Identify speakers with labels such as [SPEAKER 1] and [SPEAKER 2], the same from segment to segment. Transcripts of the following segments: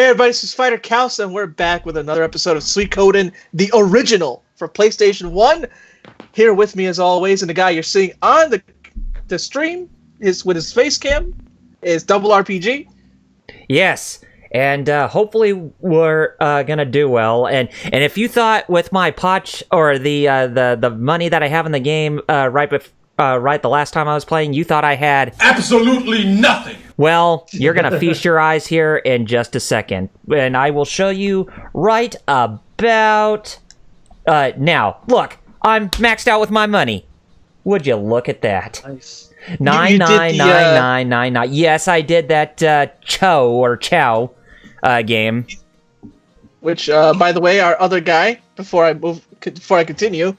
[SPEAKER 1] Hey everybody, this is Fighter Kaus, and we're back with another episode of Suikoden, the original for PlayStation 1. Here with me as always, and the guy you're seeing on the stream is with his face cam is Double RPG.
[SPEAKER 2] Yes, and hopefully we're gonna do well. And if you thought with my potch or the money that I have in the game right the last time I was playing, you thought I had
[SPEAKER 3] absolutely nothing.
[SPEAKER 2] Well, you're gonna feast your eyes here in just a second, and I will show you right about now. Look, I'm maxed out with my money. Would you look at that?
[SPEAKER 1] Nice.
[SPEAKER 2] 99999. Yes, I did that Chow game.
[SPEAKER 1] Which, by the way, our other guy, before I continue,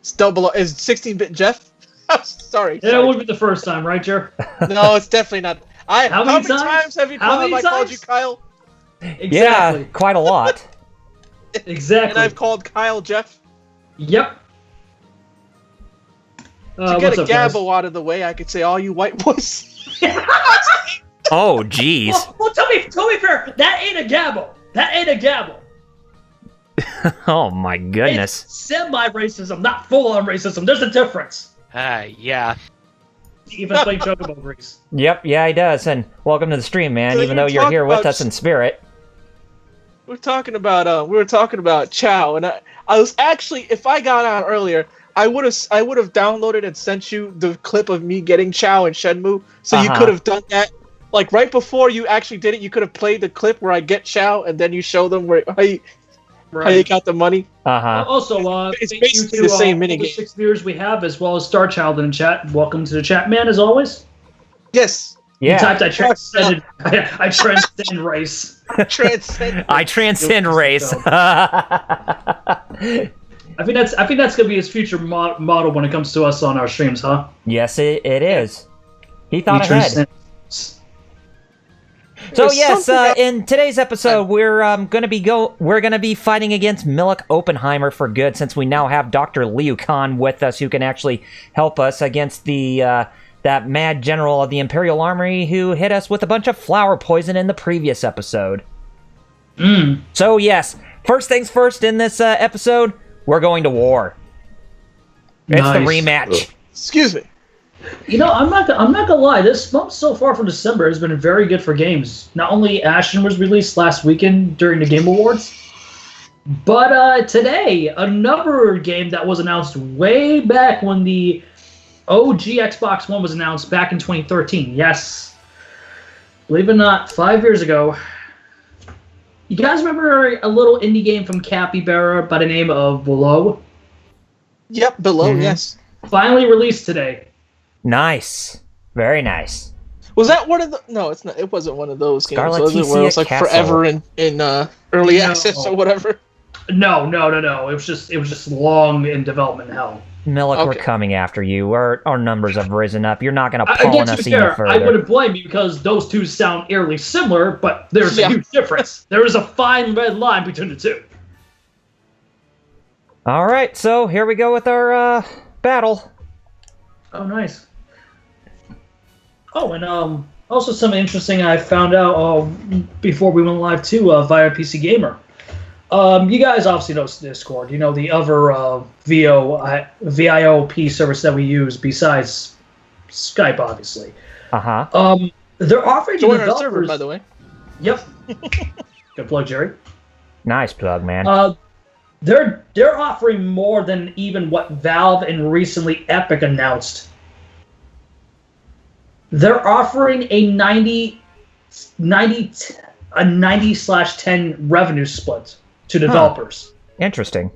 [SPEAKER 1] is 16-bit Jeff. Sorry.
[SPEAKER 4] It won't be the first time, right, Jer?
[SPEAKER 1] No, it's definitely not. How many times have you called you Kyle?
[SPEAKER 4] Exactly.
[SPEAKER 2] Yeah, quite a lot.
[SPEAKER 4] Exactly.
[SPEAKER 1] And I've called Kyle Jeff.
[SPEAKER 4] Yep.
[SPEAKER 1] To get a gabble out of the way, I could say, all you white boys.
[SPEAKER 2] Oh, jeez.
[SPEAKER 4] Well, tell me fair, that ain't a gabble. That ain't a gabble.
[SPEAKER 2] Oh, my goodness.
[SPEAKER 4] It's semi-racism, not full-on racism. There's a difference.
[SPEAKER 5] Yeah.
[SPEAKER 4] Even playing Chocobo Grease.
[SPEAKER 2] Yep, yeah, he does. And welcome to the stream, man,
[SPEAKER 1] So
[SPEAKER 2] even though you're here with us in spirit.
[SPEAKER 1] We were talking about Chow, and I was actually, if I got on earlier, I would have downloaded and sent you the clip of me getting Chow and Shenmue, so you could have done that. Like right before you actually did it, you could have played the clip where I get Chow, and then you show them how you got the money.
[SPEAKER 4] Also,
[SPEAKER 1] it's
[SPEAKER 4] thank
[SPEAKER 1] basically
[SPEAKER 4] you to
[SPEAKER 1] the same
[SPEAKER 4] all the
[SPEAKER 1] minigame.
[SPEAKER 4] 6 viewers we have, as well as Star Child in the chat. Welcome to the chat, man, as always.
[SPEAKER 1] Yes.
[SPEAKER 2] Yeah.
[SPEAKER 4] You typed, I transcended race.
[SPEAKER 2] I transcend race.
[SPEAKER 4] I think that's gonna be his future model when it comes to us on our streams, huh?
[SPEAKER 2] Yes, it is. He thought ahead. So yes, in today's episode, we're gonna be fighting against Milik Oppenheimer for good, since we now have Dr. Liu Khan with us, who can actually help us against that mad general of the Imperial Army who hit us with a bunch of flower poison in the previous episode. So yes, first things first in this episode, we're going to war. It's the rematch.
[SPEAKER 1] Excuse me.
[SPEAKER 4] You know, I'm not gonna lie. This month so far from December has been very good for games. Not only Ashen was released last weekend during the Game Awards, but today another game that was announced way back when the OG Xbox One was announced back in 2013. Yes, believe it or not, 5 years ago. You guys remember a little indie game from Capybara by the name of Below?
[SPEAKER 1] Yep, Below. Yes.
[SPEAKER 4] Finally released today.
[SPEAKER 2] Nice. Very nice.
[SPEAKER 1] Was that one of the... No, it's not. It wasn't one of those games.
[SPEAKER 2] Scarlet
[SPEAKER 1] Was it? Where it was like
[SPEAKER 2] Castle.
[SPEAKER 1] forever in early access or whatever?
[SPEAKER 4] No. It was just long in development hell.
[SPEAKER 2] Milik, we're coming after you. Our numbers have risen up. You're not going to pawn us even further.
[SPEAKER 4] I wouldn't blame you, because those two sound eerily similar, but there's a huge difference. There is a fine red line between the two.
[SPEAKER 2] All right, so here we go with our battle.
[SPEAKER 4] Oh, nice. Oh, and also something interesting I found out before we went live too via PC Gamer. You guys obviously know Discord. You know the other VIOP service that we use besides Skype, obviously. They're offering
[SPEAKER 1] Join
[SPEAKER 4] developers...
[SPEAKER 1] our server, by the way.
[SPEAKER 4] Yep. Good plug, Jerry.
[SPEAKER 2] Nice plug, man.
[SPEAKER 4] They're offering more than even what Valve and recently Epic announced. They're offering a 90/10 revenue split to developers.
[SPEAKER 2] Interesting.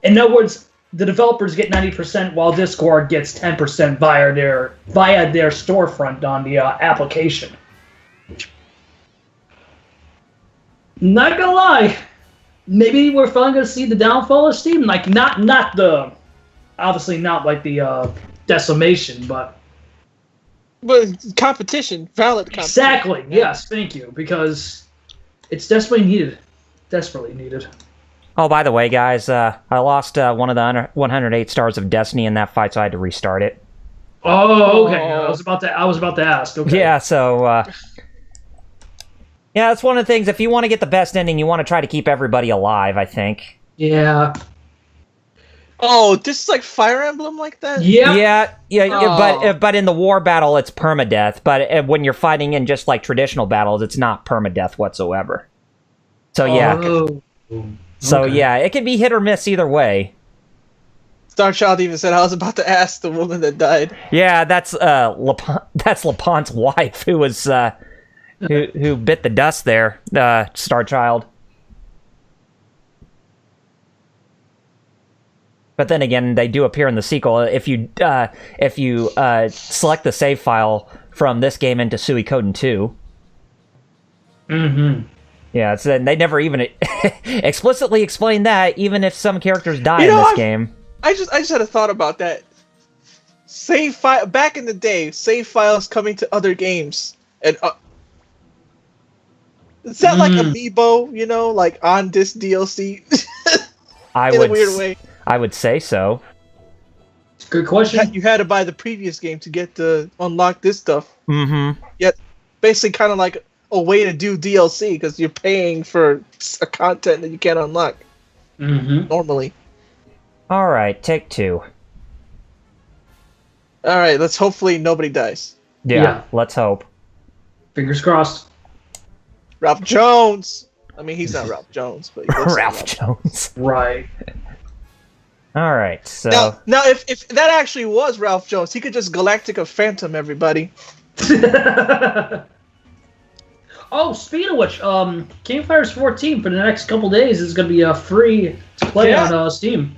[SPEAKER 4] In other words, the developers get 90% while Discord gets 10% via their storefront on the application. Not gonna lie, maybe we're finally gonna see the downfall of Steam. Like obviously not like the decimation, but
[SPEAKER 1] competition, valid competition.
[SPEAKER 4] Exactly. Yes, thank you, because it's desperately needed.
[SPEAKER 2] Oh, by the way, guys, I lost one of the 108 stars of Destiny in that fight, so I had to restart it.
[SPEAKER 4] Oh, okay. I was about to ask. Okay.
[SPEAKER 2] Yeah, so Yeah, that's one of the things. If you want to get the best ending, you want to try to keep everybody alive, I think.
[SPEAKER 4] Yeah.
[SPEAKER 1] Oh, this is like Fire Emblem like that?
[SPEAKER 4] Yeah.
[SPEAKER 2] Yeah, but in the war battle, it's permadeath. But when you're fighting in just like traditional battles, it's not permadeath whatsoever. So yeah.
[SPEAKER 4] Oh.
[SPEAKER 2] So
[SPEAKER 4] Okay.
[SPEAKER 2] yeah, it can be hit or miss either way.
[SPEAKER 1] Starchild even said I was about to ask the woman that died.
[SPEAKER 2] Yeah, that's Lapont's wife who was who bit the dust there, Starchild. But then again, they do appear in the sequel. If you select the save file from this game into Suikoden 2.
[SPEAKER 4] Mm-hmm.
[SPEAKER 2] Yeah, so they never even explicitly explain that, even if some characters die in this game.
[SPEAKER 1] I just had a thought about that. Save file back in the day, save files coming to other games, and is that like Amiibo? You know, like on this DLC. In a weird way.
[SPEAKER 2] I would say so.
[SPEAKER 4] Good question.
[SPEAKER 1] You had to buy the previous game to get to unlock this stuff.
[SPEAKER 2] Mm-hmm.
[SPEAKER 1] Yet, basically, kind of like a way to do DLC because you're paying for a content that you can't unlock normally.
[SPEAKER 2] All right, take 2.
[SPEAKER 1] All right, let's hopefully nobody dies.
[SPEAKER 2] Yeah, let's hope.
[SPEAKER 4] Fingers crossed.
[SPEAKER 1] Ralph Jones. I mean, he's not Ralph Jones, but he looks like
[SPEAKER 2] Ralph Jones.
[SPEAKER 4] Right.
[SPEAKER 2] All right, so
[SPEAKER 1] now if that actually was Ralph Jones, he could just Galactica Phantom everybody.
[SPEAKER 4] Oh, speaking of which, Campfires 14 for the next couple days is going to be free to play on Steam.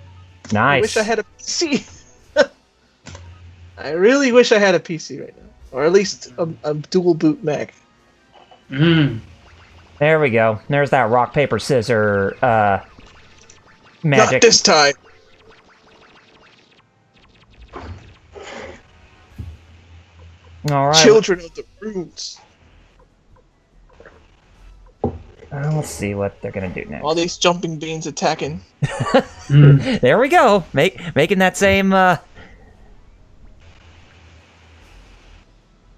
[SPEAKER 2] nice.
[SPEAKER 1] I wish I had a PC. I really wish I had a PC right now, or at least a dual boot Mac.
[SPEAKER 2] There we go. There's that rock paper scissor magic.
[SPEAKER 1] Not this time.
[SPEAKER 2] All right.
[SPEAKER 1] Children of the Runes.
[SPEAKER 2] Let's see what they're gonna do next.
[SPEAKER 1] All these jumping beans attacking.
[SPEAKER 2] There we go. Making that same.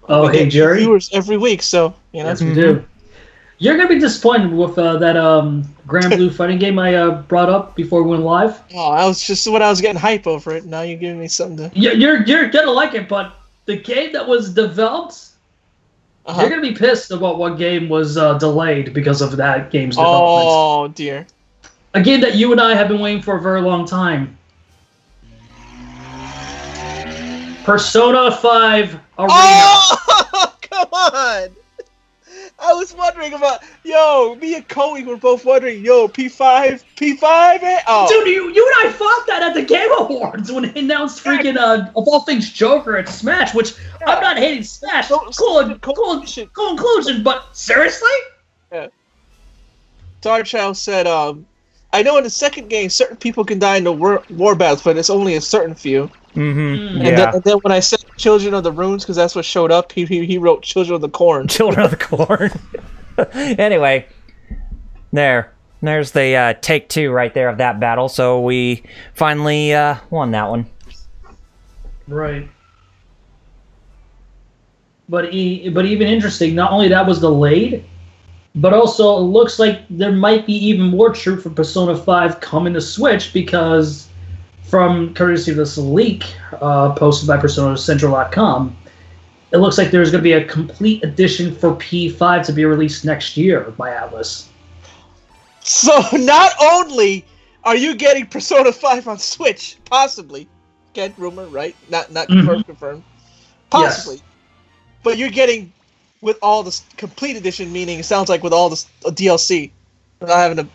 [SPEAKER 4] Oh, hey, Jerry.
[SPEAKER 1] Viewers every week, so you know.
[SPEAKER 4] Yes, we do. You're going to be disappointed with that Grand Blue fighting game I brought up before we went live.
[SPEAKER 1] Oh, I was just when I was getting hype over it. Now you're giving me something to.
[SPEAKER 4] You're going to like it, but the game that was developed, you're going to be pissed about what game was delayed because of that game's development.
[SPEAKER 1] Oh, dear.
[SPEAKER 4] A game that you and I have been waiting for a very long time. Persona 5 Arena.
[SPEAKER 1] Oh, come on! I was wondering about, me and Koei were both wondering, P5? Oh.
[SPEAKER 4] Dude, you and I fought that at the Game Awards when they announced freaking, of all things, Joker at Smash, which I'm not hating Smash. Cool inclusion, but seriously?
[SPEAKER 1] Yeah. Darkchild said, I know in the second game, certain people can die in the war battles, but it's only a certain few.
[SPEAKER 2] Mm-hmm.
[SPEAKER 1] And then when I said Children of the Runes, because that's what showed up, he wrote Children of the Corn.
[SPEAKER 2] Children of the Corn. Anyway, there's the take 2 right there of that battle. So we finally won that one.
[SPEAKER 4] Right. But even interesting, not only that was delayed, but also it looks like there might be even more truth for Persona 5 coming to Switch because from courtesy of this leak posted by PersonaCentral.com, it looks like there's going to be a complete edition for P5 to be released next year by Atlas.
[SPEAKER 1] So not only are you getting Persona 5 on Switch, possibly, again, rumor, right? Not confirmed. Possibly. Yes. But you're getting with all the complete edition, meaning it sounds like with all the DLC. Without having to...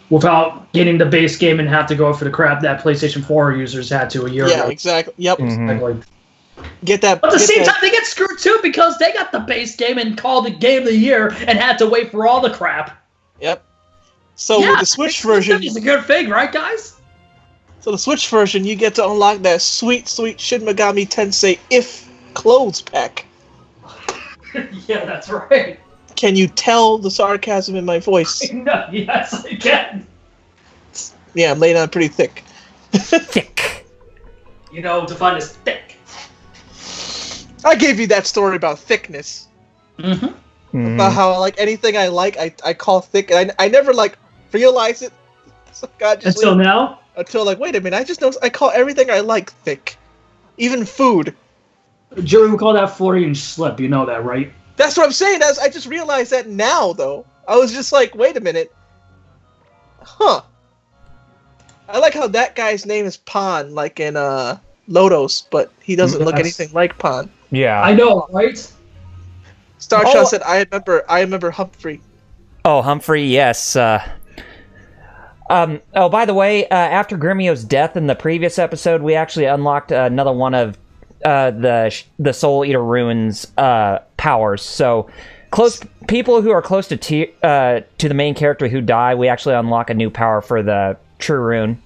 [SPEAKER 4] Without getting the base game and have to go for the crap that PlayStation 4 users had to a year ago.
[SPEAKER 1] Yeah, exactly. Yep.
[SPEAKER 4] Exactly.
[SPEAKER 1] Get that.
[SPEAKER 4] But at the same time, they get screwed too because they got the base game and called it Game of the Year and had to wait for all the crap.
[SPEAKER 1] Yep. So with the Switch version,
[SPEAKER 4] it's a good thing, right, guys?
[SPEAKER 1] So the Switch version, you get to unlock that sweet Shin Megami Tensei If clothes pack.
[SPEAKER 4] Yeah, that's right.
[SPEAKER 1] Can you tell the sarcasm in my voice?
[SPEAKER 4] No, yes, I can.
[SPEAKER 1] Yeah, I'm laying on pretty thick.
[SPEAKER 2] Thick.
[SPEAKER 4] You know, defined as thick.
[SPEAKER 1] I gave you that story about thickness.
[SPEAKER 4] Mm-hmm.
[SPEAKER 1] about how like anything I like, I call thick, and I never like realize it. So God, just
[SPEAKER 4] Until now?
[SPEAKER 1] Until like, wait a minute, I just noticed I call everything I like thick, even food.
[SPEAKER 4] Jerry would call that 40-inch slip. You know that, right?
[SPEAKER 1] That's what I'm saying. I just realized that now, though. I was just like, wait a minute. Huh. I like how that guy's name is Pan, like in Lodos, but he doesn't look anything like Pan.
[SPEAKER 2] Yeah.
[SPEAKER 4] I know, right?
[SPEAKER 1] Star Child said, I remember Humphrey.
[SPEAKER 2] Oh, Humphrey, yes. By the way, after Gremio's death in the previous episode, we actually unlocked another one of the Soul Eater Rune's powers. So, people who are close to the main character who die, we actually unlock a new power for the True Rune.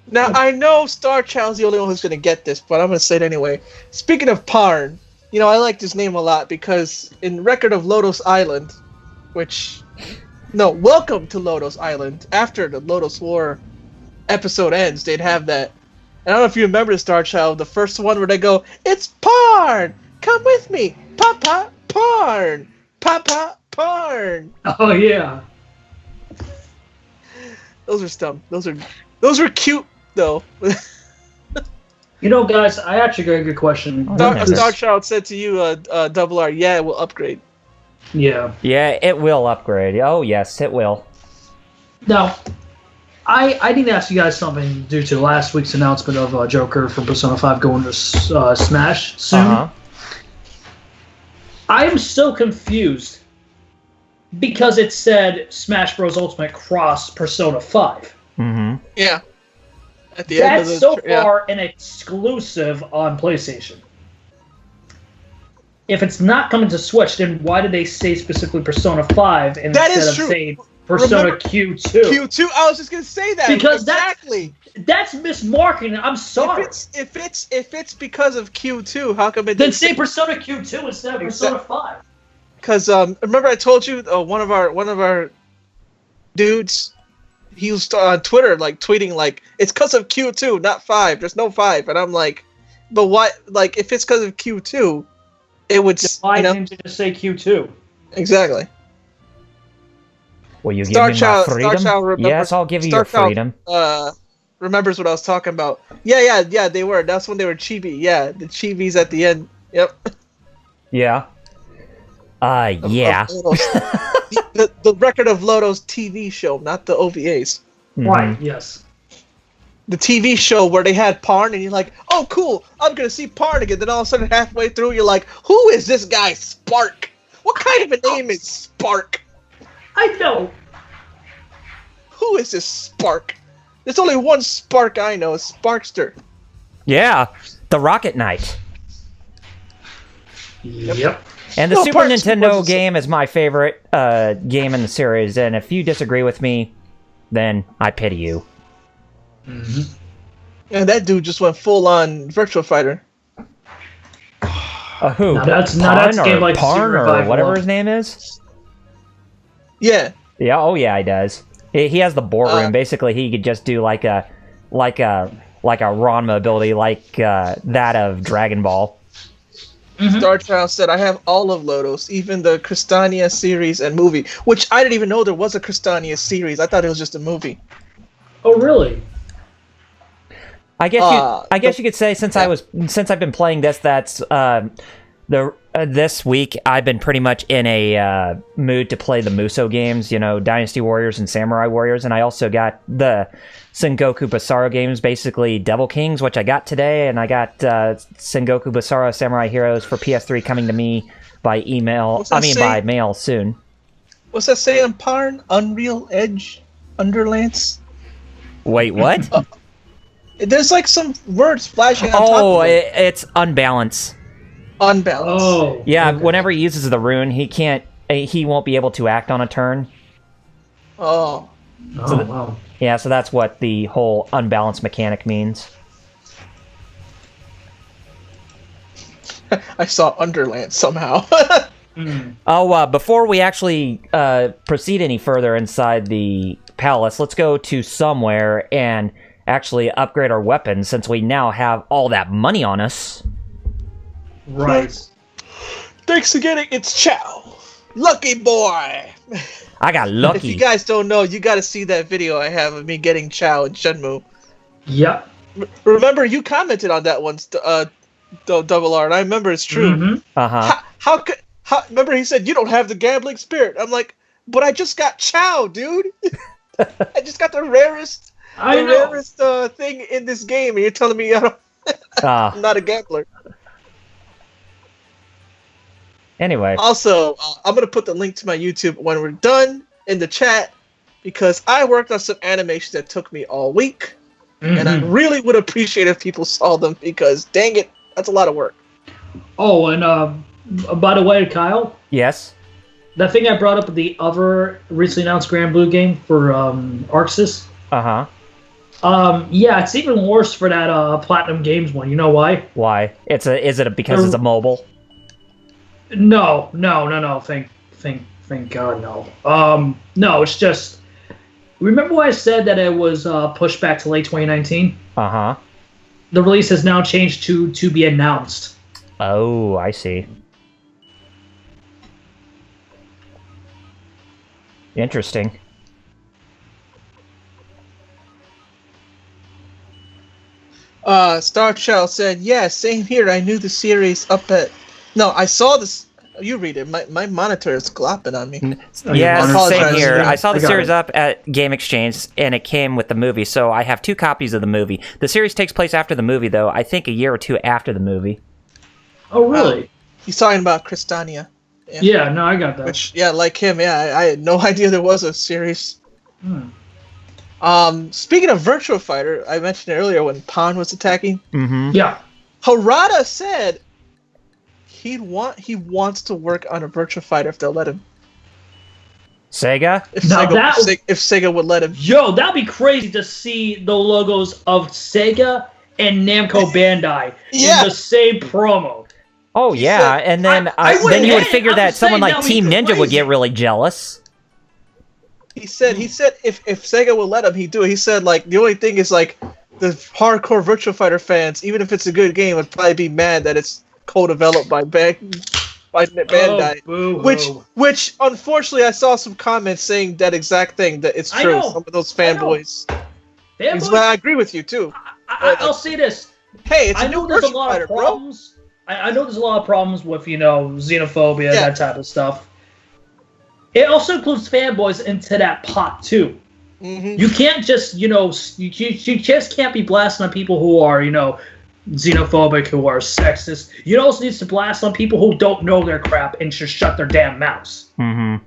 [SPEAKER 1] Now, I know Star Child's the only one who's going to get this, but I'm going to say it anyway. Speaking of Parn, you know, I like this name a lot because in Record of Lodos Island, Welcome to Lodos Island, after the Lodos War episode ends, they'd have that. And I don't know if you remember the Star Child, the first one where they go, "It's Parn! Come with me! Papa Parn! Papa Parn!"
[SPEAKER 4] Oh, yeah.
[SPEAKER 1] Those are dumb. Those are cute, though.
[SPEAKER 4] You know, guys, I actually got a good question.
[SPEAKER 1] Star Child said to you, Double R, yeah, it will upgrade.
[SPEAKER 4] Yeah.
[SPEAKER 2] Yeah, it will upgrade. Oh, yes, it will.
[SPEAKER 4] Now, I need to ask you guys something due to last week's announcement of Joker from Persona 5 going to Smash soon.
[SPEAKER 2] Uh-huh.
[SPEAKER 4] I am so confused because it said Smash Bros. Ultimate Cross Persona 5.
[SPEAKER 2] Mm-hmm.
[SPEAKER 1] Yeah. At the end of
[SPEAKER 4] That's so far an exclusive on PlayStation. If it's not coming to Switch, then why did they say specifically Persona 5 instead of saying Persona Q2?
[SPEAKER 1] Q2, I was just gonna say that
[SPEAKER 4] because
[SPEAKER 1] exactly.
[SPEAKER 4] That's mismarketing. I'm sorry.
[SPEAKER 1] If it's because of Q2, how come it?
[SPEAKER 4] Then say Persona Q2 instead of Persona 5.
[SPEAKER 1] Because remember I told you one of our dudes, he was on Twitter like tweeting like it's because of Q2, not 5. There's no 5, and I'm like, but why? Like if it's because of Q2. It would.
[SPEAKER 4] Why didn't you just say Q2?
[SPEAKER 1] Exactly.
[SPEAKER 2] Will you give me my freedom? Yes, I'll give you your freedom.
[SPEAKER 1] Remembers what I was talking about. Yeah, they were. That's when they were chibi. Yeah, the chibis at the end. Yep.
[SPEAKER 2] Yeah. Yeah.
[SPEAKER 1] The Record of Lodos TV show, not the OVAs.
[SPEAKER 2] Mm-hmm.
[SPEAKER 4] Right, yes.
[SPEAKER 1] The TV show where they had Parn, and you're like, oh, cool, I'm going to see Parn again. Then all of a sudden, halfway through, you're like, who is this guy, Spark? What kind of a name is Spark?
[SPEAKER 4] I know.
[SPEAKER 1] Who is this Spark? There's only one Spark I know, Sparkster.
[SPEAKER 2] Yeah, the Rocket Knight.
[SPEAKER 4] Yep.
[SPEAKER 2] And the Super Nintendo game is my favorite game in the series, and if you disagree with me, then I pity you.
[SPEAKER 4] Mm-hmm.
[SPEAKER 1] And that dude just went full on Virtua Fighter.
[SPEAKER 2] Who?
[SPEAKER 4] That's
[SPEAKER 2] Parn
[SPEAKER 4] game like
[SPEAKER 2] or whatever his name is?
[SPEAKER 1] Yeah.
[SPEAKER 2] Yeah, oh yeah, he does. He has the boardroom. Basically, he could just do like a Ranma ability like that of Dragon Ball.
[SPEAKER 1] Mm-hmm. Star Child said, I have all of Lodos, even the Crystania series and movie, which I didn't even know there was a Crystania series. I thought it was just a movie.
[SPEAKER 4] Oh, really?
[SPEAKER 2] I guess you could say since I've been playing this, that's this week I've been pretty much in a mood to play the Musou games, you know, Dynasty Warriors and Samurai Warriors, and I also got the Sengoku Basara games, basically Devil Kings, which I got today, and I got Sengoku Basara Samurai Heroes for PS3 coming to me by by mail soon.
[SPEAKER 1] What's that say on Parn? Unreal Edge? Underlance?
[SPEAKER 2] Wait, what?
[SPEAKER 1] There's like some words flashing on top of it.
[SPEAKER 2] It's unbalance.
[SPEAKER 1] Unbalance.
[SPEAKER 4] Oh.
[SPEAKER 2] Yeah, okay. Whenever he uses the rune, he won't be able to act on a turn.
[SPEAKER 1] Oh.
[SPEAKER 4] Wow.
[SPEAKER 2] Yeah, so that's what the whole unbalance mechanic means.
[SPEAKER 1] I saw Underland somehow.
[SPEAKER 2] Before we actually proceed any further inside the palace, let's go to somewhere and actually upgrade our weapons since we now have all that money on us.
[SPEAKER 4] Right.
[SPEAKER 1] Thanks again, it's Chow. Lucky boy.
[SPEAKER 2] I got lucky.
[SPEAKER 1] If you guys don't know, you got to see that video I have of me getting Chao and Shenmue.
[SPEAKER 4] Yep.
[SPEAKER 1] Remember, you commented on that one, Double R, and I remember it's true.
[SPEAKER 4] Mm-hmm.
[SPEAKER 2] Uh-huh.
[SPEAKER 1] Remember he said, you don't have the gambling spirit. I'm like, but I just got Chao, dude. I just got the rarest thing in this game, and you're telling me I'm not a gambler.
[SPEAKER 2] Anyway.
[SPEAKER 1] Also, I'm going to put the link to my YouTube when we're done in the chat, because I worked on some animations that took me all week, and I really would appreciate if people saw them, because dang it, that's a lot of work.
[SPEAKER 4] Oh, and by the way, Kyle?
[SPEAKER 2] Yes?
[SPEAKER 4] That thing I brought up at the other recently announced Grand Blue game for Arxis?
[SPEAKER 2] Uh-huh.
[SPEAKER 4] Yeah, it's even worse for that Platinum Games one. You know why?
[SPEAKER 2] Why? Is it because it's a mobile?
[SPEAKER 4] No. Thank God, no. No, it's just... Remember when I said that it was pushed back to late 2019?
[SPEAKER 2] Uh-huh.
[SPEAKER 4] The release has now changed to be announced.
[SPEAKER 2] Oh, I see. Interesting.
[SPEAKER 1] Star Child said, yeah, same here. I knew the series up at... No, I saw this... You read it. My monitor is glopping on me.
[SPEAKER 2] Yeah, same here.
[SPEAKER 1] Yeah,
[SPEAKER 2] I saw the series up at Game Exchange, and it came with the movie, so I have 2 copies of the movie. The series takes place after the movie, though. I think a year or 2 after the movie.
[SPEAKER 4] Oh, really?
[SPEAKER 1] He's talking about Cristania.
[SPEAKER 4] Yeah, no, I got that.
[SPEAKER 1] Which, yeah, like him, yeah, I had no idea there was a series. Speaking of Virtua Fighter, I mentioned it earlier when Pan was attacking.
[SPEAKER 2] Mm-hmm.
[SPEAKER 4] Yeah.
[SPEAKER 1] Harada said he wants to work on a Virtua Fighter if they'll let him.
[SPEAKER 2] Sega?
[SPEAKER 1] If Sega would let him.
[SPEAKER 4] Yo, that'd be crazy to see the logos of Sega and Namco Bandai in the same promo.
[SPEAKER 2] Oh, yeah, and then you would figure that someone like Team Ninja would get really jealous.
[SPEAKER 1] He said if Sega would let him, he'd do it. He said, like, the only thing is, like, the hardcore Virtua Fighter fans, even if it's a good game, would probably be mad that it's co-developed by Bandai.
[SPEAKER 4] Oh,
[SPEAKER 1] which, unfortunately, I saw some comments saying that exact thing, that it's true. Some of those fanboys. I agree with you, too.
[SPEAKER 4] I'll say this.
[SPEAKER 1] Hey, it's
[SPEAKER 4] I know there's a lot of problems. I know there's a lot of problems with, xenophobia, that type of stuff. It also includes fanboys into that pot, too.
[SPEAKER 1] Mm-hmm.
[SPEAKER 4] You can't just, you just can't be blasting on people who are, xenophobic, who are sexist. You also need to blast on people who don't know their crap and just shut their damn mouths.
[SPEAKER 2] Mm-hmm.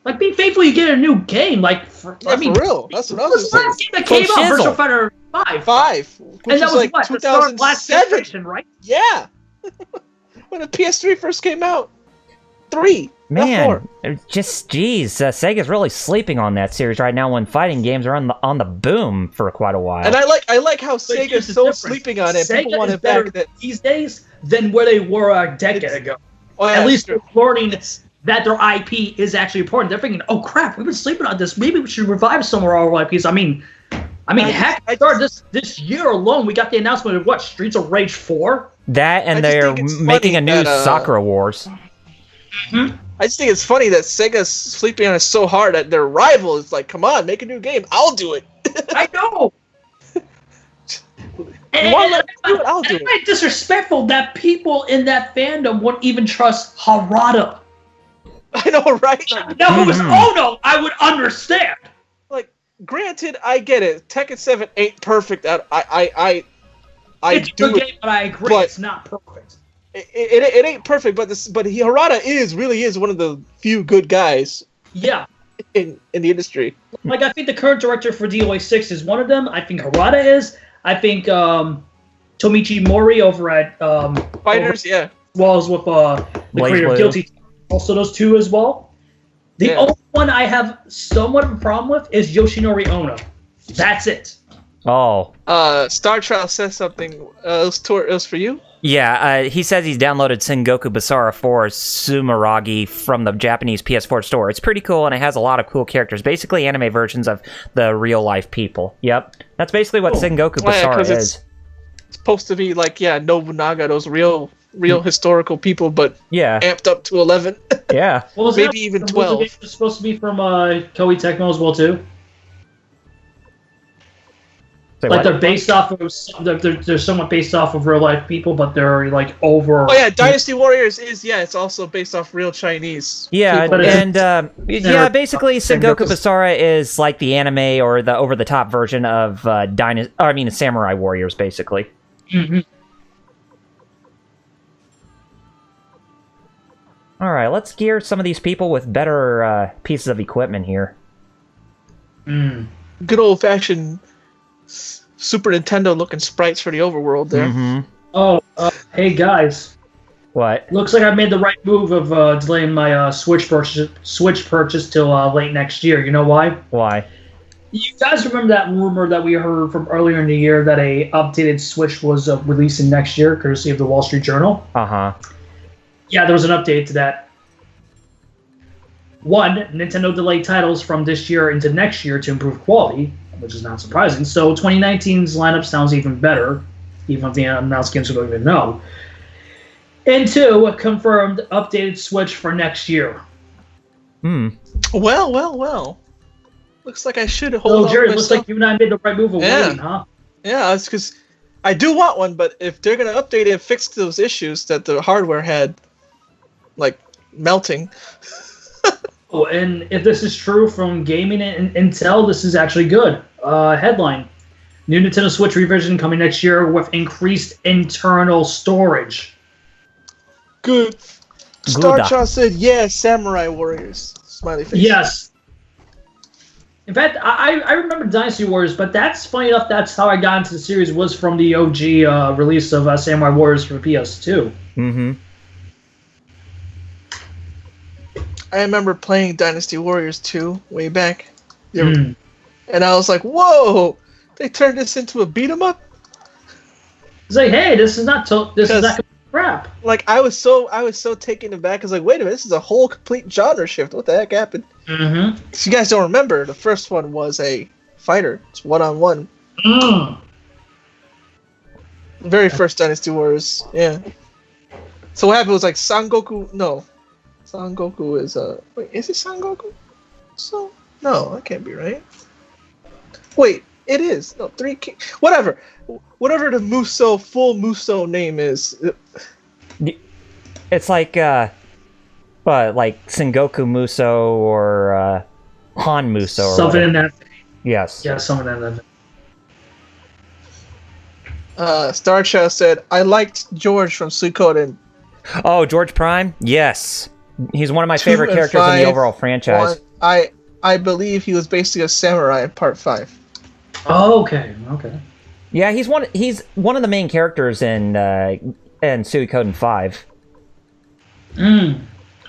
[SPEAKER 4] Like, be faithful, you get a new game. Like, for
[SPEAKER 1] real. That's what I was
[SPEAKER 4] saying. Last game that came out, Virtua Fighter 5.
[SPEAKER 1] Which was like 2007,
[SPEAKER 4] right?
[SPEAKER 1] Yeah. When the PS3 first came out. 3.
[SPEAKER 2] Man, just Sega's really sleeping on that series right now when fighting games are on the boom for quite a while.
[SPEAKER 1] And I like how Sega's so sleeping on it.
[SPEAKER 4] Sega
[SPEAKER 1] people want
[SPEAKER 4] is
[SPEAKER 1] it
[SPEAKER 4] better
[SPEAKER 1] back
[SPEAKER 4] these days than where they were a decade ago.
[SPEAKER 1] Oh, yeah,
[SPEAKER 4] at least they're learning that their IP is actually important. They're thinking, oh crap, we've been sleeping on this. Maybe we should revive some of our IPs. I mean, this year alone, we got the announcement of Streets of Rage 4?
[SPEAKER 2] That, and they're making a new Sakura Wars.
[SPEAKER 1] I just think it's funny that Sega's sleeping on it so hard that their rival is like, come on, make a new game. I'll do it.
[SPEAKER 4] I know.
[SPEAKER 1] I'll do it.
[SPEAKER 4] It's disrespectful that people in that fandom won't even trust Harada.
[SPEAKER 1] I know, right?
[SPEAKER 4] Now, if it was Ono, I would understand.
[SPEAKER 1] Like, granted, I get it. Tekken 7 ain't perfect.
[SPEAKER 4] It's a good game, but I agree, it's not perfect.
[SPEAKER 1] It ain't perfect, but Harada really is one of the few good guys.
[SPEAKER 4] Yeah.
[SPEAKER 1] In the industry.
[SPEAKER 4] Like, I think the current director for DOA 6 is one of them. I think Harada is. I think Tomichi Mori over at
[SPEAKER 1] Fighters,
[SPEAKER 4] as well as with the creator of Guilty. Also those two as well. The only one I have somewhat of a problem with is Yoshinori Ono. That's it.
[SPEAKER 2] Oh.
[SPEAKER 1] Star Trial says something. It was for you?
[SPEAKER 2] Yeah, he says he's downloaded Sengoku Basara 4 Sumeragi from the Japanese PS4 store. It's pretty cool, and it has a lot of cool characters. Basically anime versions of the real-life people. Yep. That's basically what Sengoku Basara is.
[SPEAKER 1] It's supposed to be like, Nobunaga, those real real historical people, but amped up to 11.
[SPEAKER 2] Yeah.
[SPEAKER 1] Maybe even 12.
[SPEAKER 4] Was it supposed to be from Koei Tecmo as well too? They're based off of they're somewhat based off of real life people, but they're like over.
[SPEAKER 1] Oh yeah, Dynasty Warriors it's also based off real Chinese.
[SPEAKER 2] Yeah,
[SPEAKER 1] people.
[SPEAKER 2] Basically, Sengoku Basara is like the anime or the over the top version of Samurai Warriors, basically.
[SPEAKER 4] Mm-hmm.
[SPEAKER 2] All right, let's gear some of these people with better pieces of equipment here.
[SPEAKER 1] Good old fashioned Super Nintendo looking sprites for the overworld there.
[SPEAKER 2] Mm-hmm.
[SPEAKER 4] Oh, hey guys.
[SPEAKER 2] What?
[SPEAKER 4] Looks like I made the right move of delaying my Switch purchase till late next year. You know why?
[SPEAKER 2] Why?
[SPEAKER 4] You guys remember that rumor that we heard from earlier in the year that a updated Switch was releasing next year, courtesy of the Wall Street Journal?
[SPEAKER 2] Uh-huh.
[SPEAKER 4] Yeah, there was an update to that. One, Nintendo delayed titles from this year into next year to improve quality, which is not surprising. So 2019's lineup sounds even better, even if the announced games we don't even know. And two, confirmed updated Switch for next year.
[SPEAKER 1] Well. Looks like I should hold on.
[SPEAKER 4] Jared, it looks like you and I made the right move of waiting, huh?
[SPEAKER 1] Yeah, it's because I do want one, but if they're going to update it and fix those issues that the hardware had, like melting...
[SPEAKER 4] Oh, and if this is true from Gaming and Intel, this is actually good. Headline: New Nintendo Switch revision coming next year with increased internal storage.
[SPEAKER 1] Good. Starchild said, yeah, Samurai Warriors. Smiley face.
[SPEAKER 4] Yes. In fact, I remember Dynasty Warriors, but that's funny enough, that's how I got into the series, was from the OG release of Samurai Warriors for PS2.
[SPEAKER 2] Mm-hmm.
[SPEAKER 1] I remember playing Dynasty Warriors 2 way back. And I was like, whoa! They turned this into a beat-em-up?
[SPEAKER 4] It's like, hey, this is not crap.
[SPEAKER 1] Like, I was so taken aback. I was like, wait a minute, this is a whole complete genre shift. What the heck happened?
[SPEAKER 4] Mm-hmm.
[SPEAKER 1] If you guys don't remember, the first one was a fighter. It's one-on-one. Very first Dynasty Warriors, yeah. So what happened was like Sangoku... No. Sangoku is wait, is it Sangoku? So no, that can't be right. Wait, it is. No, whatever the full Muso name is.
[SPEAKER 2] It's like like Sengoku Muso or Han Muso or
[SPEAKER 4] something in that.
[SPEAKER 2] Yes.
[SPEAKER 4] Yeah, something in that.
[SPEAKER 1] Star Child said, I liked George from Suikoden.
[SPEAKER 2] Oh, George Prime? Yes. He's one of my favorite characters in the overall franchise.
[SPEAKER 1] I believe he was basically a samurai in Part 5.
[SPEAKER 4] Oh, okay.
[SPEAKER 2] Yeah, he's one of the main characters in Suikoden 5.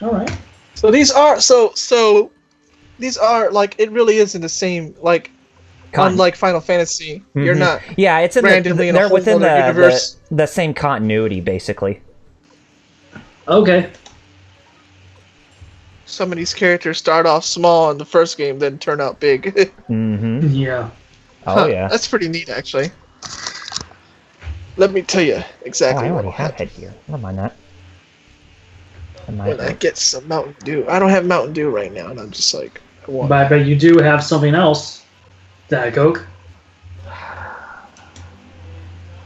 [SPEAKER 4] All right.
[SPEAKER 1] So these are like, it really is in the same, like, unlike Final Fantasy. You're not.
[SPEAKER 2] Yeah, it's in they're within the same continuity, basically.
[SPEAKER 4] Okay.
[SPEAKER 1] Some of these characters start off small in the first game, then turn out big.
[SPEAKER 2] Mm-hmm.
[SPEAKER 4] Yeah.
[SPEAKER 2] Oh, yeah.
[SPEAKER 1] That's pretty neat, actually. Let me tell you exactly
[SPEAKER 2] I
[SPEAKER 1] what
[SPEAKER 2] already have it here. Never mind that.
[SPEAKER 1] When I get some Mountain Dew. I don't have Mountain Dew right now, and I'm just like, I want
[SPEAKER 4] But I bet you do have something else. Diet Coke?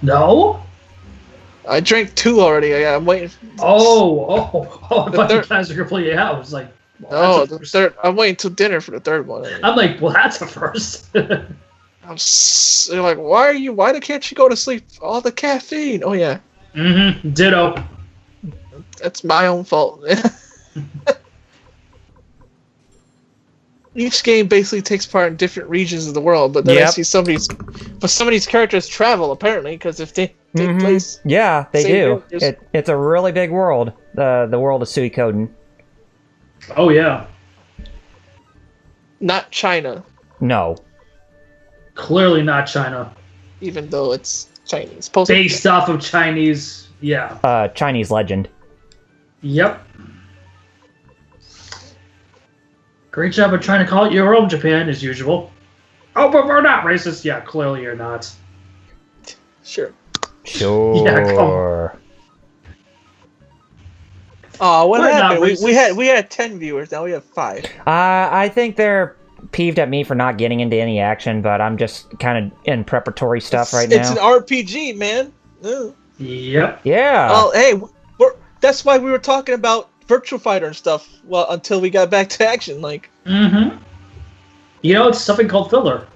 [SPEAKER 4] No?
[SPEAKER 1] I drank 2 already. I'm waiting.
[SPEAKER 4] Oh! I thought you guys were completely out. I was like,
[SPEAKER 1] well, no, the third. I'm waiting till dinner for the third one.
[SPEAKER 4] I'm like, well, that's a first.
[SPEAKER 1] They're like, why can't you go to sleep? All the caffeine. Oh yeah.
[SPEAKER 4] Mm-hmm. Ditto.
[SPEAKER 1] That's my own fault. Each game basically takes part in different regions of the world, but then I see some of these characters travel apparently, because if they take place,
[SPEAKER 2] yeah, they do. It's a really big world, the world of Suikoden.
[SPEAKER 4] Oh yeah.
[SPEAKER 1] Not China.
[SPEAKER 2] No.
[SPEAKER 4] Clearly not China.
[SPEAKER 1] Even though it's Chinese.
[SPEAKER 4] Based off of Chinese, yeah.
[SPEAKER 2] Chinese legend.
[SPEAKER 4] Yep. Great job of trying to call it your own Japan, as usual. Oh, but we're not racist. Yeah, clearly you're not.
[SPEAKER 1] Sure.
[SPEAKER 2] Sure.
[SPEAKER 4] Yeah, come on.
[SPEAKER 1] Oh, what
[SPEAKER 4] We're not
[SPEAKER 1] happened?
[SPEAKER 4] racist.
[SPEAKER 1] We had 10 viewers. Now we have 5.
[SPEAKER 2] I think they're peeved at me for not getting into any action, but I'm just kind of in preparatory stuff right now.
[SPEAKER 1] It's an RPG, man. Ugh.
[SPEAKER 4] Yep.
[SPEAKER 2] Yeah.
[SPEAKER 1] Well, hey, that's why we were talking about Virtual Fighter and stuff. Well, until we got back to action, like.
[SPEAKER 4] Mm-hmm. You know, it's something called filler.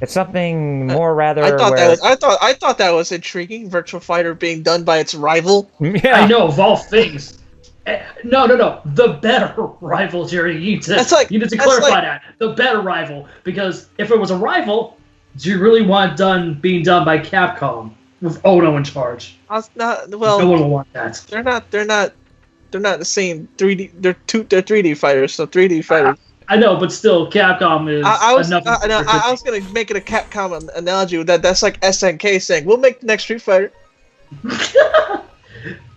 [SPEAKER 2] It's something more rather.
[SPEAKER 1] I thought that was intriguing. Virtual Fighter being done by its rival.
[SPEAKER 2] Yeah.
[SPEAKER 4] I know, of all things. No. The better rival, Jerry. You need to clarify that. The better rival. Because if it was a rival, do you really want it being done by Capcom with Ono in charge?
[SPEAKER 1] No one
[SPEAKER 4] will want that.
[SPEAKER 1] They're not the same 3D. They're 3D fighters. So 3D fighters.
[SPEAKER 4] I know, but still, Capcom is enough.
[SPEAKER 1] I was gonna make it a Capcom analogy with that. That's like SNK saying, "We'll make the next Street Fighter."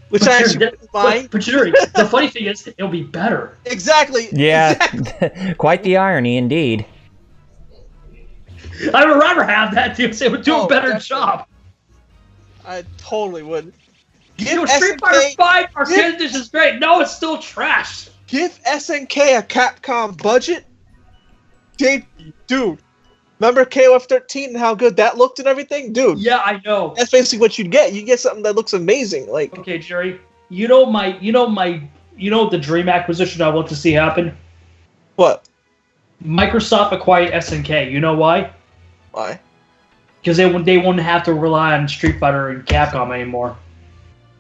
[SPEAKER 1] Which I actually wouldn't mind.
[SPEAKER 4] But Yuri, the funny thing is, it'll be better.
[SPEAKER 1] Exactly.
[SPEAKER 2] Yeah.
[SPEAKER 1] Exactly.
[SPEAKER 2] Quite the irony, indeed.
[SPEAKER 4] I would rather have that too. It would do a better
[SPEAKER 1] definitely.
[SPEAKER 4] job.
[SPEAKER 1] I totally would.
[SPEAKER 4] Street Fighter 5 Arcade Edition is great. No, it's still trash.
[SPEAKER 1] Give SNK a Capcom budget. Dude, remember KOF 13 and how good that looked and everything? Dude.
[SPEAKER 4] Yeah, I know.
[SPEAKER 1] That's basically what you'd get. You get something that looks amazing. Like,
[SPEAKER 4] okay, Jerry, you know the dream acquisition I want to see happen?
[SPEAKER 1] what?
[SPEAKER 4] Microsoft acquired SNK. You know why?
[SPEAKER 1] Why?
[SPEAKER 4] Because they wouldn't have to rely on Street Fighter and Capcom anymore.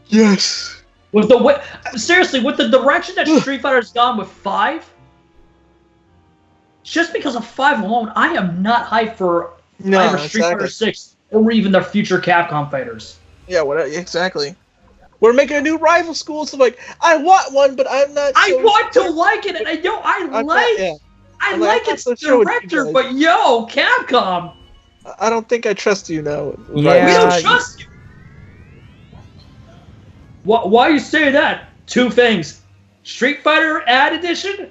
[SPEAKER 1] Yes.
[SPEAKER 4] With the direction that Street Fighter's gone with 5, just because of 5 alone, I am not hyped for either Street Fighter 6 or even their future Capcom fighters.
[SPEAKER 1] Yeah, exactly. We're making a new rival school, so like, I want one, but I'm not.
[SPEAKER 4] I want to like it, and I know I like its director, but Capcom.
[SPEAKER 1] I don't think I trust you now.
[SPEAKER 2] Yeah.
[SPEAKER 4] We don't trust you. Why you say that? 2 things: Street Fighter Ad Edition,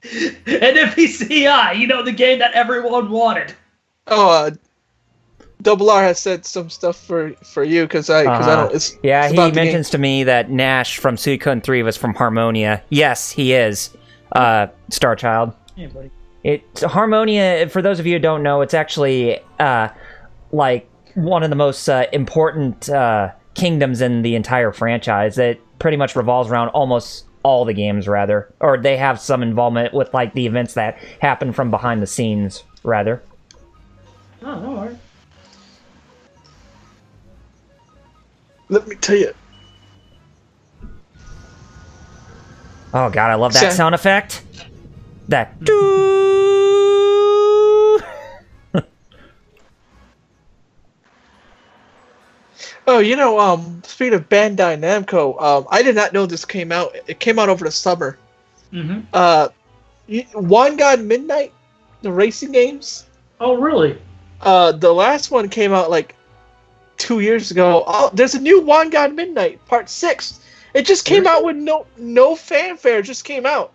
[SPEAKER 4] and MPCI. The game that everyone wanted.
[SPEAKER 1] Oh, Double R has said some stuff for you because I don't.
[SPEAKER 2] He mentions to me that Nash from Suikoden 3 was from Harmonia. Yes, he is. Star Child.
[SPEAKER 4] Hey, buddy.
[SPEAKER 2] It's Harmonia. For those of you who don't know, it's actually like one of the most important kingdoms in the entire franchise. It pretty much revolves around almost all the games, rather, or they have some involvement with like the events that happen from behind the scenes, rather.
[SPEAKER 4] Oh, no worries.
[SPEAKER 1] Let me tell you.
[SPEAKER 2] Oh god, I love that sound effect. That doo.
[SPEAKER 1] Oh, speaking of Bandai Namco, I did not know this came out. It came out over the summer.
[SPEAKER 4] Mm-hmm.
[SPEAKER 1] One God Midnight, the racing games.
[SPEAKER 4] Oh, really?
[SPEAKER 1] The last one came out like 2 years ago. Oh, there's a new One God Midnight Part 6. It just came out with no fanfare. It just came out,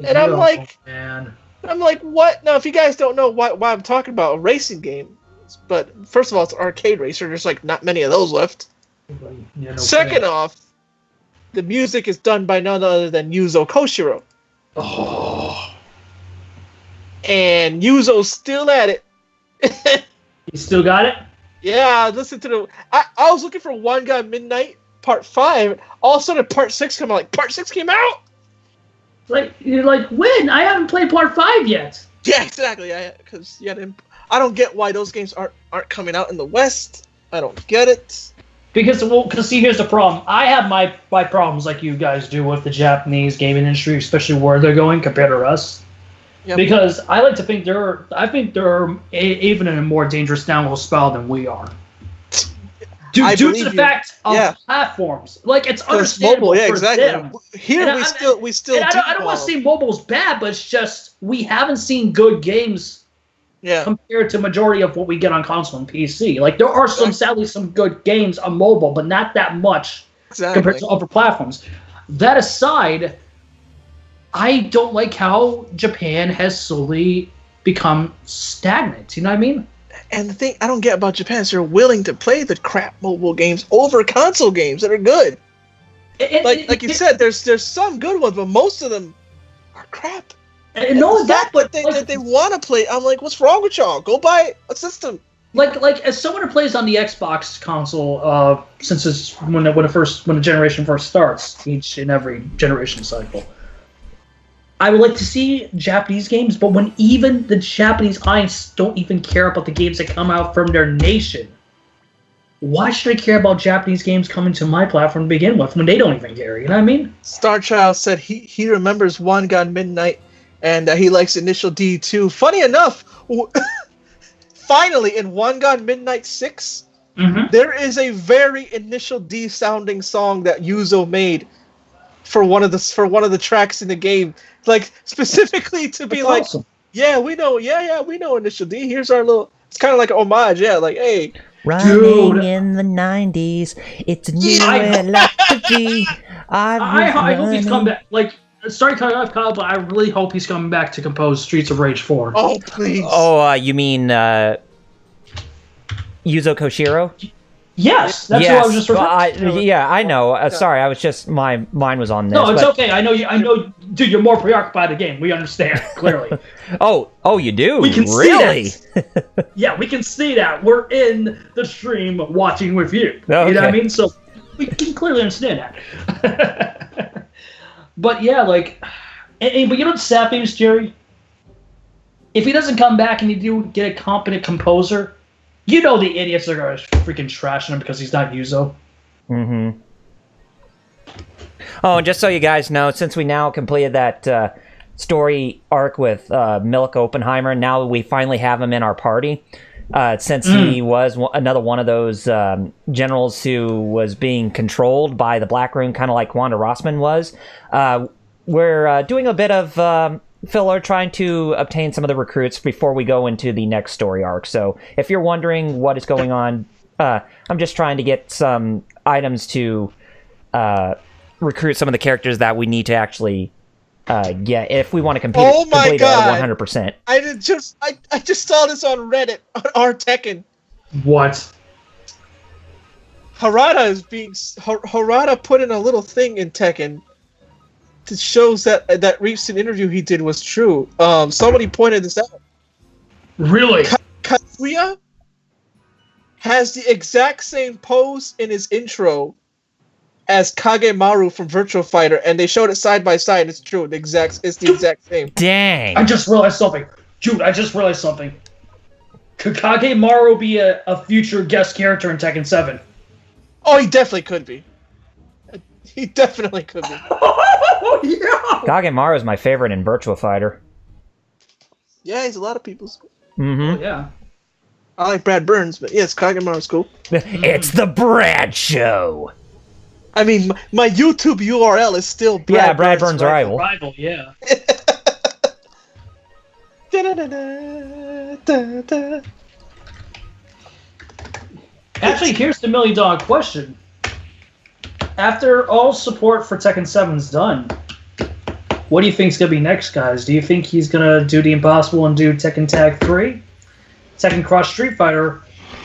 [SPEAKER 1] and I'm like, what? Now, if you guys don't know why I'm talking about a racing game, but first of all, it's Arcade Racer. There's like not many of those left. Second off, the music is done by none other than Yuzo Koshiro.
[SPEAKER 4] Oh.
[SPEAKER 1] And Yuzo's still at it.
[SPEAKER 4] You still got it?
[SPEAKER 1] Yeah, listen to the. I was looking for One God Midnight Part 5. All of a sudden, Part 6 came out. Like, Part 6 came out?
[SPEAKER 4] You're like, when? I haven't played Part 5 yet.
[SPEAKER 1] Yeah, exactly. Because I don't get why those games aren't coming out in the West. I don't get it.
[SPEAKER 4] Because see, here's the problem. I have my problems like you guys do with the Japanese gaming industry, especially where they're going compared to us. Yep. Because I like to think they're even in a more dangerous downhill spell than we are. Due to the fact of platforms, like it's understandable.
[SPEAKER 1] Mobile,
[SPEAKER 4] exactly.
[SPEAKER 1] Them. Here we still.
[SPEAKER 4] I don't want to say mobile's bad, but it's just we haven't seen good games. Yeah. Compared to majority of what we get on console and PC, like there are sadly some good games on mobile, but not that much compared to other platforms. That aside, I don't like how Japan has slowly become stagnant. You know what I mean?
[SPEAKER 1] And the thing I don't get about Japan is they're willing to play the crap mobile games over console games that are good. Like you said, there's some good ones, but most of them are crap.
[SPEAKER 4] And no, that but
[SPEAKER 1] they want to play. I'm like, what's wrong with y'all? Go buy a system.
[SPEAKER 4] Like as someone who plays on the Xbox console, since it's when the generation first starts, each and every generation cycle, I would like to see Japanese games. But when even the Japanese audience don't even care about the games that come out from their nation, why should I care about Japanese games coming to my platform to begin with when they don't even care? You know what I mean?
[SPEAKER 1] Star Child said he remembers One Gun Midnight, and he likes Initial D too. Funny enough, finally in One Gun Midnight 6, there is a very Initial D sounding song that Yuzo made for one of the tracks in the game, like specifically to be like,
[SPEAKER 4] awesome.
[SPEAKER 1] we know Initial D. Here's our little. It's kind of like an homage, like, hey.
[SPEAKER 2] Running in the 90s, it's a new way life to be.
[SPEAKER 4] I hope he's come back. Like, sorry, cut off Kyle, but I really hope he's coming back to compose Streets of Rage 4.
[SPEAKER 1] Oh, please.
[SPEAKER 2] Oh, you mean Yuzo Koshiro?
[SPEAKER 4] Yes, that's what I was just referring to.
[SPEAKER 2] Yeah, I know. Sorry, I was just my mind was on this.
[SPEAKER 4] No, it's okay. I know. Dude, you're more preoccupied with the game. We understand clearly.
[SPEAKER 2] oh, you do?
[SPEAKER 4] We can
[SPEAKER 2] really?
[SPEAKER 4] see that. Yeah, we can see that. We're in the stream watching with you.
[SPEAKER 2] Okay.
[SPEAKER 4] You know what I mean? So we can clearly understand that. But yeah, like, but you know what sad thing is, Jerry? If he doesn't come back and you do get a competent composer, you know the idiots are going to freaking trash him because he's not Yuzo.
[SPEAKER 2] Mm-hmm. Oh, and just so you guys know, since we now completed that story arc with Milk Oppenheimer, now we finally have him in our party. Since he was another one of those generals who was being controlled by the Black Room, kind of like Wanda Rossman was, we're doing a bit of filler, trying to obtain some of the recruits before we go into the next story arc. So if you're wondering what is going on, I'm just trying to get some items to recruit some of the characters that we need to actually get if we want to complete it at 100%.
[SPEAKER 1] I just saw this on Reddit on our Tekken.
[SPEAKER 4] What?
[SPEAKER 1] Harada put in a little thing in Tekken that shows that recent interview he did was true. Somebody pointed this out.
[SPEAKER 4] Really?
[SPEAKER 1] Kazuya has the exact same pose in his intro as Kagemaru from Virtua Fighter, and they showed it side by side, and it's true. It's the exact same.
[SPEAKER 2] Dang.
[SPEAKER 4] I just realized something. Dude, Could Kagemaru be a future guest character in Tekken 7?
[SPEAKER 1] Oh, he definitely could be. He definitely could be.
[SPEAKER 4] Oh, yeah!
[SPEAKER 2] Kagemaru is my favorite in Virtua Fighter.
[SPEAKER 1] Yeah, he's a lot of people's.
[SPEAKER 2] Mm-hmm.
[SPEAKER 4] Oh, yeah.
[SPEAKER 1] I like Brad Burns, but yes, Kagemaru's cool.
[SPEAKER 2] It's the Brad Show!
[SPEAKER 1] I mean, my YouTube URL is still
[SPEAKER 2] Brad Burns' rival.
[SPEAKER 4] Rival, yeah. Actually, here's the $1 million question. After all support for Tekken 7's done, what do you think's going to be next, guys? Do you think he's going to do the impossible and do Tekken Tag 3, Tekken Cross Street Fighter,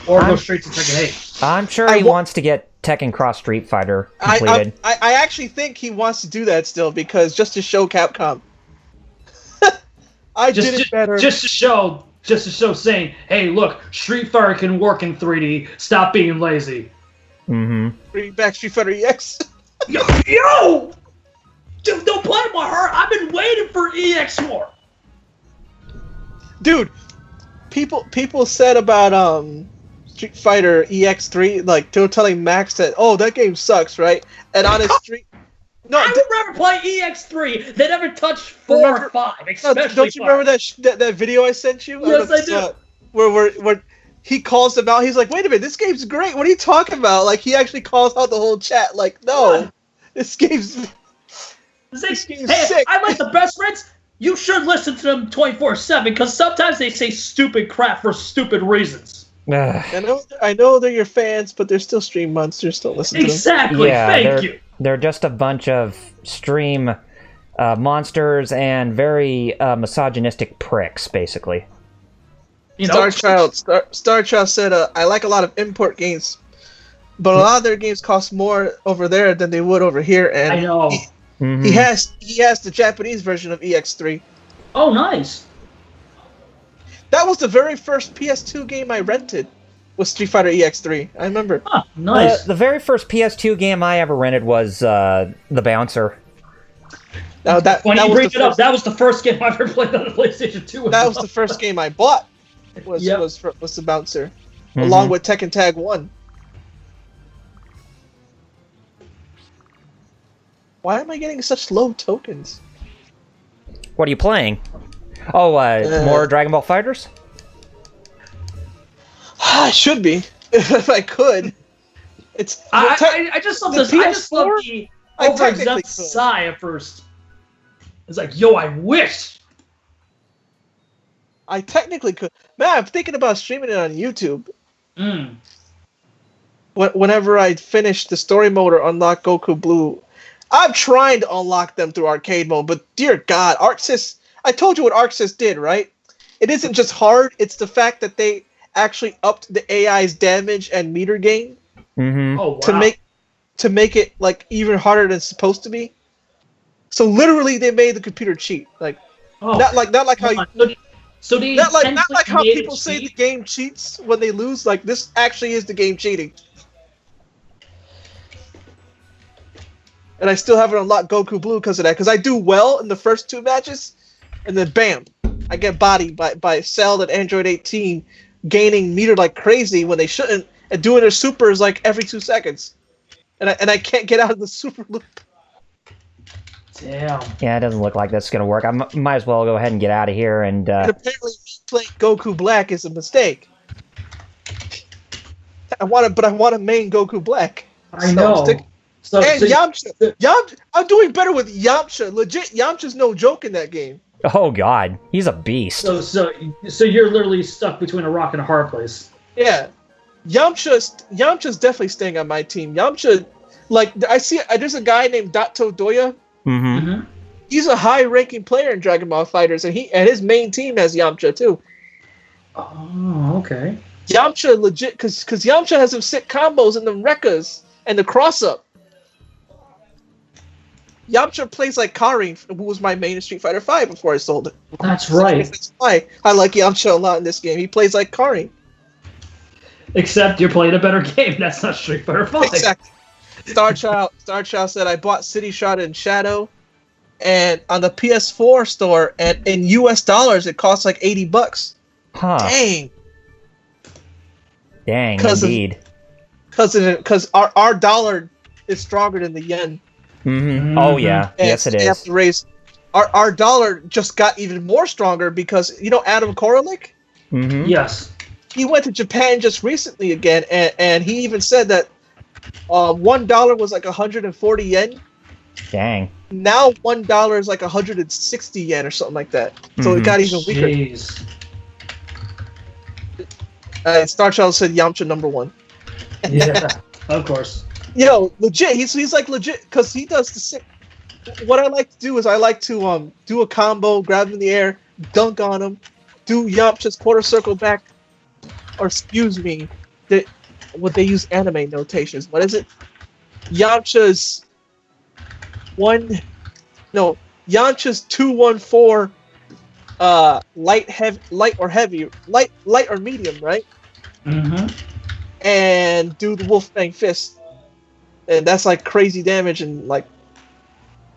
[SPEAKER 4] or go straight to Tekken 8?
[SPEAKER 2] I'm sure he wants to get Tekken Cross Street Fighter completed.
[SPEAKER 1] I actually think he wants to do that still, because just to show Capcom. Did it better.
[SPEAKER 4] Just to show saying, hey, look, Street Fighter can work in 3D. Stop being lazy.
[SPEAKER 2] Mm-hmm.
[SPEAKER 1] Bring back Street Fighter EX.
[SPEAKER 4] Yo! Dude, don't play my heart. I've been waiting for EX more.
[SPEAKER 1] Dude, people said about Street Fighter EX3, like they were telling Max that, oh, that game sucks, right? And on his street. No,
[SPEAKER 4] I would rather play EX3 than ever touch 4 or 5, especially
[SPEAKER 1] don't you remember that video I sent you?
[SPEAKER 4] Yes, I do.
[SPEAKER 1] Where he calls them out. He's like, wait a minute, this game's great. What are you talking about? Like, he actually calls out the whole chat. Like, no, this game's sick.
[SPEAKER 4] I like the best friends. You should listen to them 24/7 because sometimes they say stupid crap for stupid reasons.
[SPEAKER 1] I know they're your fans, but they're still stream monsters. Don't listen to them.
[SPEAKER 4] Exactly.
[SPEAKER 2] Yeah,
[SPEAKER 4] Thank you.
[SPEAKER 2] They're just a bunch of stream monsters and very misogynistic pricks, basically.
[SPEAKER 1] You know, Star Child said, I like a lot of import games, but a lot of their games cost more over there than they would over here. And
[SPEAKER 4] I know.
[SPEAKER 1] He has the Japanese version of EX3.
[SPEAKER 4] Oh, nice.
[SPEAKER 1] That was the very first PS2 game I rented. Was Street Fighter EX3. I remember.
[SPEAKER 4] Huh, nice.
[SPEAKER 2] The very first PS2 game I ever rented was The Bouncer.
[SPEAKER 1] Now that
[SPEAKER 4] When
[SPEAKER 1] that
[SPEAKER 4] you
[SPEAKER 1] was
[SPEAKER 4] bring
[SPEAKER 1] the
[SPEAKER 4] it up,
[SPEAKER 1] first,
[SPEAKER 4] that was the first game I ever played on the PlayStation 2.
[SPEAKER 1] that was the first game I bought. Was
[SPEAKER 4] Yep.
[SPEAKER 1] was the Bouncer, along with Tekken Tag 1. Why am I getting such low tokens?
[SPEAKER 2] What are you playing? Oh, more Dragon Ball Fighters?
[SPEAKER 1] I should be if I could. It's
[SPEAKER 4] I just love
[SPEAKER 1] the
[SPEAKER 4] this. I just love
[SPEAKER 1] PS4?
[SPEAKER 4] the
[SPEAKER 1] I
[SPEAKER 4] overextended
[SPEAKER 1] technically could.
[SPEAKER 4] sigh at first. It's like, yo, I wish.
[SPEAKER 1] I technically could. Man, I'm thinking about streaming it on YouTube.
[SPEAKER 4] Mm.
[SPEAKER 1] Whenever I finish the story mode or unlock Goku Blue, I'm trying to unlock them through arcade mode, but dear God, ArcSys. I told you what ArcSys did, right? It isn't just hard; it's the fact that they actually upped the AI's damage and meter gain
[SPEAKER 4] Oh, wow.
[SPEAKER 1] to make it like even harder than it's supposed to be. So literally, they made the computer cheat. Like
[SPEAKER 4] Oh.
[SPEAKER 1] not like how you.
[SPEAKER 4] So they
[SPEAKER 1] Not like
[SPEAKER 4] intentionally
[SPEAKER 1] how
[SPEAKER 4] made it
[SPEAKER 1] people say the
[SPEAKER 4] cheap?
[SPEAKER 1] game cheats when they lose. Like this actually is the game cheating. And I still haven't unlocked Goku Blue because of that. Because I do well in the first 2 matches, and then bam, I get bodied by Cell and Android 18, gaining meter like crazy when they shouldn't, and doing their supers like every 2 seconds. And I can't get out of the super loop.
[SPEAKER 4] Damn.
[SPEAKER 2] Yeah, it doesn't look like that's going to work. I might as well go ahead and get out of here. And
[SPEAKER 1] And apparently, playing Goku Black is a mistake. I want to main Goku Black.
[SPEAKER 4] I know. So,
[SPEAKER 1] And
[SPEAKER 4] so
[SPEAKER 1] Yamcha, I'm doing better with Yamcha. Legit, Yamcha's no joke in that game.
[SPEAKER 2] oh God, he's a beast.
[SPEAKER 4] so you're literally stuck between a rock and a hard place.
[SPEAKER 1] Yeah, Yamcha's definitely staying on my team. Yamcha, like there's a guy named Dato Doya.
[SPEAKER 2] Mm-hmm.
[SPEAKER 4] Mm-hmm.
[SPEAKER 1] He's a high-ranking player in Dragon Ball Fighters, and his main team has Yamcha too.
[SPEAKER 4] Oh, okay.
[SPEAKER 1] Yamcha legit, because Yamcha has some sick combos and the Rekkas and the cross-up. Yamcha plays like Karin, who was my main in Street Fighter V before I sold it.
[SPEAKER 4] That's right.
[SPEAKER 1] That's why I like Yamcha a lot in this game. He plays like Karin.
[SPEAKER 4] Except you're playing a better game. That's not Street Fighter 5.
[SPEAKER 1] Exactly. Star Child said I bought City Shot and Shadow, and on the PS4 store, and in US dollars it costs like $80.
[SPEAKER 2] Huh.
[SPEAKER 1] Dang.
[SPEAKER 2] Dang,
[SPEAKER 1] 'Cause
[SPEAKER 2] indeed.
[SPEAKER 1] Because our dollar is stronger than the yen.
[SPEAKER 2] Mm-hmm. Oh yeah,
[SPEAKER 1] And
[SPEAKER 2] yes it
[SPEAKER 1] they have
[SPEAKER 2] is.
[SPEAKER 1] to raise. Our dollar just got even more stronger because Adam Koralik?
[SPEAKER 2] Mm-hmm.
[SPEAKER 4] Yes.
[SPEAKER 1] He went to Japan just recently again, and he even said that $1 was like 140 yen.
[SPEAKER 2] Dang.
[SPEAKER 1] Now $1 is like 160 yen or something like that. So it got even weaker.
[SPEAKER 4] Jeez.
[SPEAKER 1] Star Child said Yamcha #1.
[SPEAKER 4] Yeah, of course.
[SPEAKER 1] Legit. He's like legit because he does the sick. What I like to do is I like to do a combo, grab him in the air, dunk on him, do Yamcha's quarter circle back, or excuse me, what they use anime notations. What is it? Yamcha's Yamcha's 2-1-4 light or medium, right?
[SPEAKER 4] Mm-hmm.
[SPEAKER 1] And do the Wolfgang Fist. And that's like crazy damage and like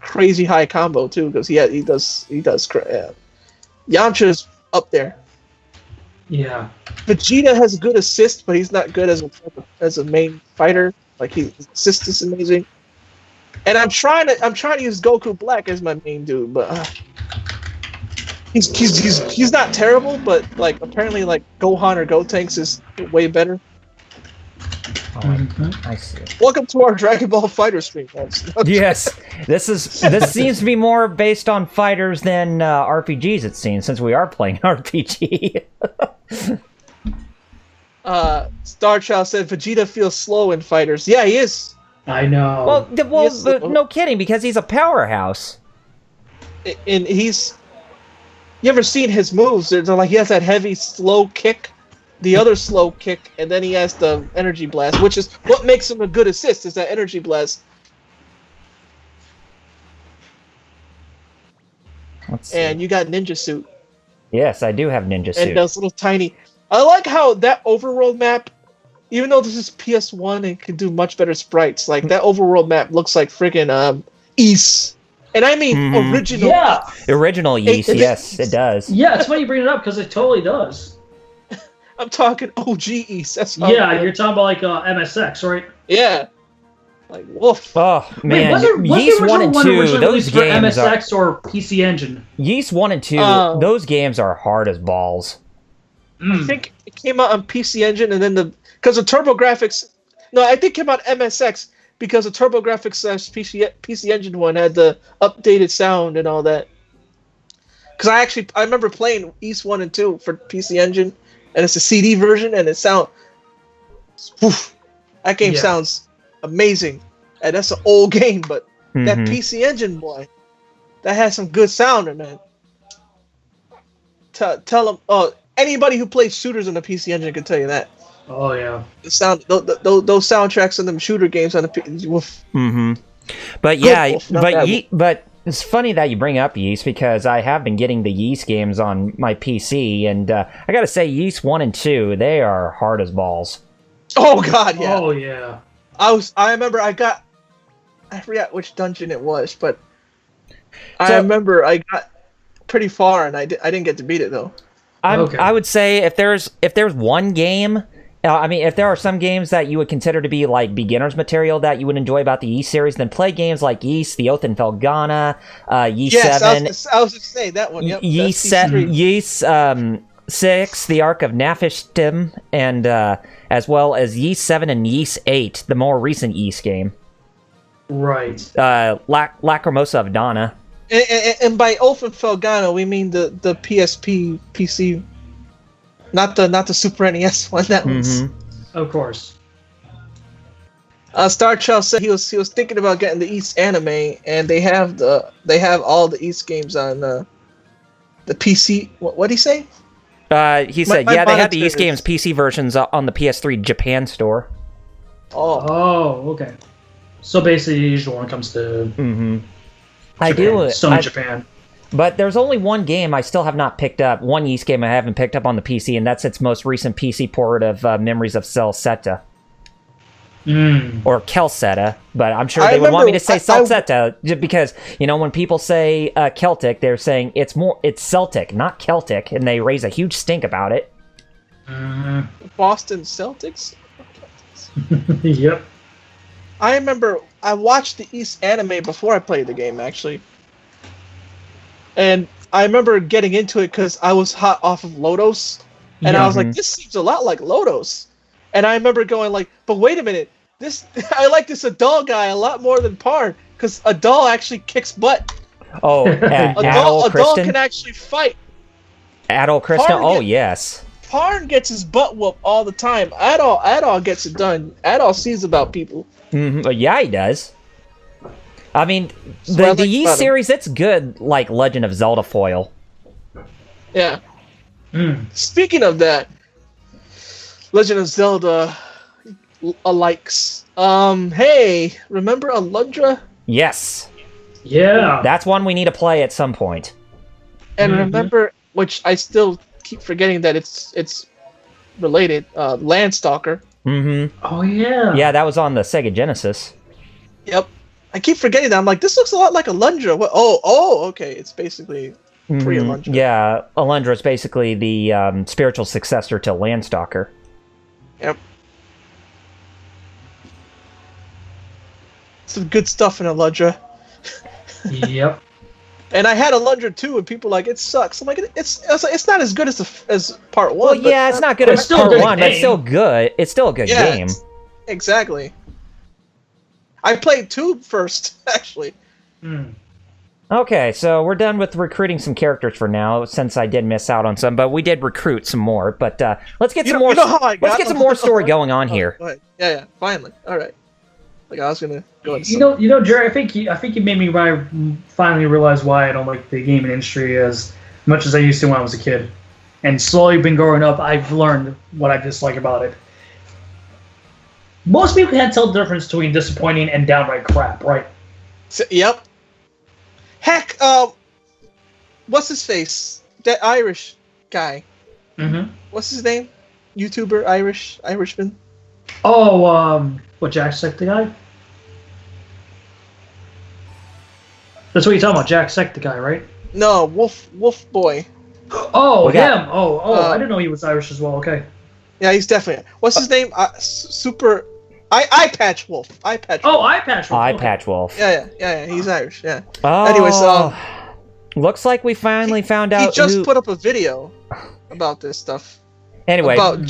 [SPEAKER 1] crazy high combo too, because he does Yamcha's up there.
[SPEAKER 4] Yeah.
[SPEAKER 1] Vegeta has a good assist, but he's not good as a main fighter. Like his assist is amazing. And I'm trying to use Goku Black as my main dude, but he's not terrible, but like apparently like Gohan or Gotenks is way better.
[SPEAKER 2] Oh,
[SPEAKER 4] Mm-hmm.
[SPEAKER 2] I see.
[SPEAKER 1] Welcome to our Dragon Ball Fighter stream, folks.
[SPEAKER 2] Yes, this seems to be more based on fighters than RPGs. It seems, since we are playing RPG.
[SPEAKER 1] Star Child said Vegeta feels slow in fighters. Yeah, he is.
[SPEAKER 4] I know.
[SPEAKER 2] Well, no kidding, because he's a powerhouse.
[SPEAKER 1] And you ever seen his moves? They're like he has that heavy, slow kick the other slow kick, and then he has the energy blast, which is what makes him a good assist. Is that energy blast? And you got Ninja Suit.
[SPEAKER 2] Yes, I do have Ninja Suit.
[SPEAKER 1] And those little tiny. I like how that overworld map, even though this is PS1 and can do much better sprites, like that overworld map looks like friggin' Ys. And I mean original.
[SPEAKER 4] Yeah.
[SPEAKER 2] Original Ys, yes, it does.
[SPEAKER 4] Yeah, it's funny you bring it up because it totally does.
[SPEAKER 1] I'm talking OG Ys. That's
[SPEAKER 4] You're talking about like MSX, right?
[SPEAKER 1] Yeah. Like woof.
[SPEAKER 2] Oh man,
[SPEAKER 4] Ys
[SPEAKER 2] 1 and 2, those games
[SPEAKER 4] for MSX or PC Engine.
[SPEAKER 2] Ys 1 and 2, those games are hard as balls.
[SPEAKER 1] I think it came out on PC Engine, and then because the TurboGrafx. No, I think it came out MSX because the TurboGrafx PC Engine one had the updated sound and all that. Because I remember playing Ys 1 and 2 for PC Engine, and it's a CD version, and it sounds. That game sounds amazing, and that's an old game, but that PC Engine boy, that has some good sound in it. Tell them, anybody who plays shooters on the PC Engine can tell you that.
[SPEAKER 4] Oh yeah,
[SPEAKER 1] the sound, those soundtracks in them shooter games on the PC.
[SPEAKER 2] But yeah, but it's funny that you bring up Ys because I have been getting the Ys games on my PC, and I gotta say, Ys 1 and 2, they are hard as balls.
[SPEAKER 1] Oh god, yeah.
[SPEAKER 4] Oh yeah.
[SPEAKER 1] I remember I forgot which dungeon it was, but I remember I got pretty far and I didn't get to beat it though.
[SPEAKER 2] I would say if there's one game, if there are some games that you would consider to be like beginner's material that you would enjoy about the Ys series, then play games like Ys, The Oath in Felghana, Ys 7.
[SPEAKER 1] I was going to say that one. Yep,
[SPEAKER 2] Ys 6, The Ark of Nafishtim, and as well as Ys 7 and Ys 8, the more recent Ys game.
[SPEAKER 4] Right.
[SPEAKER 2] Lacrimosa of Dana.
[SPEAKER 1] And by Oath in Felghana, we mean the PSP PC, not the Super NES one. That one's.
[SPEAKER 4] Of course.
[SPEAKER 1] Star Child said he was thinking about getting the Ys anime, and they have all the Ys games on the PC. What did he say?
[SPEAKER 2] He said, they have the Ys games PC versions on the PS3 Japan store.
[SPEAKER 1] Oh,
[SPEAKER 4] okay. So basically, the usual one comes to Sony Japan.
[SPEAKER 2] But there's only one game I still have not picked up, one Ys game I haven't picked up on the PC, and that's its most recent PC port of Memories of Celceta. Or Kelseta, but I'm sure they would want me to say Celceta, just because, when people say Celtic, they're saying it's Celtic, not Celtic, and they raise a huge stink about it.
[SPEAKER 1] Boston Celtics?
[SPEAKER 4] Yep.
[SPEAKER 1] I remember I watched the Ys anime before I played the game, actually. And I remember getting into it because I was hot off of Lodos, and I was like, this seems a lot like Lodos. And I remember going like, but wait a minute, I like this Adol guy a lot more than Parn, because Adol actually kicks butt.
[SPEAKER 2] Oh,
[SPEAKER 1] Adol can actually fight.
[SPEAKER 2] Adol Krishna, yes.
[SPEAKER 1] Parn gets his butt whooped all the time. Adol gets it done. Adol sees about people.
[SPEAKER 2] Yeah, he does. I mean, the Ys series, it's good, like Legend of Zelda foil.
[SPEAKER 1] Yeah. Speaking of that, Legend of Zelda alikes. Hey, remember Alundra?
[SPEAKER 2] Yes.
[SPEAKER 4] Yeah.
[SPEAKER 2] That's one we need to play at some point.
[SPEAKER 1] And remember, which I still keep forgetting that it's related, Landstalker.
[SPEAKER 4] Oh, yeah.
[SPEAKER 2] Yeah, that was on the Sega Genesis.
[SPEAKER 1] Yep. I keep forgetting that. I'm like, this looks a lot like Alundra. What? Oh, okay. It's basically pre-Alundra.
[SPEAKER 2] Yeah, Alundra is basically the spiritual successor to Landstalker.
[SPEAKER 1] Yep. Some good stuff in Alundra.
[SPEAKER 4] Yep.
[SPEAKER 1] And I had Alundra too, and people were like, it sucks. I'm like, it's not as good as part one.
[SPEAKER 2] Well, yeah, it's not good as part one, but it's still good. It's still a good game.
[SPEAKER 1] Exactly. I played 2 first, actually.
[SPEAKER 2] Okay, so we're done with recruiting some characters for now, since I did miss out on some, but we did recruit some more. But let's get some more. Let's get some more story going on here.
[SPEAKER 1] Yeah, finally. All right. Like I was gonna go into
[SPEAKER 4] Jerry. I think you made me finally realize why I don't like the gaming industry as much as I used to when I was a kid. and slowly been growing up, I've learned what I dislike about it. Most people can't tell the difference between disappointing and downright crap, right?
[SPEAKER 1] Yep. Heck, what's his face? That Irish guy.
[SPEAKER 4] Mm-hmm.
[SPEAKER 1] What's his name? YouTuber, Irishman.
[SPEAKER 4] Oh, what, Jacksepticeye guy? That's what you're talking about, Jacksepticeye, right?
[SPEAKER 1] No, Wolf Boy.
[SPEAKER 4] Oh, him. I didn't know he was Irish as well. Okay.
[SPEAKER 1] Yeah, he's definitely. What's his name? Super. Eye Patch Wolf. Eye Patch.
[SPEAKER 4] Oh, Eye Patch Wolf.
[SPEAKER 2] Eye Patch Wolf.
[SPEAKER 1] Yeah. He's Irish. Yeah.
[SPEAKER 2] Oh.
[SPEAKER 1] Anyways,
[SPEAKER 2] looks like we finally found out.
[SPEAKER 1] He just put up a video about this stuff.
[SPEAKER 2] Anyway,
[SPEAKER 1] about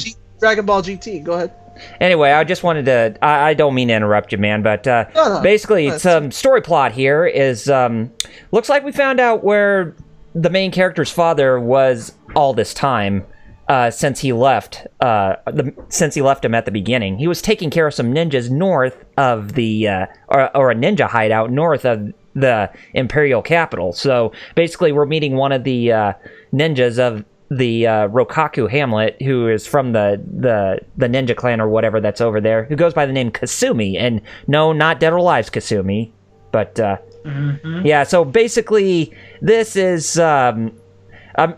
[SPEAKER 1] Dragon Ball GT. Go ahead.
[SPEAKER 2] Anyway, I just wanted to. I don't mean to interrupt you, man, but
[SPEAKER 1] No.
[SPEAKER 2] basically, some story plot here is. Looks like we found out where the main character's father was all this time. Since he left, since he left him at the beginning, he was taking care of some ninjas north of the, or a ninja hideout north of the Imperial capital. So basically, we're meeting one of the ninjas of the Rokaku hamlet, who is from the ninja clan or whatever that's over there, who goes by the name Kasumi. And no, not Dead or Alive's Kasumi, but yeah. So basically, this is.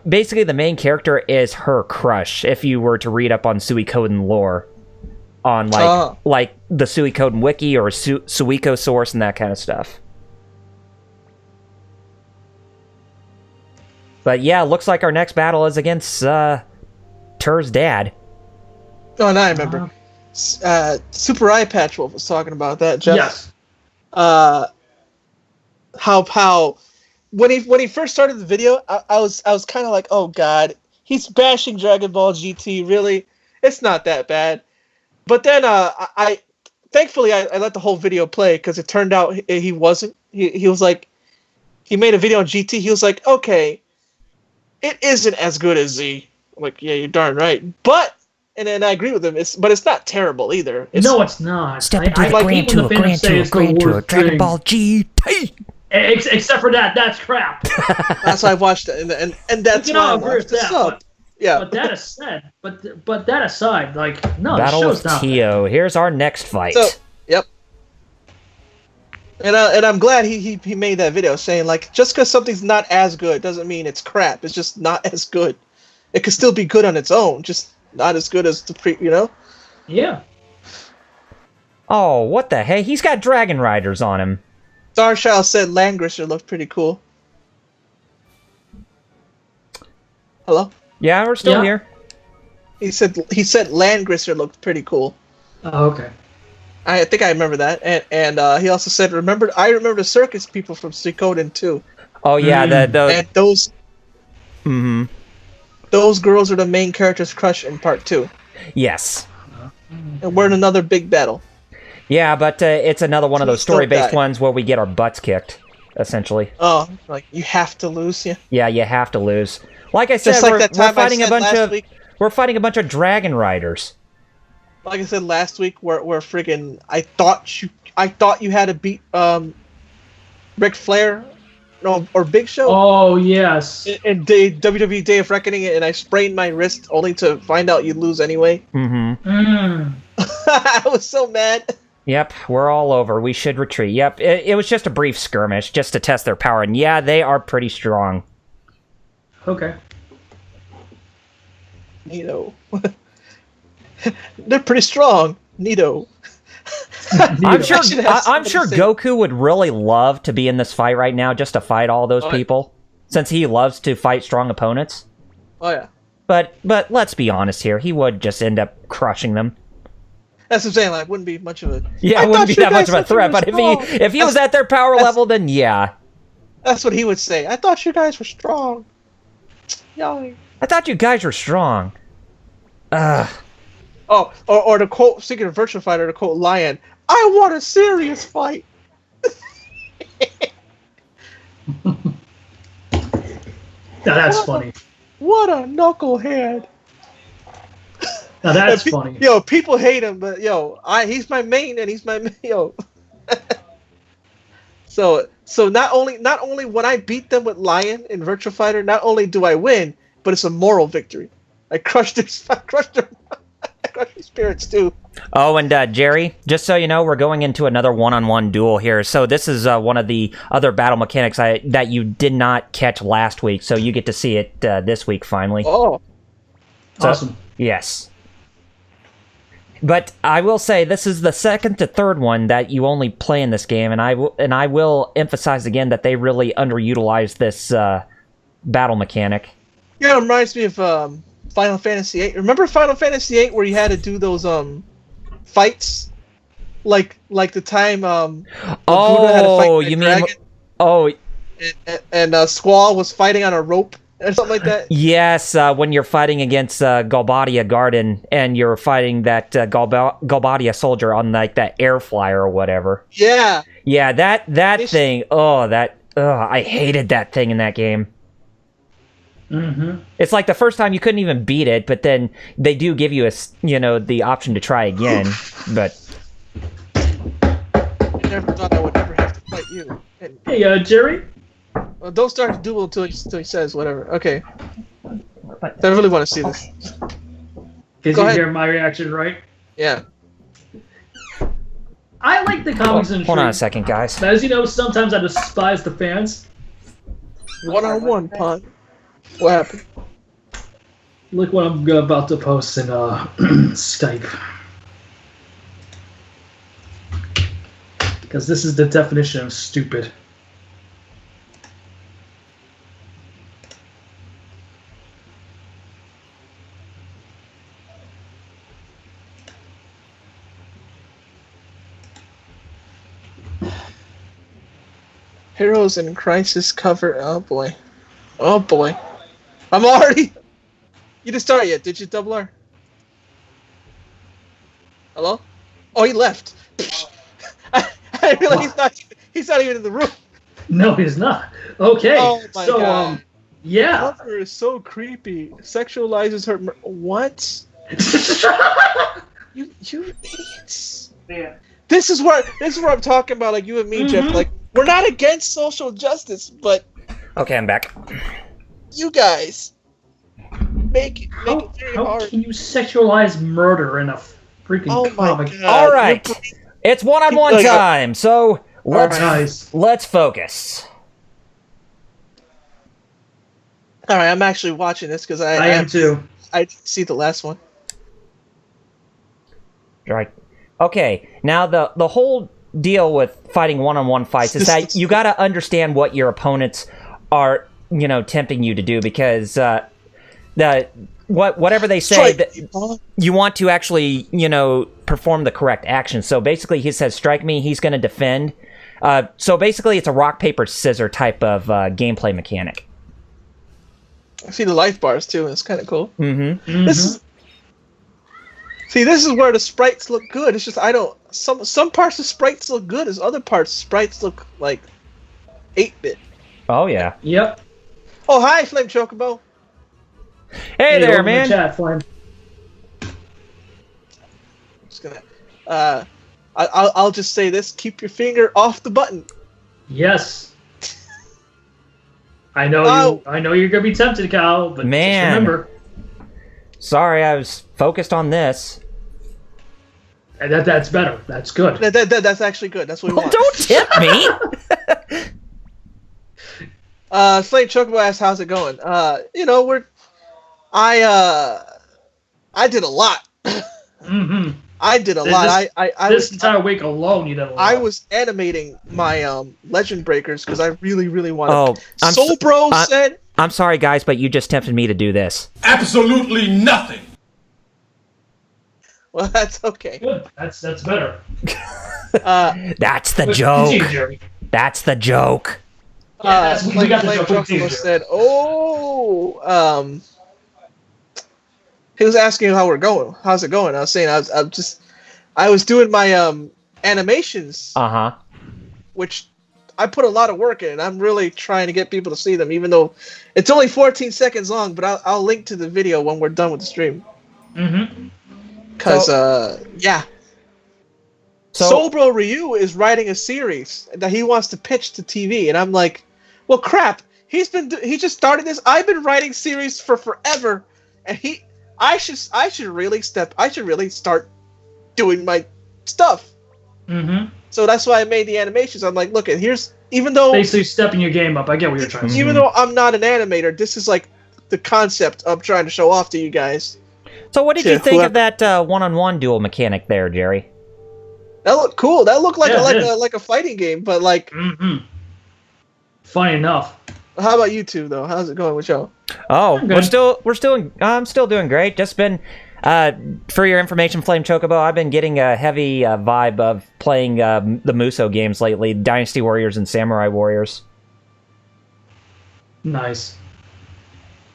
[SPEAKER 2] Basically, the main character is her crush. If you were to read up on Suikoden lore, on like the Suikoden wiki or Suiko source and that kind of stuff. But yeah, looks like our next battle is against Tur's dad.
[SPEAKER 1] Oh, now I remember. Super Eye Patch Wolf was talking about that, Jeff.
[SPEAKER 4] Yes.
[SPEAKER 1] How when he first started the video, I was kind of like, oh god, he's bashing Dragon Ball GT. Really, it's not that bad. But then I thankfully I let the whole video play because it turned out he wasn't. He was like, he made a video on GT. He was like, okay, it isn't as good as Z. I'm like, yeah, you're darn right. But and then I agree with him. But it's not terrible either.
[SPEAKER 4] No, it's not.
[SPEAKER 2] Step into the Grand Tour, Dragon Ball GT.
[SPEAKER 4] Except for that, that's crap.
[SPEAKER 1] That's why I watched it, and that's why I watched the sub. Yeah.
[SPEAKER 4] But that aside, but that aside, like no,
[SPEAKER 2] Battle
[SPEAKER 4] the
[SPEAKER 2] of
[SPEAKER 4] show's not
[SPEAKER 2] Tio. Here's our next fight.
[SPEAKER 1] So, yep. And I'm glad he made that video saying like just because something's not as good doesn't mean it's crap. It's just not as good. It could still be good on its own, just not as good as the
[SPEAKER 4] Yeah.
[SPEAKER 2] Oh, what the heck? He's got Dragon Riders on him.
[SPEAKER 1] Starchild said Langrisser looked pretty cool. Hello?
[SPEAKER 2] Yeah, we're still here.
[SPEAKER 1] He said Langrisser looked pretty cool.
[SPEAKER 4] Oh, okay.
[SPEAKER 1] I think I remember that, and he also said I remember the circus people from Suikoden too.
[SPEAKER 2] Oh yeah,
[SPEAKER 1] and those.
[SPEAKER 2] Mm-hmm.
[SPEAKER 1] Those girls are the main character's crush in part 2.
[SPEAKER 2] Yes.
[SPEAKER 1] And we're in another big battle.
[SPEAKER 2] Yeah, but it's another one of those story-based ones where we get our butts kicked, essentially.
[SPEAKER 1] Oh, like you have to lose, yeah.
[SPEAKER 2] Yeah, you have to lose. Like I said,
[SPEAKER 1] Just like we're
[SPEAKER 2] fighting a bunch of Dragon Riders.
[SPEAKER 1] Like I said last week, we're friggin' I thought you had to beat Ric Flair, or Big Show.
[SPEAKER 4] Oh yes.
[SPEAKER 1] In WWE Day of Reckoning, and I sprained my wrist only to find out you'd lose anyway.
[SPEAKER 2] Mm-hmm.
[SPEAKER 1] I was so mad.
[SPEAKER 2] Yep, we're all over. We should retreat. Yep, it was just a brief skirmish, just to test their power, and yeah, they are pretty strong.
[SPEAKER 4] Okay.
[SPEAKER 1] Neato. They're pretty strong. Neato.
[SPEAKER 2] I'm sure Goku would really love to be in this fight right now, just to fight all those people, since he loves to fight strong opponents.
[SPEAKER 1] Oh yeah.
[SPEAKER 2] But let's be honest here, he would just end up crushing them.
[SPEAKER 1] That's what I'm saying. Like, wouldn't be much of a.
[SPEAKER 2] Yeah, it wouldn't be that much of a threat. But if he was at their power level, then yeah.
[SPEAKER 1] That's what he would say. I thought you guys were strong. Yeah.
[SPEAKER 2] I thought you guys were strong.
[SPEAKER 1] Oh, or the quote, speaking of Virtual Fighter, the quote Lion, I want a serious fight.
[SPEAKER 4] Now that's funny.
[SPEAKER 1] What a knucklehead.
[SPEAKER 4] Now that's funny.
[SPEAKER 1] Yo, people hate him, but he's my main, and he's my So not only when I beat them with Lion in Virtual Fighter, not only do I win, but it's a moral victory. I crushed their spirits too.
[SPEAKER 2] Oh, and Jerry, just so you know, we're going into another one-on-one duel here. So this is one of the other battle mechanics that you did not catch last week, so you get to see it this week finally.
[SPEAKER 1] Oh,
[SPEAKER 4] awesome!
[SPEAKER 2] Yes. But I will say this is the second to third one that you only play in this game, and I will emphasize again that they really underutilized this battle mechanic.
[SPEAKER 1] Yeah, it reminds me of Final Fantasy VIII. Remember Final Fantasy VIII where you had to do those fights, like the time Buddha had to fight
[SPEAKER 2] you
[SPEAKER 1] dragon, and Squall was fighting on a rope or something like that.
[SPEAKER 2] Yes, when you're fighting against Galbadia Garden and you're fighting that Galbadia soldier on like that air flyer or whatever.
[SPEAKER 1] Yeah.
[SPEAKER 2] Yeah, that thing. I hated that thing in that game.
[SPEAKER 4] Mm-hmm.
[SPEAKER 2] It's like the first time you couldn't even beat it, but then they do give you the option to try again. But
[SPEAKER 1] I never thought I would ever have to fight you.
[SPEAKER 4] Hey, Jerry.
[SPEAKER 1] Well, don't start the duel until he says whatever. Okay. I really want to see this.
[SPEAKER 4] Because you hear my reaction, right?
[SPEAKER 1] Yeah.
[SPEAKER 4] I like the comics and
[SPEAKER 2] hold on a second, guys.
[SPEAKER 4] But as you know, sometimes I despise the fans.
[SPEAKER 1] One-on-one, Pun. What happened?
[SPEAKER 4] Look what I'm about to post in Skype. Because this is the definition of stupid.
[SPEAKER 1] Heroes in Crisis cover. Oh boy. Oh boy. I'm already. You didn't start yet, did you, Double R? Hello? Oh, he left. I realize he's not even in the room.
[SPEAKER 4] No, he's not. Okay.
[SPEAKER 1] Oh my God.
[SPEAKER 4] Yeah.
[SPEAKER 1] Cover is so creepy. Sexualizes her. What? you idiots.
[SPEAKER 4] Yeah.
[SPEAKER 1] This is what I'm talking about. Like you and me, Jeff. Like we're not against social justice, but
[SPEAKER 2] okay, I'm back.
[SPEAKER 1] You guys make it very
[SPEAKER 4] how
[SPEAKER 1] hard.
[SPEAKER 4] can you sexualize murder in a freaking comic?
[SPEAKER 1] God.
[SPEAKER 2] All right, it's one-on-one time. So let's focus.
[SPEAKER 1] All right, I'm actually watching this because I
[SPEAKER 4] am too.
[SPEAKER 1] I didn't see the last one.
[SPEAKER 2] Right. Okay. Now the whole deal with fighting one-on-one fights is that you got to understand what your opponents are, tempting you to do, because whatever they say, you want to actually, perform the correct action. So basically, he says, "Strike me." He's going to defend. So basically, it's a rock paper scissor type of gameplay mechanic.
[SPEAKER 1] I see the life bars too, and it's kind of cool.
[SPEAKER 2] Mm-hmm. Mm-hmm.
[SPEAKER 1] This is where the sprites look good. It's just some parts of sprites look good, as other parts sprites look like 8-bit.
[SPEAKER 2] Oh yeah.
[SPEAKER 4] Yep.
[SPEAKER 1] Oh hi, Flame Chocobo.
[SPEAKER 2] Hey there, man.
[SPEAKER 4] In the chat, Flame.
[SPEAKER 1] Just gonna. I'll just say this: keep your finger off the button.
[SPEAKER 4] Yes. I know you're gonna be tempted, Kyle, but
[SPEAKER 2] man,
[SPEAKER 4] just remember.
[SPEAKER 2] Sorry, I was focused on this.
[SPEAKER 4] And that's better. That's good.
[SPEAKER 1] That's actually good. That's what we want.
[SPEAKER 2] Don't tip me.
[SPEAKER 1] Flame Chocobo asks, "How's it going?" I did a lot.
[SPEAKER 4] Mm-hmm.
[SPEAKER 1] I did a lot.
[SPEAKER 4] This entire week alone, you did a lot.
[SPEAKER 1] I was animating my Legend Breakers because I really, really wanted.
[SPEAKER 2] Oh,
[SPEAKER 1] Soulbro said,
[SPEAKER 2] "I'm sorry, guys, but you just tempted me to do this."
[SPEAKER 3] Absolutely nothing.
[SPEAKER 1] Well, that's okay.
[SPEAKER 4] Good. That's better.
[SPEAKER 2] That's the joke. That's the joke.
[SPEAKER 4] We got the joke.
[SPEAKER 1] Said, he was asking how we're going. How's it going? I was saying I was doing my animations. Which I put a lot of work in. I'm really trying to get people to see them, even though it's only 14 seconds long. But I'll link to the video when we're done with the stream.
[SPEAKER 4] Mm-hmm.
[SPEAKER 1] Because yeah. Soulbro Ryu is writing a series that he wants to pitch to TV, and I'm like, well, crap. he just started this. I've been writing series for forever, and I should really start doing my stuff.
[SPEAKER 4] Mm-hmm.
[SPEAKER 1] So that's why I made the animations. I'm like, look, even though
[SPEAKER 4] basically stepping your game up. I get what you're trying to say.
[SPEAKER 1] Even though I'm not an animator, this is like the concept I'm trying to show off to you guys.
[SPEAKER 2] So what did you think of that one-on-one duel mechanic there, Jerry?
[SPEAKER 1] That looked cool. That looked like a fighting game, but like.
[SPEAKER 4] Mm-hmm. Funny enough.
[SPEAKER 1] How about you two though? How's it going with y'all?
[SPEAKER 2] Oh, I'm still doing great. Just been for your information, Flame Chocobo, I've been getting a heavy vibe of playing the Muso games lately, Dynasty Warriors and Samurai Warriors.
[SPEAKER 4] Nice.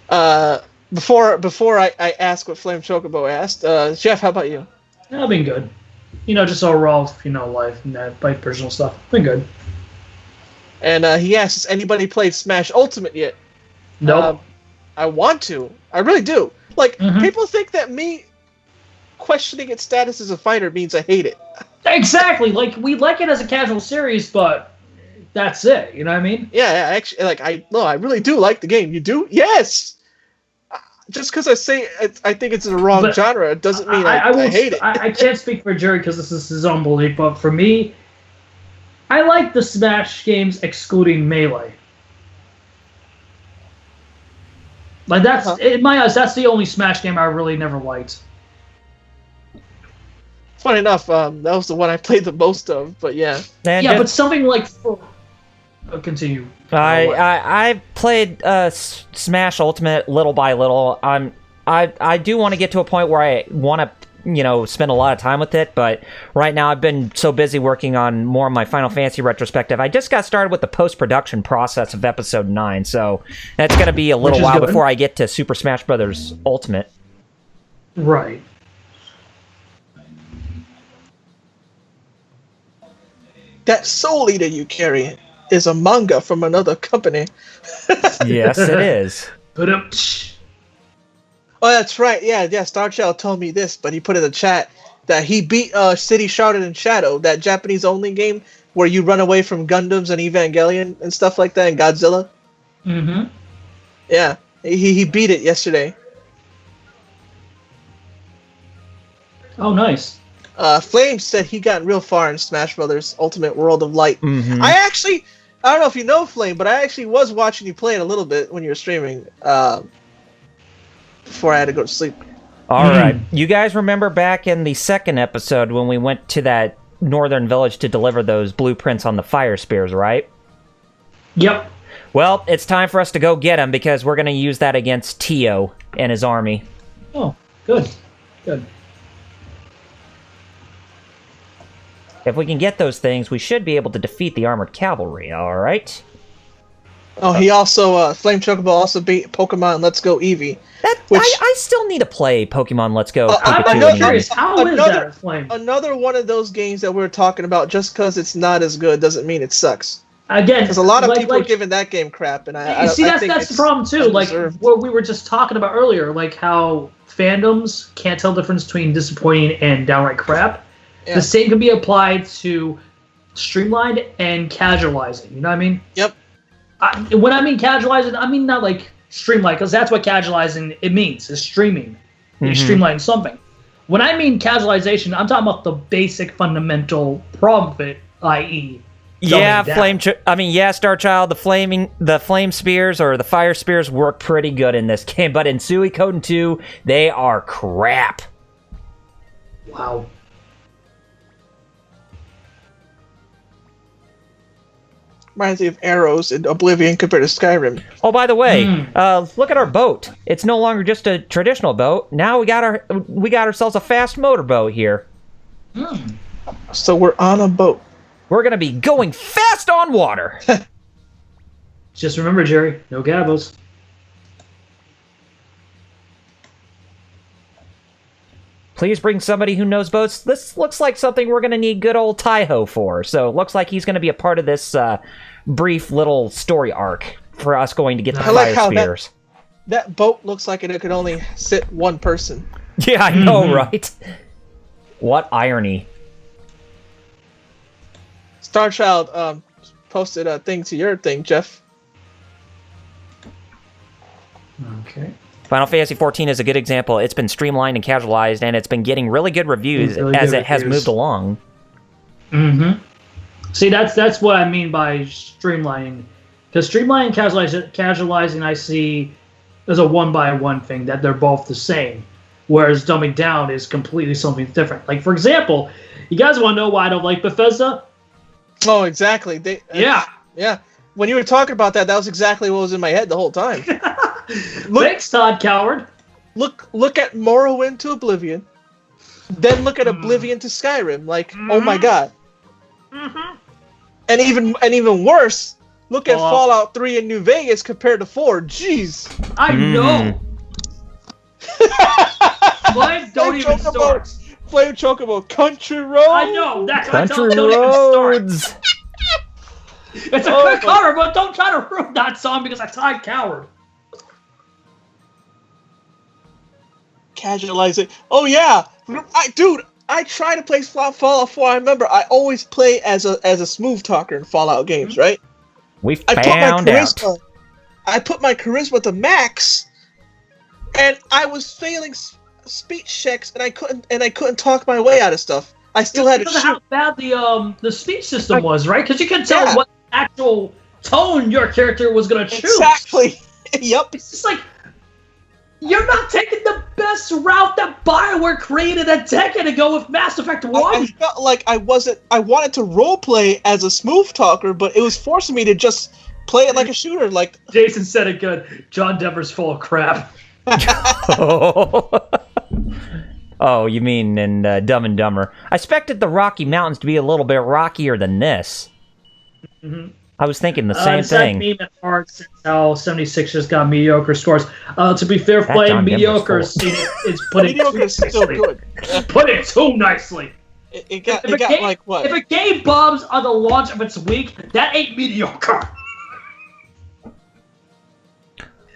[SPEAKER 1] Before I ask what Flame Chocobo asked, Jeff, how about you?
[SPEAKER 4] I've been good. Just overall, life and that, like personal stuff. Been good.
[SPEAKER 1] And he asks, has anybody played Smash Ultimate yet?
[SPEAKER 4] Nope.
[SPEAKER 1] I want to. I really do. Like, people think that me questioning its status as a fighter means I hate it.
[SPEAKER 4] Exactly. Like, we like it as a casual series, but that's it. You know what I mean?
[SPEAKER 1] Yeah, actually, I really do like the game. You do? Yes! Just because I say I think it's in the wrong genre, it doesn't mean I hate it.
[SPEAKER 4] I can't speak for Jerry because this is his own belief, but for me, I like the Smash games excluding Melee. Like, that's, in my eyes, that's the only Smash game I really never liked.
[SPEAKER 1] Funny enough, that was the one I played the most of, but yeah.
[SPEAKER 4] But something like... continue.
[SPEAKER 2] I played Smash Ultimate little by little. I do want to get to a point where I want to spend a lot of time with it, but right now I've been so busy working on more of my Final Fantasy retrospective. I just got started with the post-production process of Episode 9, so that's going to be a little while before I get to Super Smash Bros. Ultimate.
[SPEAKER 4] Right.
[SPEAKER 1] That Soul Eater you carry is a manga from another company.
[SPEAKER 2] Yes, it is.
[SPEAKER 1] Oh, that's right. Yeah, Starchild told me this, but he put in the chat that he beat City Shrouded in Shadow, that Japanese-only game where you run away from Gundams and Evangelion and stuff like that, and Godzilla.
[SPEAKER 4] Mm-hmm.
[SPEAKER 1] Yeah, he beat it yesterday.
[SPEAKER 4] Oh, nice.
[SPEAKER 1] Flame said he got real far in Smash Brothers Ultimate World of Light.
[SPEAKER 2] Mm-hmm.
[SPEAKER 1] I don't know if you know Flame, but I actually was watching you play it a little bit when you were streaming. Before I had to go to sleep.
[SPEAKER 2] All right. You guys remember back in the second episode when we went to that northern village to deliver those blueprints on the fire spears, right?
[SPEAKER 4] Yep.
[SPEAKER 2] Well, it's time for us to go get him because we're going to use that against Tio and his army.
[SPEAKER 4] Oh, good. Good.
[SPEAKER 2] If we can get those things, we should be able to defeat the armored cavalry, all right?
[SPEAKER 1] Oh, he also, Flame Chocobo also beat Pokemon Let's Go Eevee.
[SPEAKER 2] I still need to play Pokemon Let's Go.
[SPEAKER 4] I'm curious, how is that, Flame?
[SPEAKER 1] Another one of those games that we're talking about, just because it's not as good doesn't mean it sucks.
[SPEAKER 4] Again,
[SPEAKER 1] because a lot of people are giving that game crap, and I
[SPEAKER 4] see
[SPEAKER 1] think
[SPEAKER 4] that's the problem too. Like what we were just talking about earlier, like how fandoms can't tell the difference between disappointing and downright crap. Yeah. The same can be applied to streamlined and casualizing. You know what I mean?
[SPEAKER 1] Yep.
[SPEAKER 4] When I mean casualizing, I mean not like streamlined, because that's what casualizing it means, is streaming. You streamline something. When I mean casualization, I'm talking about the basic fundamental problem of it, i.e.
[SPEAKER 2] Starchild, the flame spears or the fire spears work pretty good in this game, but in Suikoden 2, they are crap.
[SPEAKER 4] Wow.
[SPEAKER 1] Reminds me of arrows in Oblivion compared to Skyrim.
[SPEAKER 2] Oh, by the way, look at our boat. It's no longer just a traditional boat. Now we got ourselves a fast motorboat here.
[SPEAKER 1] So we're on a boat.
[SPEAKER 2] We're gonna be going fast on water.
[SPEAKER 4] Just remember, Jerry, no gabos.
[SPEAKER 2] Please bring somebody who knows boats. This looks like something we're going to need good old Taiho for. So it looks like he's going to be a part of this brief little story arc for us going to get the fire spears.
[SPEAKER 1] That boat looks like it could only sit one person.
[SPEAKER 2] Yeah, I know, right? What irony.
[SPEAKER 1] Starchild posted a thing to your thing, Jeff.
[SPEAKER 4] Okay.
[SPEAKER 2] Final Fantasy XIV is a good example. It's been streamlined and casualized, and it's been getting really good reviews
[SPEAKER 4] Really
[SPEAKER 2] as
[SPEAKER 4] good
[SPEAKER 2] it has
[SPEAKER 4] reviews.
[SPEAKER 2] moved along.
[SPEAKER 4] Mm-hmm. See, that's what I mean by streamlining. Because streamlining and casualizing, I see as a one-by-one thing, that they're both the same. Whereas dumbing down is completely something different. Like, for example, you guys want to know why I don't like Bethesda?
[SPEAKER 1] Oh, exactly. Yeah. When you were talking about that, that was exactly what was in my head the whole time.
[SPEAKER 4] Thanks, Todd Coward.
[SPEAKER 1] Look at Morrowind to Oblivion. Then look at Oblivion to Skyrim. Like, oh my god.
[SPEAKER 4] Mm-hmm.
[SPEAKER 1] And even worse, look at Fallout 3 in New Vegas compared to 4. Jeez.
[SPEAKER 4] I know. Mine don't even start.
[SPEAKER 1] Flame Chocobo, Country Roads.
[SPEAKER 4] I know. That's why
[SPEAKER 2] Country
[SPEAKER 4] don't even
[SPEAKER 2] Roads.
[SPEAKER 4] start. It's a good cover, but don't try to ruin that song because I Todd Coward.
[SPEAKER 1] Casualize it. Oh yeah, I try to play Fallout 4. I remember I always play as a smooth talker in Fallout games, right?
[SPEAKER 2] We found out.
[SPEAKER 1] I put my charisma to max, and I was failing speech checks, and I couldn't talk my way out of stuff. I still had to shoot.
[SPEAKER 4] How bad the speech system was, right? Because you can tell what actual tone your character was going to choose.
[SPEAKER 1] Exactly. Yep.
[SPEAKER 4] It's just like, you're not taking the best route that BioWare created a decade ago with Mass Effect 1.
[SPEAKER 1] I felt like I wanted to roleplay as a smooth talker, but it was forcing me to just play it like a shooter. Like
[SPEAKER 4] Jason said it good. John Denver's full of crap.
[SPEAKER 2] Oh, you mean in Dumb and Dumber. I expected the Rocky Mountains to be a little bit rockier than this.
[SPEAKER 4] Mm-hmm.
[SPEAKER 2] I was thinking the same thing.
[SPEAKER 4] Meme at heart since how 76ers got mediocre scores. To be fair play, mediocre is put it too
[SPEAKER 1] still good.
[SPEAKER 4] Put it too nicely.
[SPEAKER 1] It got like what?
[SPEAKER 4] If a game bombs on the launch of its week, that ain't mediocre.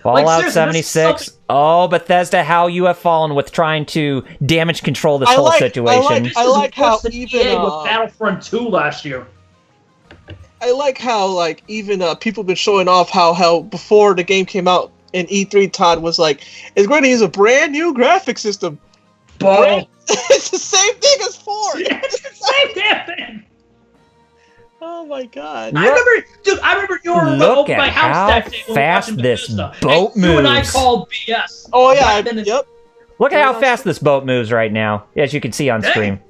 [SPEAKER 2] Fallout 76. Oh, Bethesda, how you have fallen with trying to damage control this whole situation.
[SPEAKER 1] I like how even
[SPEAKER 4] with Battlefront 2 last year.
[SPEAKER 1] I like how even people have been showing off how before the game came out in E3, Todd was like, it's going to use a brand new graphic system. It's the same thing as 4.
[SPEAKER 4] It's the same damn thing.
[SPEAKER 1] Oh my god!
[SPEAKER 4] I remember you were over my house that day.
[SPEAKER 2] Look at how fast this boat moves.
[SPEAKER 4] You and I called BS.
[SPEAKER 1] Oh yeah, yep.
[SPEAKER 2] Look at how fast this boat moves right now, as you can see on stream.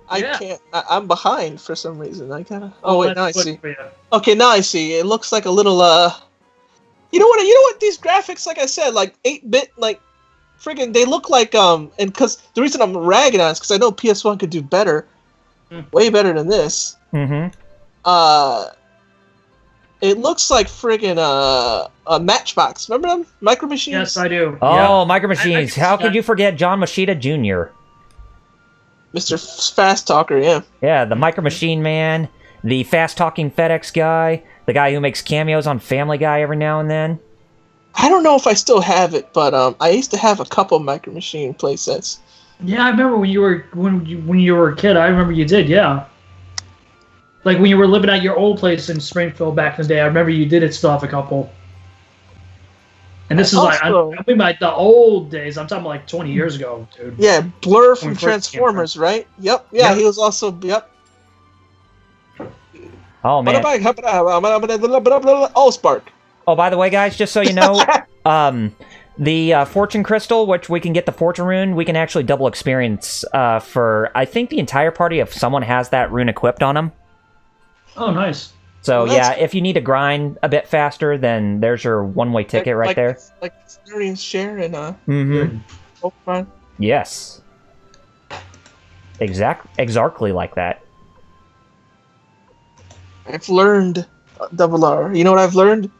[SPEAKER 1] I can't. I'm behind for some reason. I gotta. Oh wait, now I see.
[SPEAKER 4] For you.
[SPEAKER 1] Okay, now I see. It looks like a little. You know what? These graphics, like I said, like 8-bit, like friggin', they look like and because the reason I'm ragging on it is because I know PS1 could do better, way better than this.
[SPEAKER 2] Mm-hmm.
[SPEAKER 1] It looks like friggin' a Matchbox. Remember them? Micro Machines?
[SPEAKER 4] Yes, I do.
[SPEAKER 2] Oh, Micro Machines. How could you forget John Machida Jr.?
[SPEAKER 1] Mr. Fast Talker, yeah.
[SPEAKER 2] Yeah, the Micro Machine Man, the fast-talking FedEx guy, the guy who makes cameos on Family Guy every now and then.
[SPEAKER 1] I don't know if I still have it, but I used to have a couple Micro Machine playsets.
[SPEAKER 4] Yeah, I remember when you were a kid. I remember you did, yeah. Like when you were living at your old place in Springfield back in the day, I remember you did it still have a couple. And this is I mean, like the old days. I'm talking about like 20 years ago, dude.
[SPEAKER 1] Yeah, Blur from Transformers, right? Yep. Yeah, he was also. Yep.
[SPEAKER 2] Oh man.
[SPEAKER 1] Oh, Spark.
[SPEAKER 2] Oh, by the way, guys, just so you know, the Fortune Crystal, which we can get the Fortune Rune, we can actually double experience for, I think, the entire party if someone has that rune equipped on them.
[SPEAKER 4] Oh, nice.
[SPEAKER 2] So, yeah, if you need to grind a bit faster, then there's your one-way ticket right there.
[SPEAKER 1] Like experience share in
[SPEAKER 2] Pokemon? Yes. Exactly like that.
[SPEAKER 1] I've learned Double R. You know what I've learned?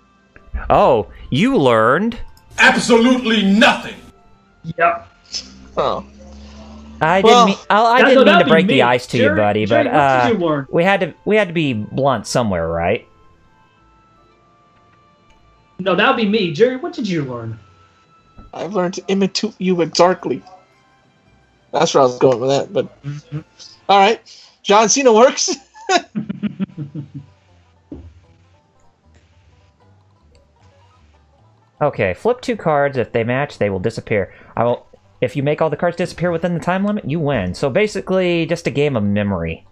[SPEAKER 2] Oh, you learned?
[SPEAKER 3] Absolutely nothing.
[SPEAKER 4] Yep.
[SPEAKER 1] Oh.
[SPEAKER 2] I didn't mean to break the ice to you, buddy,
[SPEAKER 4] Jerry,
[SPEAKER 2] but
[SPEAKER 4] what did you learn?
[SPEAKER 2] we had to be blunt somewhere, right?
[SPEAKER 4] No, that would be me. Jerry, what did you learn?
[SPEAKER 1] I've learned to imitate you exactly. That's where I was going with that, but all right. John Cena works.
[SPEAKER 2] Okay, flip 2 cards. If they match, they will disappear. If you make all the cards disappear within the time limit, you win. So basically, just a game of memory.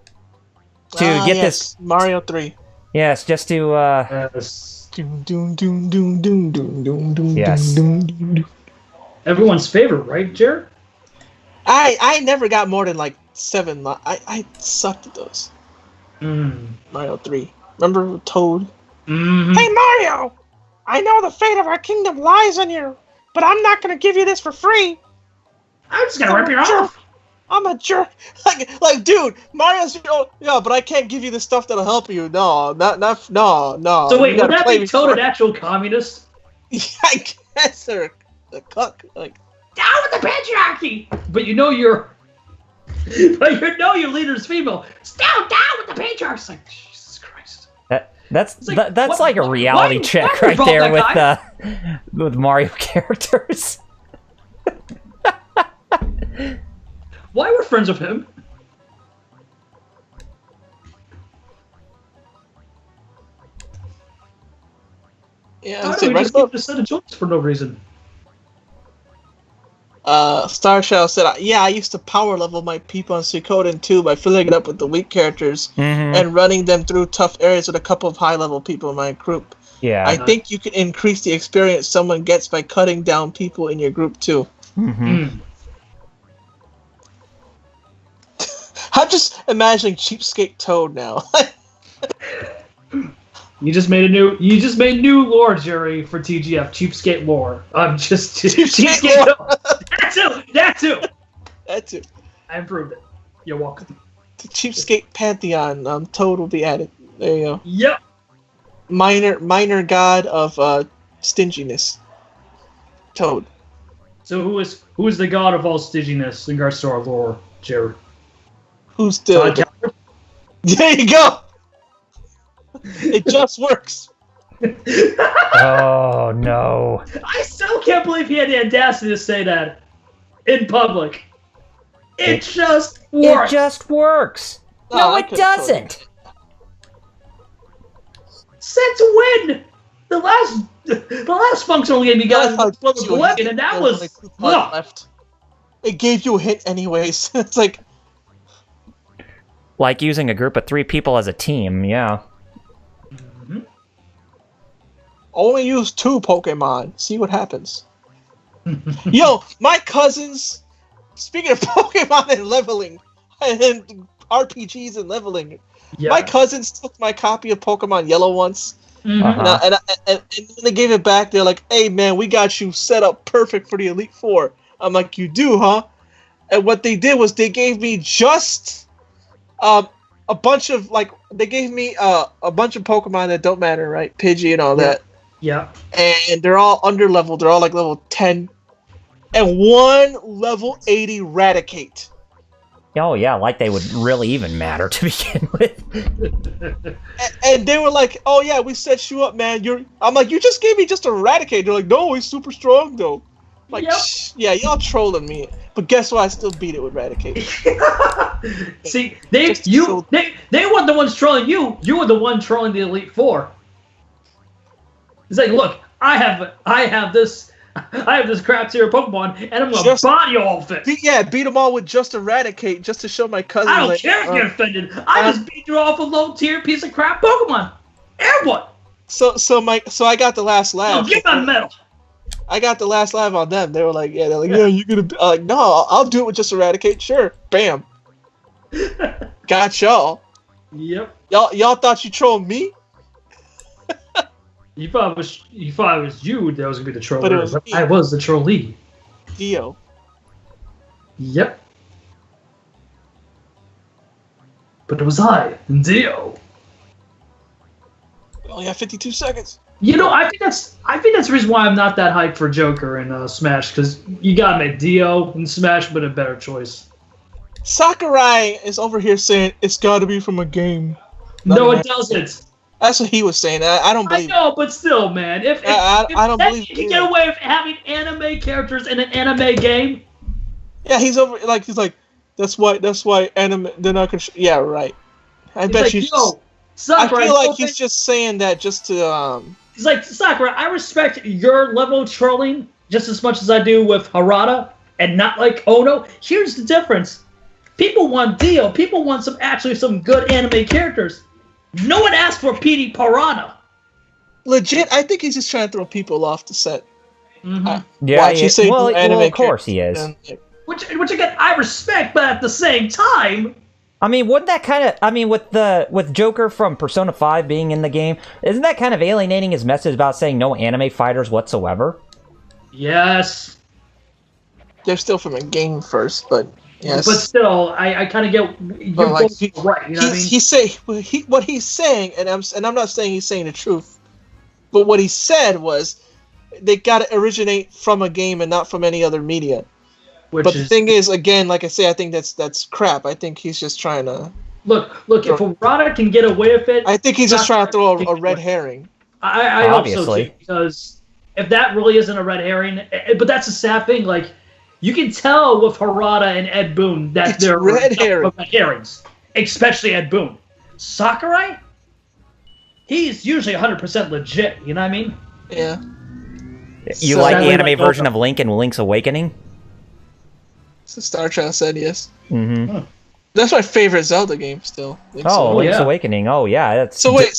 [SPEAKER 2] To get this
[SPEAKER 1] Mario 3.
[SPEAKER 2] Yes, just to
[SPEAKER 4] Yes.
[SPEAKER 2] Yes.
[SPEAKER 4] Everyone's favorite, right, Jared?
[SPEAKER 1] I never got more than like 7. I sucked at those. Mario 3. Remember Toad?
[SPEAKER 4] Mm-hmm.
[SPEAKER 1] Hey Mario! I know the fate of our kingdom lies in you, but I'm not gonna give you this for free.
[SPEAKER 4] I'm just gonna rip you off.
[SPEAKER 1] I'm a jerk. Like, dude, Mario's yeah, but I can't give you the stuff that'll help you. No.
[SPEAKER 4] So wait, would that be Toad an actual communist?
[SPEAKER 1] Yeah, I guess, or the cuck. Like,
[SPEAKER 4] down with the patriarchy. But your leader's female. Down with the patriarchy. It's like, Jesus Christ.
[SPEAKER 2] That's like a reality check right there with Mario characters.
[SPEAKER 4] Why we're friends with him?
[SPEAKER 1] yeah,
[SPEAKER 4] Why do we just keep the set of jokes for no reason?
[SPEAKER 1] Star Shell said, yeah, I used to power level my people on Suikoden too by filling it up with the weak characters and running them through tough areas with a couple of high-level people in my group.
[SPEAKER 2] Yeah.
[SPEAKER 1] I think you can increase the experience someone gets by cutting down people in your group too. I'm just imagining Cheapskate Toad now.
[SPEAKER 4] You just made new lore, Jerry, for TGF. Cheapskate lore. I'm just Cheapskate Toad. That too. I improved it. You're welcome.
[SPEAKER 1] The Cheapskate Pantheon. Toad will be added. There you go.
[SPEAKER 4] Yep.
[SPEAKER 1] Minor god of stinginess. Toad.
[SPEAKER 4] So who is the god of all stinginess in regards to our lore, Jerry?
[SPEAKER 1] Who's the... There you go! It just works.
[SPEAKER 2] Oh, no.
[SPEAKER 4] I still can't believe he had the audacity to say that in public. It just works.
[SPEAKER 2] It just works. No, it doesn't.
[SPEAKER 4] Since when? The last functional game you got was Oblivion, and that was...
[SPEAKER 1] left. It gave you a hint anyways. It's like...
[SPEAKER 2] Like using a group of 3 people as a team, yeah.
[SPEAKER 1] Only use 2 Pokemon. See what happens. Yo, my cousins... Speaking of Pokemon and leveling, and RPGs and leveling, my cousins took my copy of Pokemon Yellow once, and when they gave it back, they're like, hey man, we got you set up perfect for the Elite Four. I'm like, you do, huh? And what they did was they gave me just... a bunch of they gave me a bunch of Pokemon that don't matter, right? Pidgey and all that.
[SPEAKER 4] Yeah.
[SPEAKER 1] And they're all underleveled. They're all like level 10, and 1 level 80 Raticate.
[SPEAKER 2] Oh yeah, like they would really even matter to begin with.
[SPEAKER 1] and they were like, "Oh yeah, we set you up, man." I'm like, "You just gave me just a Raticate." They're like, "No, he's super strong though." I'm like, yeah, y'all trolling me. But guess what? I still beat it with Raticate.
[SPEAKER 4] See, they weren't the ones trolling you. You were the one trolling the Elite Four. It's like, look, I have this crap tier Pokemon, and I'm gonna body all of it.
[SPEAKER 1] Beat them all with just Eradicate, just to show my cousin.
[SPEAKER 4] I don't care if you're offended. I just beat you off a low tier piece of crap Pokemon. And what?
[SPEAKER 1] So I got the last laugh.
[SPEAKER 4] No, give me a medal.
[SPEAKER 1] I got the last laugh on them. They were like, yeah, you're gonna be like, no, I'll do it with just Eradicate. Sure, bam. Got y'all.
[SPEAKER 4] Yep.
[SPEAKER 1] Y'all thought you trolled me?
[SPEAKER 4] You thought it was you that was gonna be the troll.
[SPEAKER 1] But it was
[SPEAKER 4] I was the trollee.
[SPEAKER 1] Dio.
[SPEAKER 4] Yep. But it was I, Dio.
[SPEAKER 1] We only have 52 seconds.
[SPEAKER 4] You know, I think that's the reason why I'm not that hyped for Joker in Smash, because you gotta make Dio in Smash, but a better choice.
[SPEAKER 1] Sakurai is over here saying it's gotta be from a game.
[SPEAKER 4] No, it doesn't.
[SPEAKER 1] That's what he was saying. I don't believe.
[SPEAKER 4] I know, but still, man. If
[SPEAKER 1] I don't believe
[SPEAKER 4] you can get away with having anime characters in an anime game.
[SPEAKER 1] Yeah, he's like that's why anime they're not gonna. Yeah, right. I bet you.
[SPEAKER 4] Yo, Sakurai,
[SPEAKER 1] I feel like he's just saying that just to
[SPEAKER 4] He's like, Sakura, I respect your level of trolling just as much as I do with Harada, and not like Ono. Here's the difference. People want Dio. People want some good anime characters. No one asked for Petey Piranha.
[SPEAKER 1] Legit, I think he's just trying to throw people off the set.
[SPEAKER 2] Well, of course he is.
[SPEAKER 4] Which again, I respect, but at the same time...
[SPEAKER 2] I mean, wouldn't that kind of... I mean, with Joker from Persona 5 being in the game, isn't that kind of alienating his message about saying no anime fighters whatsoever?
[SPEAKER 4] Yes.
[SPEAKER 1] They're still from a game first, but yes.
[SPEAKER 4] But still, I kind of get you're
[SPEAKER 1] like,
[SPEAKER 4] right. You know what I mean?
[SPEAKER 1] What he's saying, and I'm not saying he's saying the truth, but what he said was they got to originate from a game and not from any other media. The thing is, again, like I say, I think that's crap. I think he's just trying to
[SPEAKER 4] look. If Harada can get away with it,
[SPEAKER 1] I think he's just trying to throw a red herring.
[SPEAKER 4] I hope so too, because if that really isn't a red herring, but that's a sad thing. Like you can tell with Harada and Ed Boon that they're red herrings, especially Ed Boon. Sakurai, he's usually 100% legit. You know what I mean?
[SPEAKER 1] Yeah.
[SPEAKER 2] You like the anime version of Link and Link's Awakening?
[SPEAKER 1] So Star Child said yes.
[SPEAKER 2] Mm-hmm.
[SPEAKER 1] Huh. That's my favorite Zelda game still.
[SPEAKER 2] Link's Awakening. Oh yeah. That's...
[SPEAKER 1] So wait.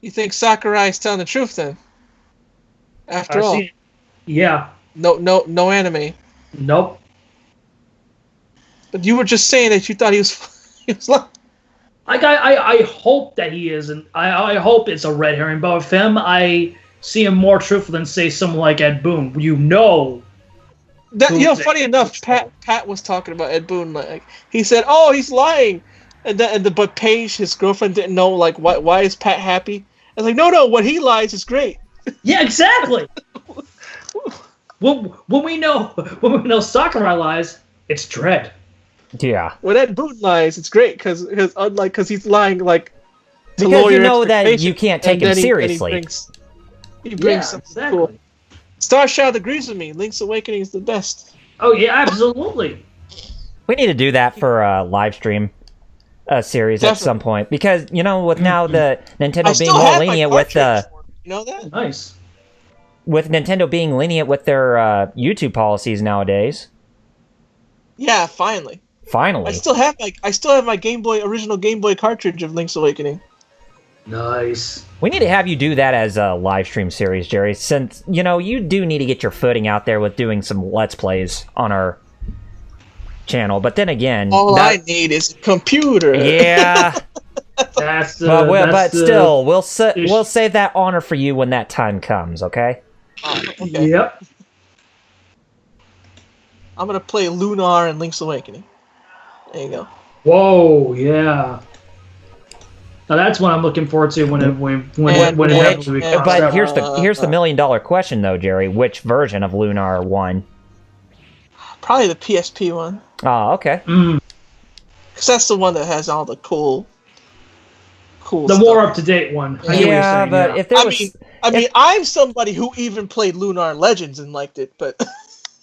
[SPEAKER 1] You think Sakurai's telling the truth then? After all.
[SPEAKER 4] Yeah.
[SPEAKER 1] No anime.
[SPEAKER 4] Nope.
[SPEAKER 1] But you were just saying that you thought he was like.
[SPEAKER 4] I hope that he isn't. I hope it's a red herring. But with him, I see him more truthful than say someone like Ed Boon.
[SPEAKER 1] Funny enough, Pat was talking about Ed Boon. Like he said, "Oh, he's lying," but Paige, his girlfriend, didn't know like why is Pat happy? I was like, no, when he lies, it's great.
[SPEAKER 4] Yeah, exactly. when we know Sakurai lies, it's dread.
[SPEAKER 2] Yeah.
[SPEAKER 1] When Ed Boon lies, it's great because he's lying like to
[SPEAKER 2] because you know that you can't take him seriously.
[SPEAKER 1] He brings something cool. Star Child agrees with me. Link's Awakening is the best.
[SPEAKER 4] Oh yeah, absolutely.
[SPEAKER 2] We need to do that for a live stream series at some point because with now the Nintendo being more lenient with
[SPEAKER 1] you know that?
[SPEAKER 4] Nice.
[SPEAKER 2] With Nintendo being lenient with their YouTube policies nowadays.
[SPEAKER 1] Yeah, finally.
[SPEAKER 2] Finally.
[SPEAKER 1] I still have my original Game Boy cartridge of Link's Awakening.
[SPEAKER 4] Nice.
[SPEAKER 2] We need to have you do that as a live stream series, Jerry, since, you do need to get your footing out there with doing some Let's Plays on our channel. But then again...
[SPEAKER 1] All I need is a computer.
[SPEAKER 2] Yeah. Still, we'll save that honor for you when that time comes, okay?
[SPEAKER 1] Okay.
[SPEAKER 4] Yep.
[SPEAKER 1] I'm going to play Lunar and Link's Awakening. There you go.
[SPEAKER 4] Whoa, yeah. Now that's what I'm looking forward to when it
[SPEAKER 2] But here's the $1 million question though, Jerry. Which version of Lunar 1?
[SPEAKER 1] Probably the PSP one.
[SPEAKER 2] Oh, okay.
[SPEAKER 1] Because that's the one that has all the cool
[SPEAKER 4] the
[SPEAKER 1] stuff.
[SPEAKER 4] more up-to-date one.
[SPEAKER 2] If there was...
[SPEAKER 1] I'm somebody who even played Lunar Legends and liked it, but...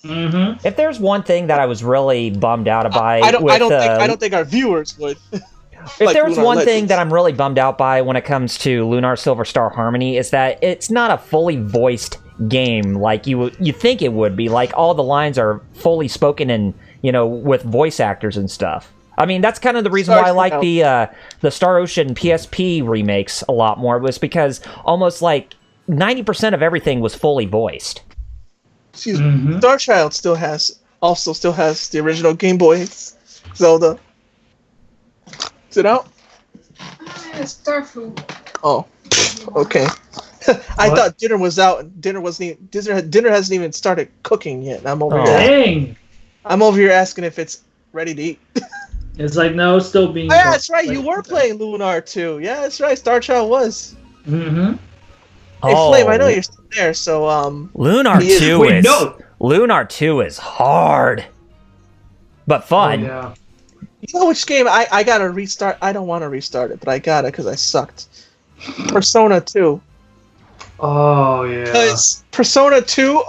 [SPEAKER 2] If there's one thing that I was really bummed out by...
[SPEAKER 1] I don't think our viewers would...
[SPEAKER 2] If there was one thing that I'm really bummed out by when it comes to Lunar Silver Star Harmony is that it's not a fully voiced game like you think it would be. Like all the lines are fully spoken and with voice actors and stuff. I mean that's kind of the reason why I like the Star Ocean PSP remakes a lot more was because almost like 90% of everything was fully voiced.
[SPEAKER 1] Excuse me. Star Child still has the original Game Boy Zelda. Is it out?
[SPEAKER 5] Starfood.
[SPEAKER 1] Oh, okay. I thought dinner was out. Dinner hasn't even started cooking yet. I'm over here.
[SPEAKER 4] Dang.
[SPEAKER 1] I'm over here asking if it's ready to eat.
[SPEAKER 4] It's like no, it's still being.
[SPEAKER 1] Oh, yeah, that's right. You were playing Lunar too. Yeah, that's right. Star Child was.
[SPEAKER 4] Mm-hmm.
[SPEAKER 1] Hey Flame, I know you're still there. So
[SPEAKER 2] Lunar 2 is hard, but fun.
[SPEAKER 4] Oh, yeah.
[SPEAKER 1] You know which game I gotta restart? I don't want to restart it, but I gotta because I sucked. Persona 2.
[SPEAKER 4] Oh, yeah.
[SPEAKER 1] Because Persona 2,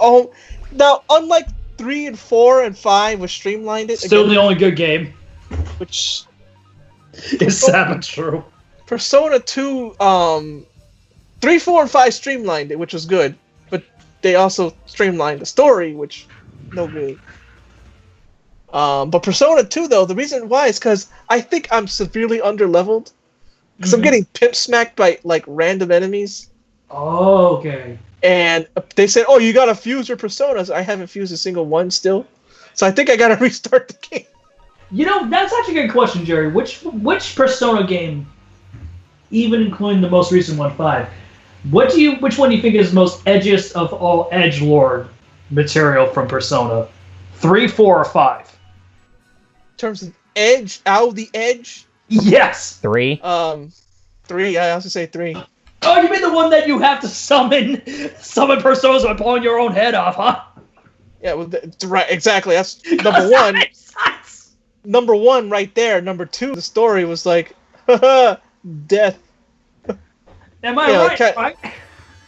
[SPEAKER 1] now, unlike 3 and 4 and 5, which streamlined it...
[SPEAKER 4] Still the only good game.
[SPEAKER 1] Which...
[SPEAKER 4] Is that true?
[SPEAKER 1] Persona 2, 3, 4, and 5 streamlined it, which was good, but they also streamlined the story, which no good. But Persona 2, though, the reason why is because I think I'm severely underleveled. Because I'm getting pimp smacked by, like, random enemies.
[SPEAKER 4] Oh, okay.
[SPEAKER 1] And they said, oh, you gotta fuse your Personas. I haven't fused a single one still. So I think I gotta restart the game.
[SPEAKER 4] You know, that's actually a good question, Jerry. Which Persona game, even including the most recent one, 5, which one do you think is most edgiest of all edgelord material from Persona? 3, 4, or 5?
[SPEAKER 1] In terms of edge, out of the edge?
[SPEAKER 4] Yes!
[SPEAKER 2] 3?
[SPEAKER 1] 3, I also say 3.
[SPEAKER 4] Oh, you mean the one that you have to summon Personas by pulling your own head off, huh?
[SPEAKER 1] Yeah, well, right, exactly. That's number 1. Number 1 right there. Number 2, the story was like, death.
[SPEAKER 4] Am I right?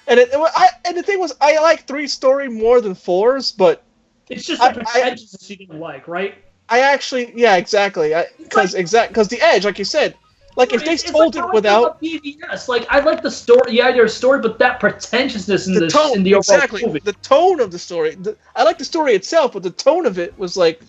[SPEAKER 1] And and the thing was, I like 3's story more than 4's, but
[SPEAKER 4] it's just the pretentiousness you didn't like, right?
[SPEAKER 1] I actually, yeah, exactly. Because the edge, like you said, like if they told it without
[SPEAKER 4] PBS, like I like the story, your story, but that pretentiousness in the tone, in the overall movie.
[SPEAKER 1] The tone of the story. I like the story itself, but the tone of it was like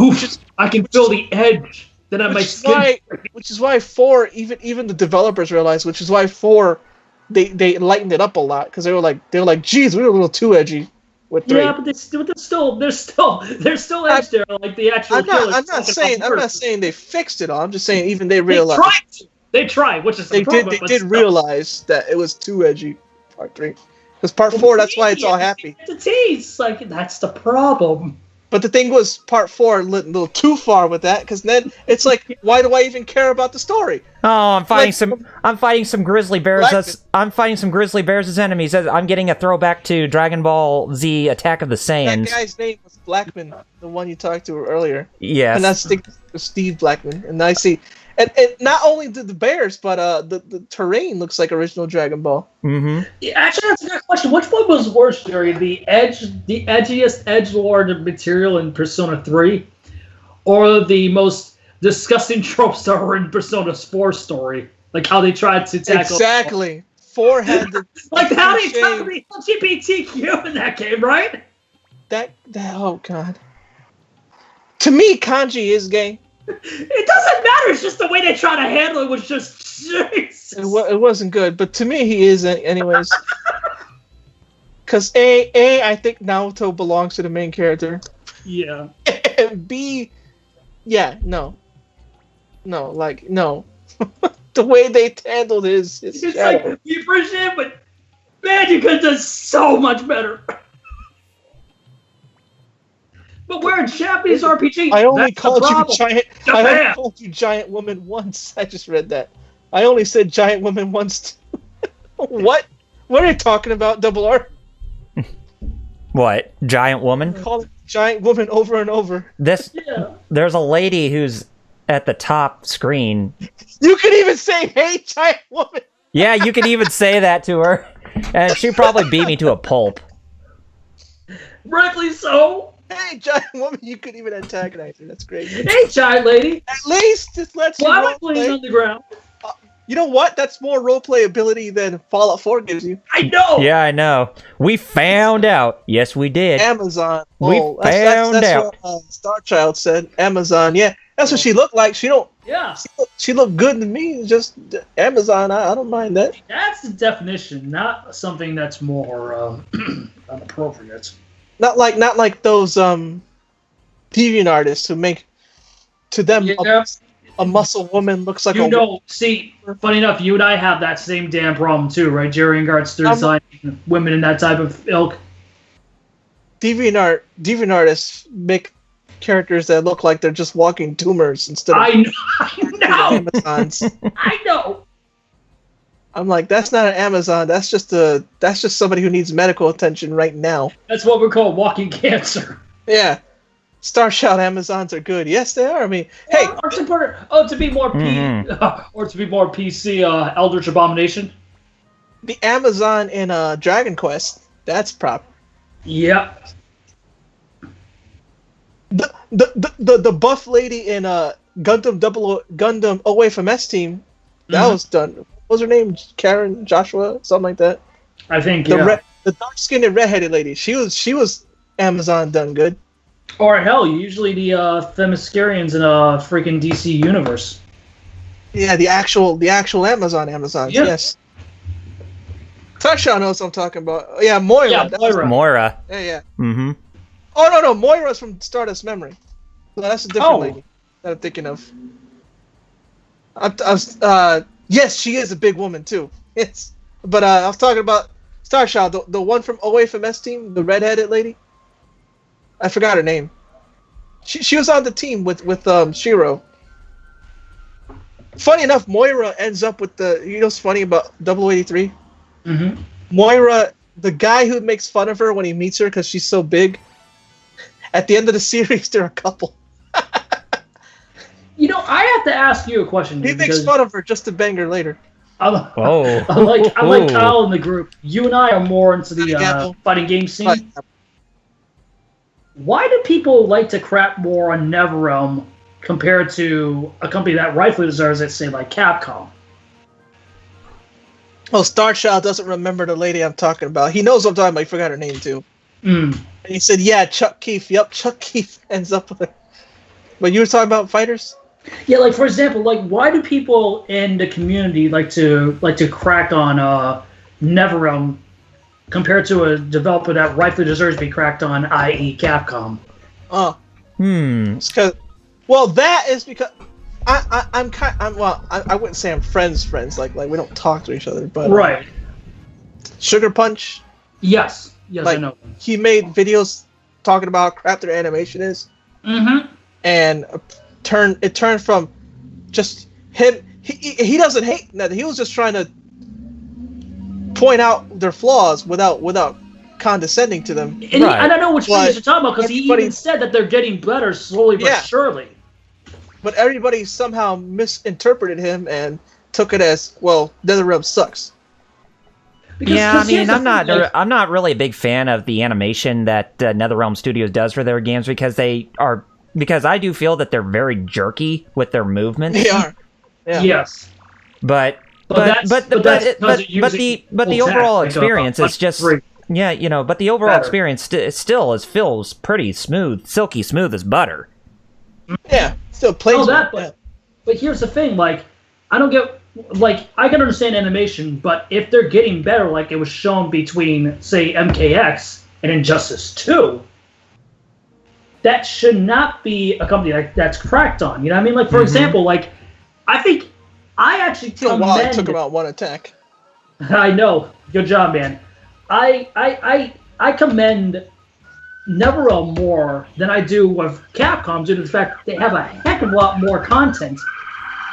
[SPEAKER 4] oof, I can feel the edge. Then on my skin.
[SPEAKER 1] Which is why 4, even the developers realized, which is why 4, they lightened it up a lot because they were like, geez, we were a little too edgy with 3.
[SPEAKER 4] Yeah, but there's still edge there, like the actual.
[SPEAKER 1] I'm not saying they fixed it all. I'm just saying even they realized
[SPEAKER 4] they tried, which is
[SPEAKER 1] they did realize that it was too edgy. Part 3, because part 4, that's why it's all happy.
[SPEAKER 4] The tease, like that's the problem.
[SPEAKER 1] But the thing was, part 4 a little too far with that, because then it's like, why do I even care about the story?
[SPEAKER 2] Oh, I'm fighting some grizzly bears. I'm fighting some grizzly bears as enemies. I'm getting a throwback to Dragon Ball Z: Attack of the Saiyans.
[SPEAKER 1] That guy's name was Blackman, the one you talked to earlier.
[SPEAKER 2] Yes.
[SPEAKER 1] And that's Steve Blackman. And I see, and not only the bears, but the terrain looks like original Dragon Ball.
[SPEAKER 2] Mm-hmm.
[SPEAKER 4] Yeah, actually, that's a good question. Which one was worse, Jerry? The edgiest edgelord material in Persona 3, or the most disgusting tropes that were in Persona 4 story? Like how they tried to tackle...
[SPEAKER 1] Exactly. 4 had the...
[SPEAKER 4] like how they tackled the LGBTQ in that game, right?
[SPEAKER 1] That oh, God. To me, Kanji is gay.
[SPEAKER 4] It doesn't matter. It's just the way they try to handle it was just... Jesus.
[SPEAKER 1] It wasn't good, but to me, he is anyways. Because I think Naoto belongs to the main character.
[SPEAKER 4] Yeah.
[SPEAKER 1] And B, yeah, no. No. The way they handled his
[SPEAKER 4] it's
[SPEAKER 1] shadow.
[SPEAKER 4] like, we appreciate it, but man, you could have done so much better. But we're in Japanese RPG.
[SPEAKER 1] I only called you giant woman once. I just read that. I only said giant woman once. What? What are you talking about, Double R?
[SPEAKER 2] What? Giant woman?
[SPEAKER 1] Call it giant woman over and over.
[SPEAKER 2] There's a lady who's at the top screen.
[SPEAKER 1] You can even say, hey, giant woman.
[SPEAKER 2] Yeah, you can even say that to her. And she'd probably beat me to a pulp.
[SPEAKER 4] Rightly so.
[SPEAKER 1] Hey, giant woman, you could even antagonize her. That's great.
[SPEAKER 4] Hey, giant lady.
[SPEAKER 1] At least this lets you
[SPEAKER 4] roleplay on the ground.
[SPEAKER 1] You know what? That's more roleplay ability than Fallout 4 gives you.
[SPEAKER 4] I know.
[SPEAKER 2] Yeah, I know. We found out. Yes, we did.
[SPEAKER 1] Amazon.
[SPEAKER 2] That's
[SPEAKER 1] what Star Child said. Amazon. Yeah, that's what she looked like. She don't.
[SPEAKER 4] Yeah.
[SPEAKER 1] She looked good to me. Just Amazon. I don't mind that.
[SPEAKER 4] That's the definition, not something that's more inappropriate.
[SPEAKER 1] Not like those deviant artists who make to them a muscle woman looks like
[SPEAKER 4] See, funny enough, you and I have that same damn problem too, right? Jerry and Gart's designing women in that type of ilk.
[SPEAKER 1] Deviant artists make characters that look like they're just walking tumors instead of
[SPEAKER 4] I know.
[SPEAKER 1] Amazons.
[SPEAKER 4] I know.
[SPEAKER 1] I'm like, that's not an Amazon. That's just somebody who needs medical attention right now.
[SPEAKER 4] That's what we call walking cancer.
[SPEAKER 1] Yeah. Star Child Amazons are good. Yes, they are. I mean, hey.
[SPEAKER 4] To be more PC, Eldritch Abomination.
[SPEAKER 1] The Amazon in Dragon Quest. That's proper.
[SPEAKER 4] Yep.
[SPEAKER 1] The buff lady in Gundam Away from S Team. That was done what was her name? Karen, Joshua, something like that.
[SPEAKER 4] I think
[SPEAKER 1] The dark-skinned and redheaded lady. She was Amazon done good.
[SPEAKER 4] Or hell, usually the Themyscirians in a freaking DC universe.
[SPEAKER 1] Yeah, the actual Amazon.
[SPEAKER 4] Yeah.
[SPEAKER 1] Yes. Tasha knows what I'm talking about. Yeah, Moira.
[SPEAKER 4] Yeah, Moira.
[SPEAKER 2] Moira.
[SPEAKER 1] Yeah.
[SPEAKER 2] Mm-hmm.
[SPEAKER 1] Oh no, Moira's from Stardust Memory. No, that's a different lady that I'm thinking of. Yes, she is a big woman too. Yes, but I was talking about Starchild, the one from OFMS team, the redheaded lady. I forgot her name. She was on the team with Shiro. Funny enough, Moira ends up with the. You know what's funny about 083?
[SPEAKER 4] Mm-hmm.
[SPEAKER 1] Moira, the guy who makes fun of her when he meets her because she's so big. At the end of the series, they're a couple.
[SPEAKER 4] You know, I have to ask you a question.
[SPEAKER 1] He makes fun of her just to bang her later.
[SPEAKER 4] I like Kyle in the group. You and I are more into the fighting game scene. Why do people like to crap more on NetherRealm compared to a company that rightfully deserves it, say like Capcom?
[SPEAKER 1] Oh, Starchild doesn't remember the lady I'm talking about. He knows what I'm talking about. He forgot her name too. And he said, "Yeah, Chuck Keefe." Yep, Chuck Keefe ends up with her. But you were talking about fighters?
[SPEAKER 4] Yeah, like for example, like why do people in the community like to crack on NetherRealm compared to a developer that rightfully deserves to be cracked on, i.e. Capcom?
[SPEAKER 1] It's because, well, that is because I wouldn't say I'm friends. Like we don't talk to each other, but
[SPEAKER 4] right.
[SPEAKER 1] Sugar Punch.
[SPEAKER 4] Yes,
[SPEAKER 1] like,
[SPEAKER 4] I know.
[SPEAKER 1] He made videos talking about how crap their animation is.
[SPEAKER 4] Mm-hmm.
[SPEAKER 1] And it turned from just him. He doesn't hate nothing. He was just trying to point out their flaws without condescending to them.
[SPEAKER 4] And I don't know which videos you're talking about because he even said that they're getting better slowly but surely.
[SPEAKER 1] But everybody somehow misinterpreted him and took it as, well, NetherRealm sucks.
[SPEAKER 2] I mean, I'm not really a big fan of the animation that NetherRealm Studios does for their games because I do feel that they're very jerky with their movements.
[SPEAKER 1] They are. Yeah.
[SPEAKER 4] Yes.
[SPEAKER 2] But the overall experience is just but the overall experience still feels pretty smooth, silky smooth as butter.
[SPEAKER 1] Yeah, still plays.
[SPEAKER 4] But here's the thing, like I don't get. Like, I can understand animation, but if they're getting better, like it was shown between, say, MKX and Injustice 2, that should not be a company that's cracked on. You know what I mean? Like, for example, like, I think I actually commend...
[SPEAKER 1] It took about one attack.
[SPEAKER 4] I know. Good job, man. I commend NetherRealm more than I do with Capcom due to the fact they have a heck of a lot more content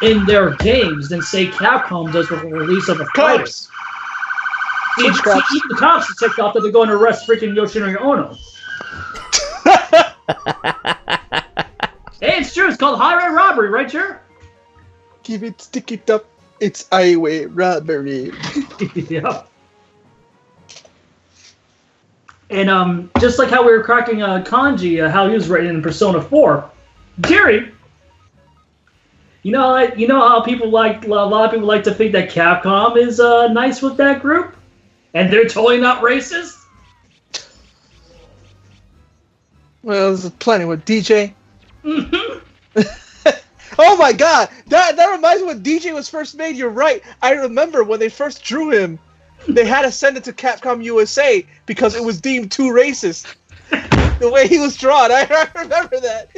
[SPEAKER 4] in their games than, say, Capcom does with the release of a fighter. Even the cops are ticked off that they're going to arrest freaking Yoshinori Ono. Hey, it's true. It's called highway robbery, right, Jer?
[SPEAKER 1] Stick it up. It's highway robbery.
[SPEAKER 4] Yeah. And just like how we were cracking Kanji, how he was written in Persona 4, Jerry. You know how people a lot of people like to think that Capcom is nice with that group, and they're totally not racist.
[SPEAKER 1] Well, there's plenty with DJ. Mm-hmm. Oh my God, that reminds me when DJ was first made. You're right. I remember when they first drew him, they had to send it to Capcom USA because it was deemed too racist. The way he was drawn, I remember that.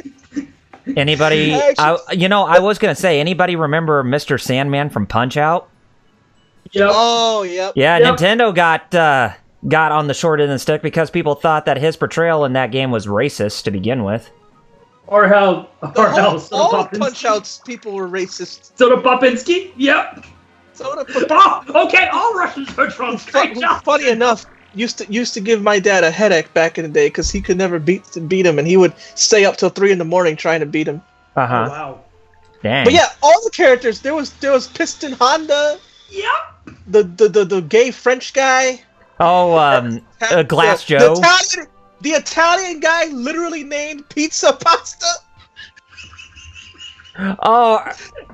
[SPEAKER 2] Anybody? I was gonna say, anybody remember Mr. Sandman from Punch-Out?
[SPEAKER 4] Yep.
[SPEAKER 1] Oh, yep.
[SPEAKER 2] Yeah, yep. Nintendo got on the short end of the stick because people thought that his portrayal in that game was racist to begin with.
[SPEAKER 4] Or how
[SPEAKER 1] all Punch-Outs people were racist.
[SPEAKER 4] Soda Popinski? Yep. Okay, all Russians are drunk.
[SPEAKER 1] Funny enough, used to give my dad a headache back in the day because he could never beat him, and he would stay up till 3 a.m. trying to beat him.
[SPEAKER 2] Uh huh.
[SPEAKER 4] Oh, wow.
[SPEAKER 2] Dang.
[SPEAKER 1] But yeah, all the characters. There was Piston Honda.
[SPEAKER 4] Yep.
[SPEAKER 1] The gay French guy.
[SPEAKER 2] Oh, Glass Joe.
[SPEAKER 1] The Italian guy literally named Pizza Pasta.
[SPEAKER 2] Oh,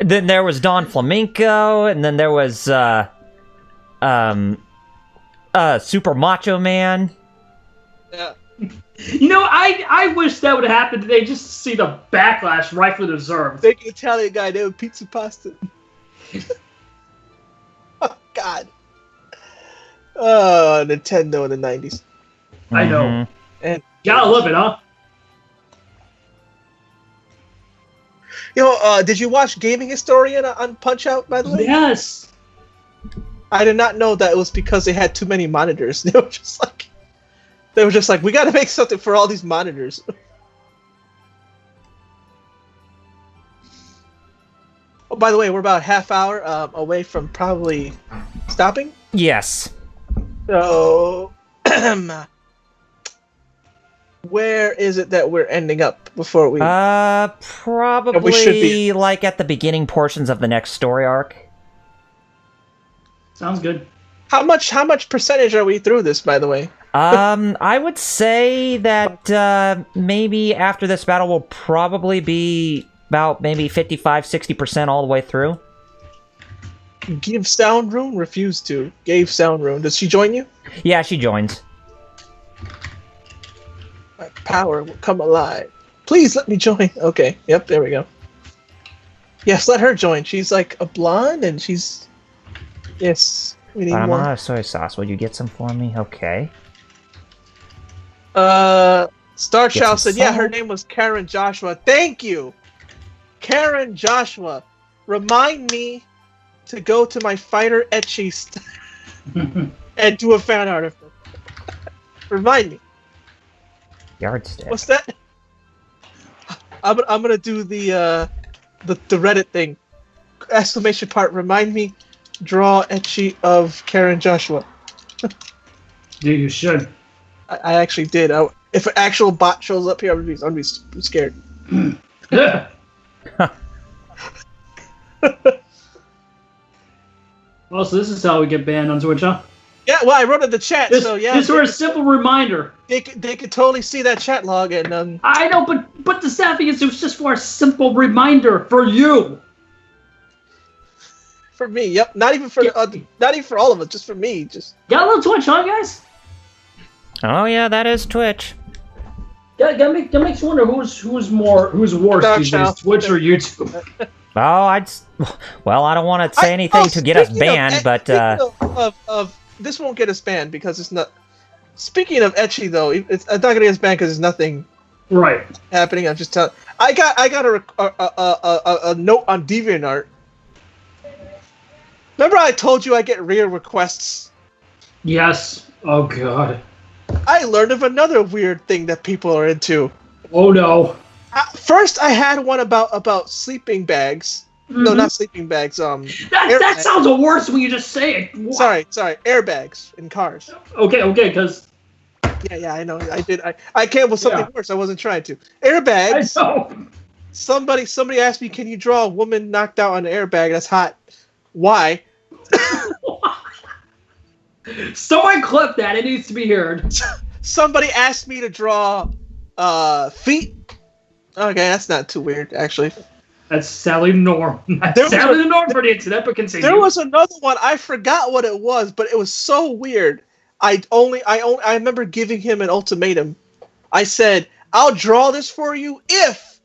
[SPEAKER 2] then there was Don Flamenco, and then there was Super Macho Man.
[SPEAKER 1] Yeah.
[SPEAKER 4] You know, I wish that would have happened today just to see the backlash rightfully deserved.
[SPEAKER 1] Big Italian guy named Pizza Pasta. Oh, God. Oh, Nintendo in the 90s.
[SPEAKER 4] I know.
[SPEAKER 1] And
[SPEAKER 4] Gotta love it, huh?
[SPEAKER 1] did you watch Gaming Historian on Punch-Out, by the way?
[SPEAKER 4] Yes.
[SPEAKER 1] I did not know that it was because they had too many monitors. They were just like, we got to make something for all these monitors. Oh, by the way, we're about a half hour away from probably stopping.
[SPEAKER 2] Yes.
[SPEAKER 1] So, where is it that we're ending up before we?
[SPEAKER 2] Probably
[SPEAKER 1] we should be
[SPEAKER 2] like at the beginning portions of the next story arc.
[SPEAKER 4] Sounds good.
[SPEAKER 1] How much percentage are we through this, by the way?
[SPEAKER 2] I would say that maybe after this battle will probably be about maybe 55-60% all the way through.
[SPEAKER 1] Give Sound Rune? Refused to. Gave Sound Rune. Does she join you?
[SPEAKER 2] Yeah, she joins.
[SPEAKER 1] My power will come alive. Please let me join. Okay. Yep, there we go. Yes, let her join. She's like a blonde and she's... Yes, we need
[SPEAKER 2] I'm
[SPEAKER 1] more.
[SPEAKER 2] out of soy sauce. Will you get some for me? Okay.
[SPEAKER 1] Star
[SPEAKER 2] Get
[SPEAKER 1] Child
[SPEAKER 2] some
[SPEAKER 1] said, yeah,
[SPEAKER 2] salt.
[SPEAKER 1] her name was Karen Joshua. Thank you! Karen Joshua. Remind me to go to my Fighter Etchy and do a fan art of her. Remind me.
[SPEAKER 2] Yardstick.
[SPEAKER 1] What's that? I'm gonna do the Reddit thing. Exclamation part. Remind me. Draw etchy of Karen Joshua.
[SPEAKER 4] Dude, you should.
[SPEAKER 1] I actually did. If an actual bot shows up here, I'm gonna be scared.
[SPEAKER 4] Yeah. Well, so this is how we get banned on Twitch, huh?
[SPEAKER 1] Yeah, well, I wrote in the chat, so yeah.
[SPEAKER 4] Just for a simple reminder.
[SPEAKER 1] They could totally see that chat log, and
[SPEAKER 4] I know, but the sad thing is, it was just for a simple reminder for you.
[SPEAKER 1] for me, yep. Not even for all of us, just for me. Just
[SPEAKER 4] Got a little Twitch, huh, guys?
[SPEAKER 2] Oh yeah, that is Twitch.
[SPEAKER 4] That makes you wonder who's worse
[SPEAKER 1] Dark
[SPEAKER 4] these days,
[SPEAKER 1] South.
[SPEAKER 4] Twitch or YouTube.
[SPEAKER 2] Well, I don't want to say anything to get us banned, but
[SPEAKER 1] speaking of this won't get us banned because it's not. Speaking of etchy though, it's not gonna get us banned because there's nothing
[SPEAKER 4] Right.
[SPEAKER 1] happening. I'm just telling. I got a note on DeviantArt. Remember I told you I get rare requests?
[SPEAKER 4] Yes. Oh god.
[SPEAKER 1] I learned of another weird thing that people are into.
[SPEAKER 4] Oh no.
[SPEAKER 1] First, I had one about sleeping bags.
[SPEAKER 4] Mm-hmm.
[SPEAKER 1] No, not sleeping bags.
[SPEAKER 4] That
[SPEAKER 1] airbags.
[SPEAKER 4] sounds worse when you just say it. What?
[SPEAKER 1] Sorry, airbags in cars.
[SPEAKER 4] Okay, because
[SPEAKER 1] Yeah, I know. I did. I came with something worse. I wasn't trying to. Airbags.
[SPEAKER 4] I know.
[SPEAKER 1] Somebody asked me, "Can you draw a woman knocked out on an airbag that's hot?" Why?
[SPEAKER 4] Someone clip that. It needs to be heard.
[SPEAKER 1] Somebody asked me to draw feet. Okay, that's not too weird, actually.
[SPEAKER 4] That's sadly the norm. That's sadly the norm for the internet, but continue.
[SPEAKER 1] There was another one. I forgot what it was, but it was so weird. I remember giving him an ultimatum. I said, "I'll draw this for you if."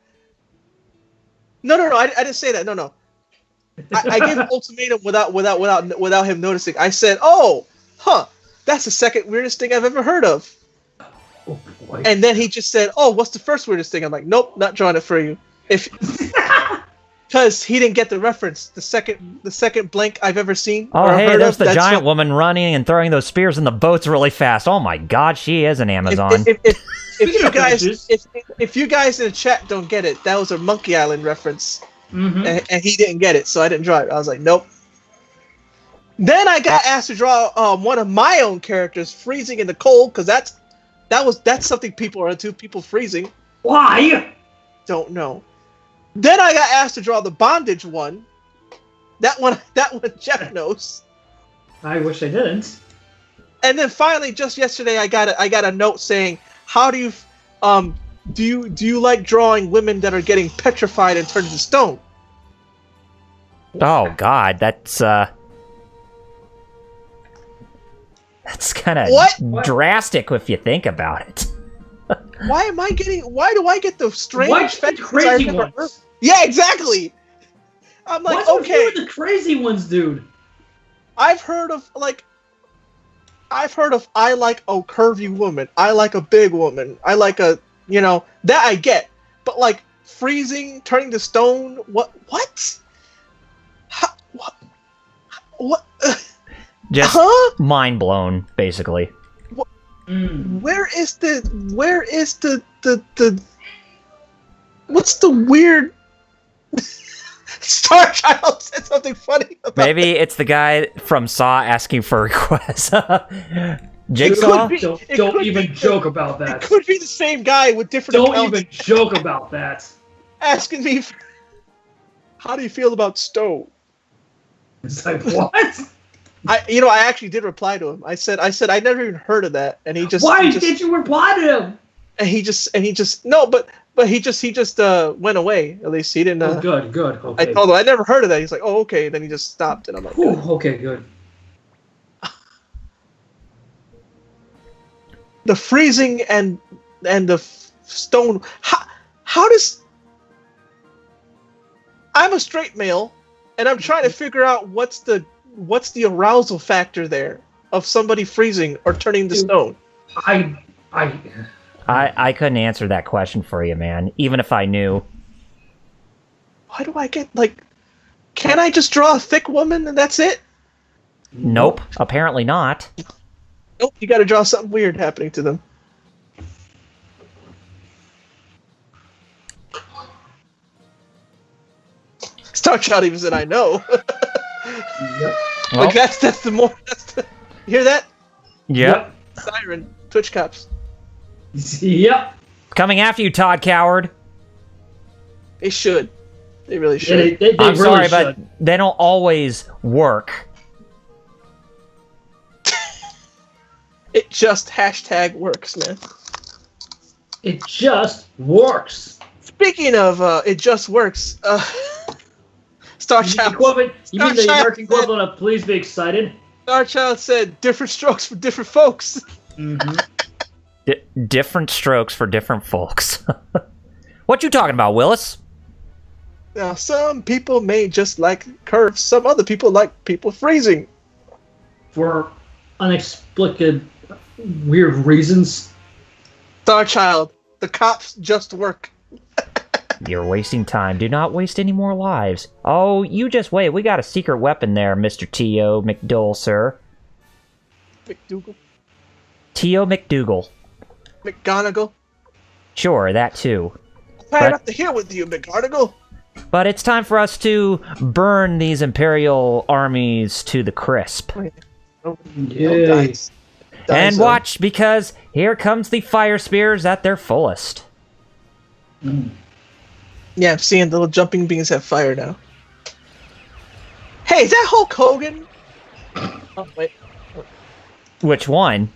[SPEAKER 1] No. I didn't say that. No. I gave an ultimatum without him noticing. I said, "Oh, that's the second weirdest thing I've ever heard of."
[SPEAKER 4] Oh, boy.
[SPEAKER 1] And then he just said, "Oh, what's the first weirdest thing?" I'm like, "Nope, not drawing it for you." Because he didn't get the reference. The second blank I've ever seen.
[SPEAKER 2] oh
[SPEAKER 1] or
[SPEAKER 2] hey,
[SPEAKER 1] heard
[SPEAKER 2] there's
[SPEAKER 1] of,
[SPEAKER 2] the
[SPEAKER 1] that's
[SPEAKER 2] giant
[SPEAKER 1] what-
[SPEAKER 2] woman running and throwing those spears in the boats really fast. Oh my god, she is an Amazon.
[SPEAKER 1] If
[SPEAKER 4] Speaking
[SPEAKER 1] you
[SPEAKER 4] of
[SPEAKER 1] guys,
[SPEAKER 4] references-
[SPEAKER 1] if you guys in the chat don't get it, that was a Monkey Island reference,
[SPEAKER 4] Mhm.
[SPEAKER 1] and he didn't get it, so I didn't draw it. I was like, nope. Then I got asked to draw one of my own characters freezing in the cold, because that's something people are into. People freezing.
[SPEAKER 4] Why?
[SPEAKER 1] Don't know. Then I got asked to draw the bondage one. That one Jeff knows.
[SPEAKER 4] I wish I didn't.
[SPEAKER 1] And then finally, just yesterday, I got a note saying, "How do you, do you like drawing women that are getting petrified and turned into stone?"
[SPEAKER 2] Oh God, that's kind of
[SPEAKER 1] What?
[SPEAKER 2] drastic if you think about it.
[SPEAKER 1] Why do I get the strange
[SPEAKER 4] Why the
[SPEAKER 1] fetishes
[SPEAKER 4] crazy
[SPEAKER 1] I've never heard?
[SPEAKER 4] ones?
[SPEAKER 1] Yeah, exactly. I'm like,
[SPEAKER 4] What's with
[SPEAKER 1] okay.
[SPEAKER 4] you and the crazy ones, dude?
[SPEAKER 1] I've heard of I like a curvy woman. I like a big woman. I like a that I get. But like freezing, turning to stone, what? What?
[SPEAKER 2] Just
[SPEAKER 1] Huh?
[SPEAKER 2] mind blown, basically.
[SPEAKER 1] Where is the what's the weird Star Child said something funny about
[SPEAKER 2] Maybe it's the guy from Saw asking for requests. Jigsaw?
[SPEAKER 4] Don't even joke about
[SPEAKER 1] It
[SPEAKER 4] that.
[SPEAKER 1] could be the same guy with different
[SPEAKER 4] Don't
[SPEAKER 1] accounts
[SPEAKER 4] even joke about that.
[SPEAKER 1] asking me how do you feel about stone?
[SPEAKER 4] It's like, what?
[SPEAKER 1] I actually did reply to him. I said I never even heard of that, and he just
[SPEAKER 4] Why did you reply to him?
[SPEAKER 1] and he just no, but he just went away. At least he didn't.
[SPEAKER 4] Oh, good.
[SPEAKER 1] I
[SPEAKER 4] Okay.
[SPEAKER 1] told him I never heard of that. He's like, oh, okay. Then he just stopped, and I'm like,
[SPEAKER 4] Whew,
[SPEAKER 1] good.
[SPEAKER 4] okay, good.
[SPEAKER 1] The freezing and the stone. How does? I'm a straight male, and I'm trying to figure out what's the arousal factor there of somebody freezing or turning to stone.
[SPEAKER 2] I couldn't answer that question for you, man, even if I knew.
[SPEAKER 1] Why do I get like? Can I just draw a thick woman and that's it?
[SPEAKER 2] Nope, apparently not.
[SPEAKER 1] Nope, you got to draw something weird happening to them. Star Child even said, "I know."
[SPEAKER 4] Yep.
[SPEAKER 2] Well,
[SPEAKER 1] Like that's the more. You hear that?
[SPEAKER 2] yep.
[SPEAKER 1] Siren, Twitch cops.
[SPEAKER 4] Yep.
[SPEAKER 2] Coming after you, Todd Coward.
[SPEAKER 1] They should. They really
[SPEAKER 4] Yeah,
[SPEAKER 1] should.
[SPEAKER 4] they
[SPEAKER 2] I'm
[SPEAKER 4] really
[SPEAKER 2] sorry,
[SPEAKER 4] should.
[SPEAKER 2] but they don't always work.
[SPEAKER 1] It just #works, man.
[SPEAKER 4] It just works.
[SPEAKER 1] Speaking of, it just works. Star
[SPEAKER 4] You
[SPEAKER 1] Child.
[SPEAKER 4] mean the
[SPEAKER 1] Child
[SPEAKER 4] American equivalent of "Please be excited"?
[SPEAKER 1] Star Child said, "Different strokes for different folks."
[SPEAKER 4] Mm-hmm.
[SPEAKER 2] Different strokes for different folks. What you talking about, Willis?
[SPEAKER 1] Now, some people may just like curves. Some other people like people freezing.
[SPEAKER 4] For unexplicable, weird reasons.
[SPEAKER 1] Star Child, the cops just work.
[SPEAKER 2] You're wasting time. Do not waste any more lives. Oh, you just wait. We got a secret weapon there, Mr. T.O. McDougal, sir.
[SPEAKER 1] McDougal?
[SPEAKER 2] T.O. McDougal.
[SPEAKER 1] McGonagall?
[SPEAKER 2] Sure, that too.
[SPEAKER 1] Tired up to here with you, McGonagall.
[SPEAKER 2] But it's time for us to burn these Imperial armies to the crisp.
[SPEAKER 4] Yay.
[SPEAKER 2] And watch, because here comes the fire spears at their fullest.
[SPEAKER 1] Yeah, I'm seeing the little jumping beans have fire now. Hey, is that Hulk Hogan? Oh, wait.
[SPEAKER 2] Which one?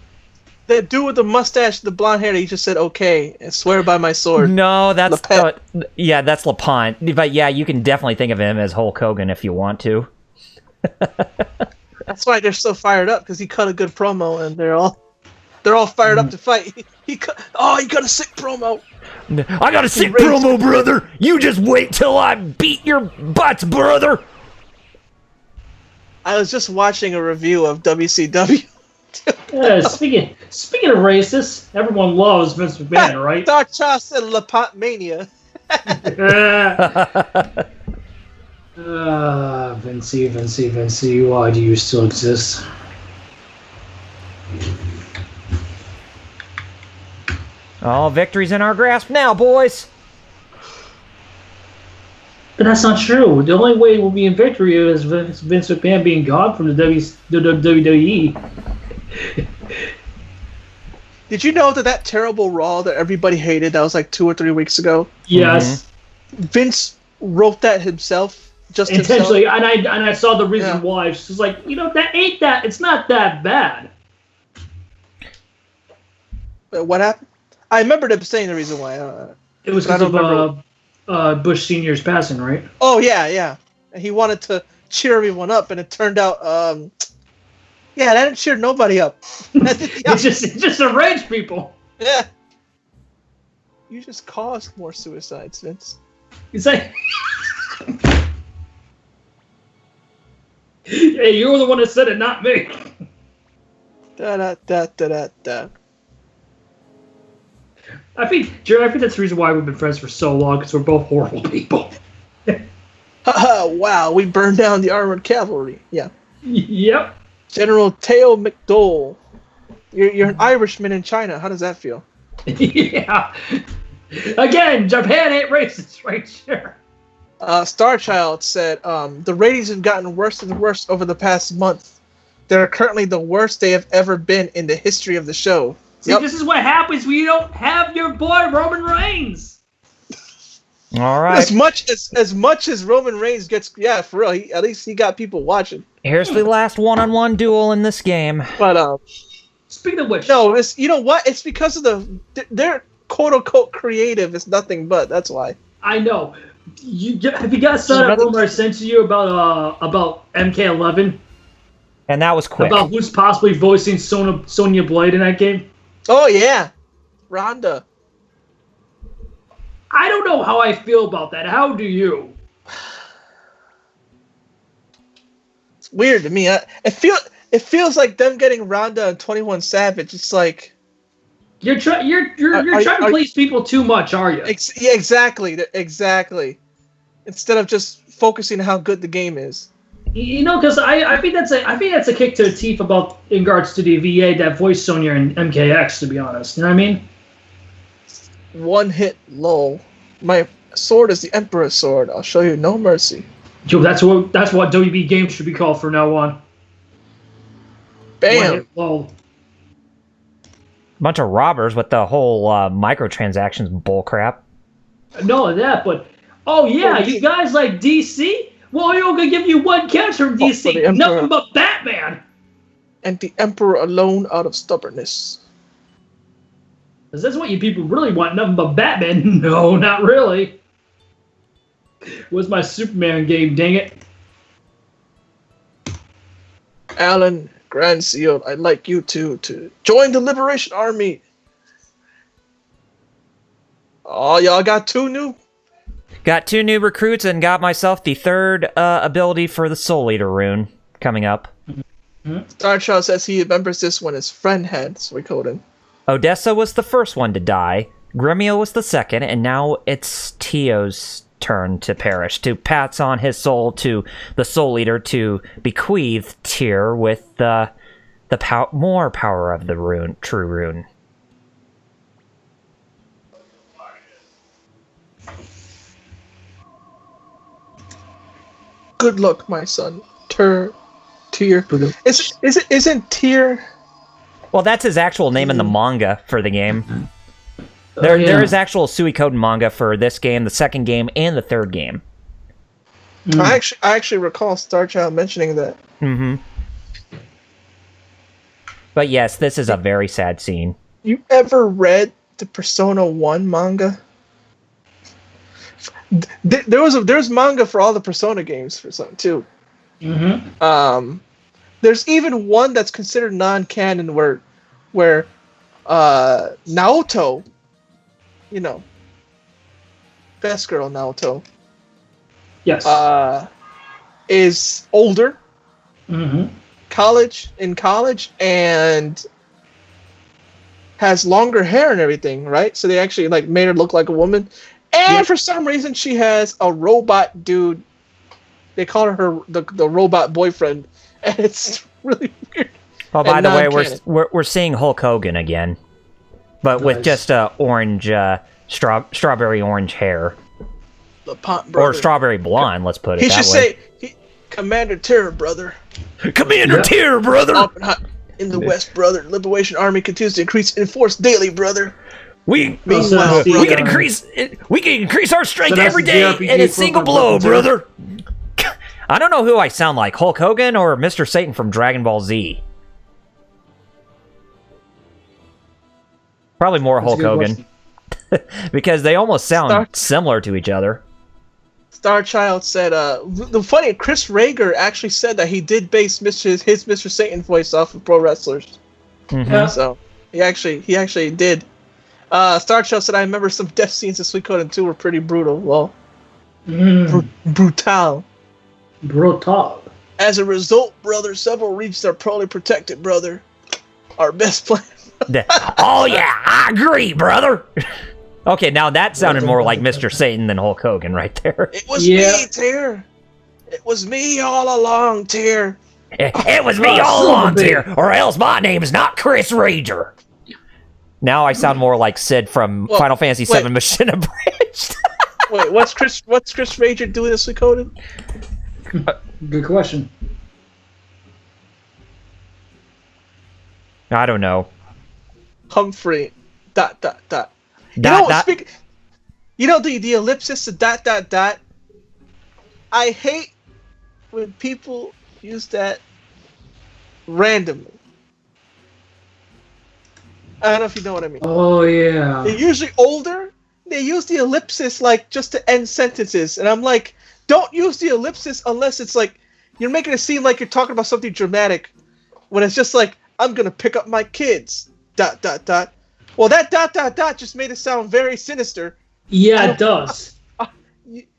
[SPEAKER 1] The dude with the mustache, the blonde hair, he just said, okay, and swear by my sword.
[SPEAKER 2] No, that's...
[SPEAKER 1] LaPet.
[SPEAKER 2] yeah, that's LaPont. But yeah, you can definitely think of him as Hulk Hogan if you want to.
[SPEAKER 1] That's why they're so fired up, because he cut a good promo, and they're all fired up to fight. He cut a sick promo.
[SPEAKER 2] I got a sick promo, brother! You just wait till I beat your butts, brother!
[SPEAKER 1] I was just watching a review of WCW.
[SPEAKER 4] Speaking of racist, everyone loves Vince McMahon, right?
[SPEAKER 1] Star Child said LaPont Mania.
[SPEAKER 4] Vincey, why do you still exist?
[SPEAKER 2] Oh, victory's in our grasp now, boys!
[SPEAKER 4] But that's not true. The only way we'll be in victory is Vince McMahon being gone from the WWE.
[SPEAKER 1] Did you know that terrible Raw that everybody hated, that was like 2 or 3 weeks ago?
[SPEAKER 4] Yes.
[SPEAKER 1] Vince wrote that himself. Just
[SPEAKER 4] Intentionally,
[SPEAKER 1] himself.
[SPEAKER 4] and I saw the reason why. It's just like, that ain't that. It's not that bad.
[SPEAKER 1] What happened? I remember them saying the reason why.
[SPEAKER 4] It was because of Bush Senior's passing, right?
[SPEAKER 1] Oh yeah. and he wanted to cheer everyone up, and it turned out, yeah, that didn't cheer nobody up.
[SPEAKER 4] It just enraged people.
[SPEAKER 1] Yeah. You just caused more suicides, Vince.
[SPEAKER 4] It's like, hey, you were the one that said it, not me.
[SPEAKER 1] Da da da da da da.
[SPEAKER 4] Jared, I think that's the reason why we've been friends for so long, because we're both horrible people.
[SPEAKER 1] Wow, we burned down the armored cavalry. Yeah.
[SPEAKER 4] Yep.
[SPEAKER 1] General Teo McDole. You're an Irishman in China. How does that feel?
[SPEAKER 4] Yeah. Again, Japan ain't racist right here.
[SPEAKER 1] Starchild said, the ratings have gotten worse and worse over the past month. They're currently the worst they have ever been in the history of the show.
[SPEAKER 4] See, This is what happens when you don't have your boy Roman Reigns.
[SPEAKER 2] All right.
[SPEAKER 1] As much as Roman Reigns gets, yeah, for real, at least he got people watching.
[SPEAKER 2] Here's the last one-on-one duel in this game.
[SPEAKER 1] But
[SPEAKER 4] speaking of which,
[SPEAKER 1] no, it's, you know what? It's because of their quote unquote creative is nothing but. That's why.
[SPEAKER 4] I know. Have you guys saw that rumor I sent to you about MK11?
[SPEAKER 2] And that was quick.
[SPEAKER 4] About who's possibly voicing Sonya Blade in that game?
[SPEAKER 1] Oh yeah, Rhonda.
[SPEAKER 4] I don't know how I feel about that. How do you?
[SPEAKER 1] It's weird to me. It feels like them getting Rhonda and 21 Savage. It's like
[SPEAKER 4] you're trying to please people too much, are you?
[SPEAKER 1] Yeah, exactly. Instead of just focusing on how good the game is.
[SPEAKER 4] You know, because I think that's a kick to the teeth about in regards to the VA that voiced Sonya in MKX. To be honest, you know what I mean?
[SPEAKER 1] One hit, lol. My sword is the Emperor's sword. I'll show you no mercy.
[SPEAKER 4] Yo, that's what WB games should be called from now on.
[SPEAKER 1] Bam.
[SPEAKER 4] One hit, lol.
[SPEAKER 2] Bunch of robbers with the whole microtransactions bullcrap.
[SPEAKER 4] No, that, but you guys like DC? Well, we're gonna give you one character from DC, nothing but Batman.
[SPEAKER 1] And the Emperor alone out of stubbornness.
[SPEAKER 4] Because that's what you people really want, nothing but Batman. No, not really. Where's my Superman game, dang it?
[SPEAKER 1] Alan Grand Seal, I'd like you to join the Liberation Army. Oh, y'all got two new?
[SPEAKER 2] Got 2 new recruits and got myself the 3rd ability for the Soul Eater rune coming up.
[SPEAKER 1] Starchild says he remembers this one his friend had Suikoden.
[SPEAKER 2] Odessa was the first one to die, Gremio was the second, and now it's Tio's turn to perish, to pass on his soul to the Soul Eater to bequeath Tyr with the more power of the true rune.
[SPEAKER 1] Good luck, my son. Tyr. Isn't Tyr?
[SPEAKER 2] Well, that's his actual name in the manga for the game. There is actual Suikoden manga for this game, the second game, and the third game.
[SPEAKER 1] I actually recall Starchild mentioning that.
[SPEAKER 2] Mm-hmm. But yes, this is a very sad scene.
[SPEAKER 1] You ever read the Persona 1 manga? There's manga for all the Persona games for some too.
[SPEAKER 4] Mm-hmm.
[SPEAKER 1] There's even one that's considered non-canon where Naoto, you know, best girl Naoto,
[SPEAKER 4] yes,
[SPEAKER 1] is older,
[SPEAKER 4] mm-hmm.
[SPEAKER 1] in college, and has longer hair and everything, right? So they actually like made her look like a woman. And for some reason, she has a robot dude. They call her the robot boyfriend, and it's really weird.
[SPEAKER 2] Oh, by the way, we're seeing Hulk Hogan again, but with just orange, strawberry orange hair, or strawberry blonde. Let's put it.
[SPEAKER 1] He should say, "Commander Tyr, brother."
[SPEAKER 2] Commander Tyr, brother.
[SPEAKER 1] In the West, brother. Liberation Army continues to increase in force daily, brother.
[SPEAKER 2] We can increase our strength every day in a single blow, brother. I don't know who I sound like, Hulk Hogan or Mr. Satan from Dragon Ball Z. Probably more Hulk Hogan. Because they almost sound similar to each other.
[SPEAKER 1] Starchild said, the funny, Chris Rager actually said that he did base his Mr. Satan voice off of pro wrestlers.
[SPEAKER 2] Mm-hmm.
[SPEAKER 1] So he actually did. Starchild said, I remember some death scenes in Suikoden 2 were pretty brutal. Well, brutal.
[SPEAKER 4] Brutal.
[SPEAKER 1] As a result, brother, several regions are poorly protected, brother. Our best plan.
[SPEAKER 2] Oh yeah, I agree, brother. Okay, now that sounded more like Mr. Satan than Hulk Hogan right there.
[SPEAKER 1] It was me, Tyr. It was me all along, Tyr.
[SPEAKER 2] It was me all along, Tyr, or else my name is not Chris Rager. Now I sound more like Sid from Final Fantasy VII Mission Abridged.
[SPEAKER 1] Wait, what's Chris Rager doing in Suikoden?
[SPEAKER 4] Good question.
[SPEAKER 2] I don't know.
[SPEAKER 1] Humphrey. ... You know the ellipsis, the ... I hate when people use that randomly. I don't know if you know what I mean.
[SPEAKER 4] Oh, yeah.
[SPEAKER 1] They're usually older. They use the ellipsis like just to end sentences. And I'm like, don't use the ellipsis unless it's like, you're making it seem like you're talking about something dramatic. When it's just like, I'm going to pick up my kids. ... Well, that ... just made it sound very sinister.
[SPEAKER 4] Yeah, it does.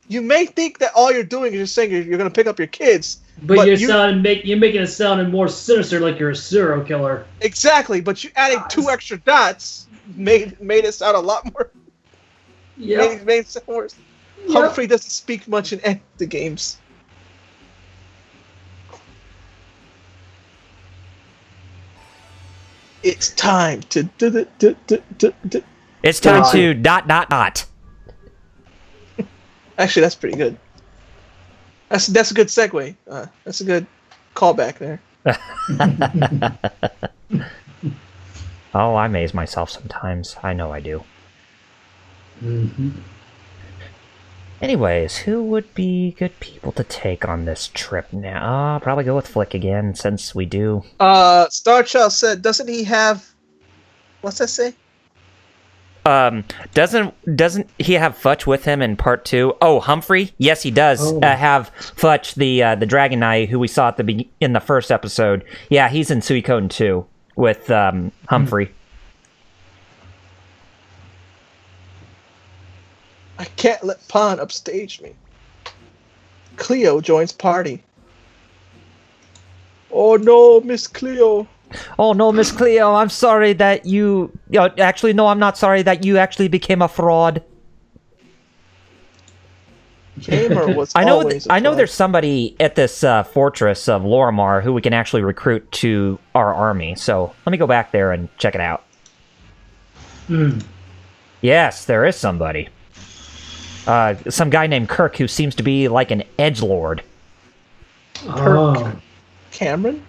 [SPEAKER 1] You may think that all you're doing is just saying you're going to pick up your kids.
[SPEAKER 4] But you're making it sound more sinister, like you're a serial killer.
[SPEAKER 1] Exactly, but you adding 2 extra dots made it sound a lot more.
[SPEAKER 4] Yeah.
[SPEAKER 1] Made it sound worse. Yep. Humphrey doesn't speak much in any of the games. It's time to...
[SPEAKER 2] It's time to ...
[SPEAKER 1] Actually, that's pretty good. That's a good segue. That's a good callback there.
[SPEAKER 2] Oh, I amaze myself sometimes. I know I do.
[SPEAKER 4] Mm-hmm.
[SPEAKER 2] Anyways, who would be good people to take on this trip now? I'll probably go with Flick again, since we do.
[SPEAKER 1] Starchild said, doesn't he have... What's that say?
[SPEAKER 2] Doesn't he have Futch with him in part 2? Oh, Humphrey? Yes, he does have Futch, the Dragon Knight, who we saw at in the first episode. Yeah, he's in Suikoden 2 with Humphrey.
[SPEAKER 1] I can't let Pawn upstage me. Cleo joins party. Oh no, Miss Cleo.
[SPEAKER 2] Oh no, Miss Cleo, I'm sorry that you... Actually, no, I'm not sorry that you actually became a fraud.
[SPEAKER 1] Gamer was
[SPEAKER 2] I know
[SPEAKER 1] always a
[SPEAKER 2] I know
[SPEAKER 1] fraud.
[SPEAKER 2] there's somebody at this fortress of Lorimar who we can actually recruit to our army, so let me go back there and check it out. Yes, there is somebody. Some guy named Kirk who seems to be like an edgelord.
[SPEAKER 1] Kirk. Cameron?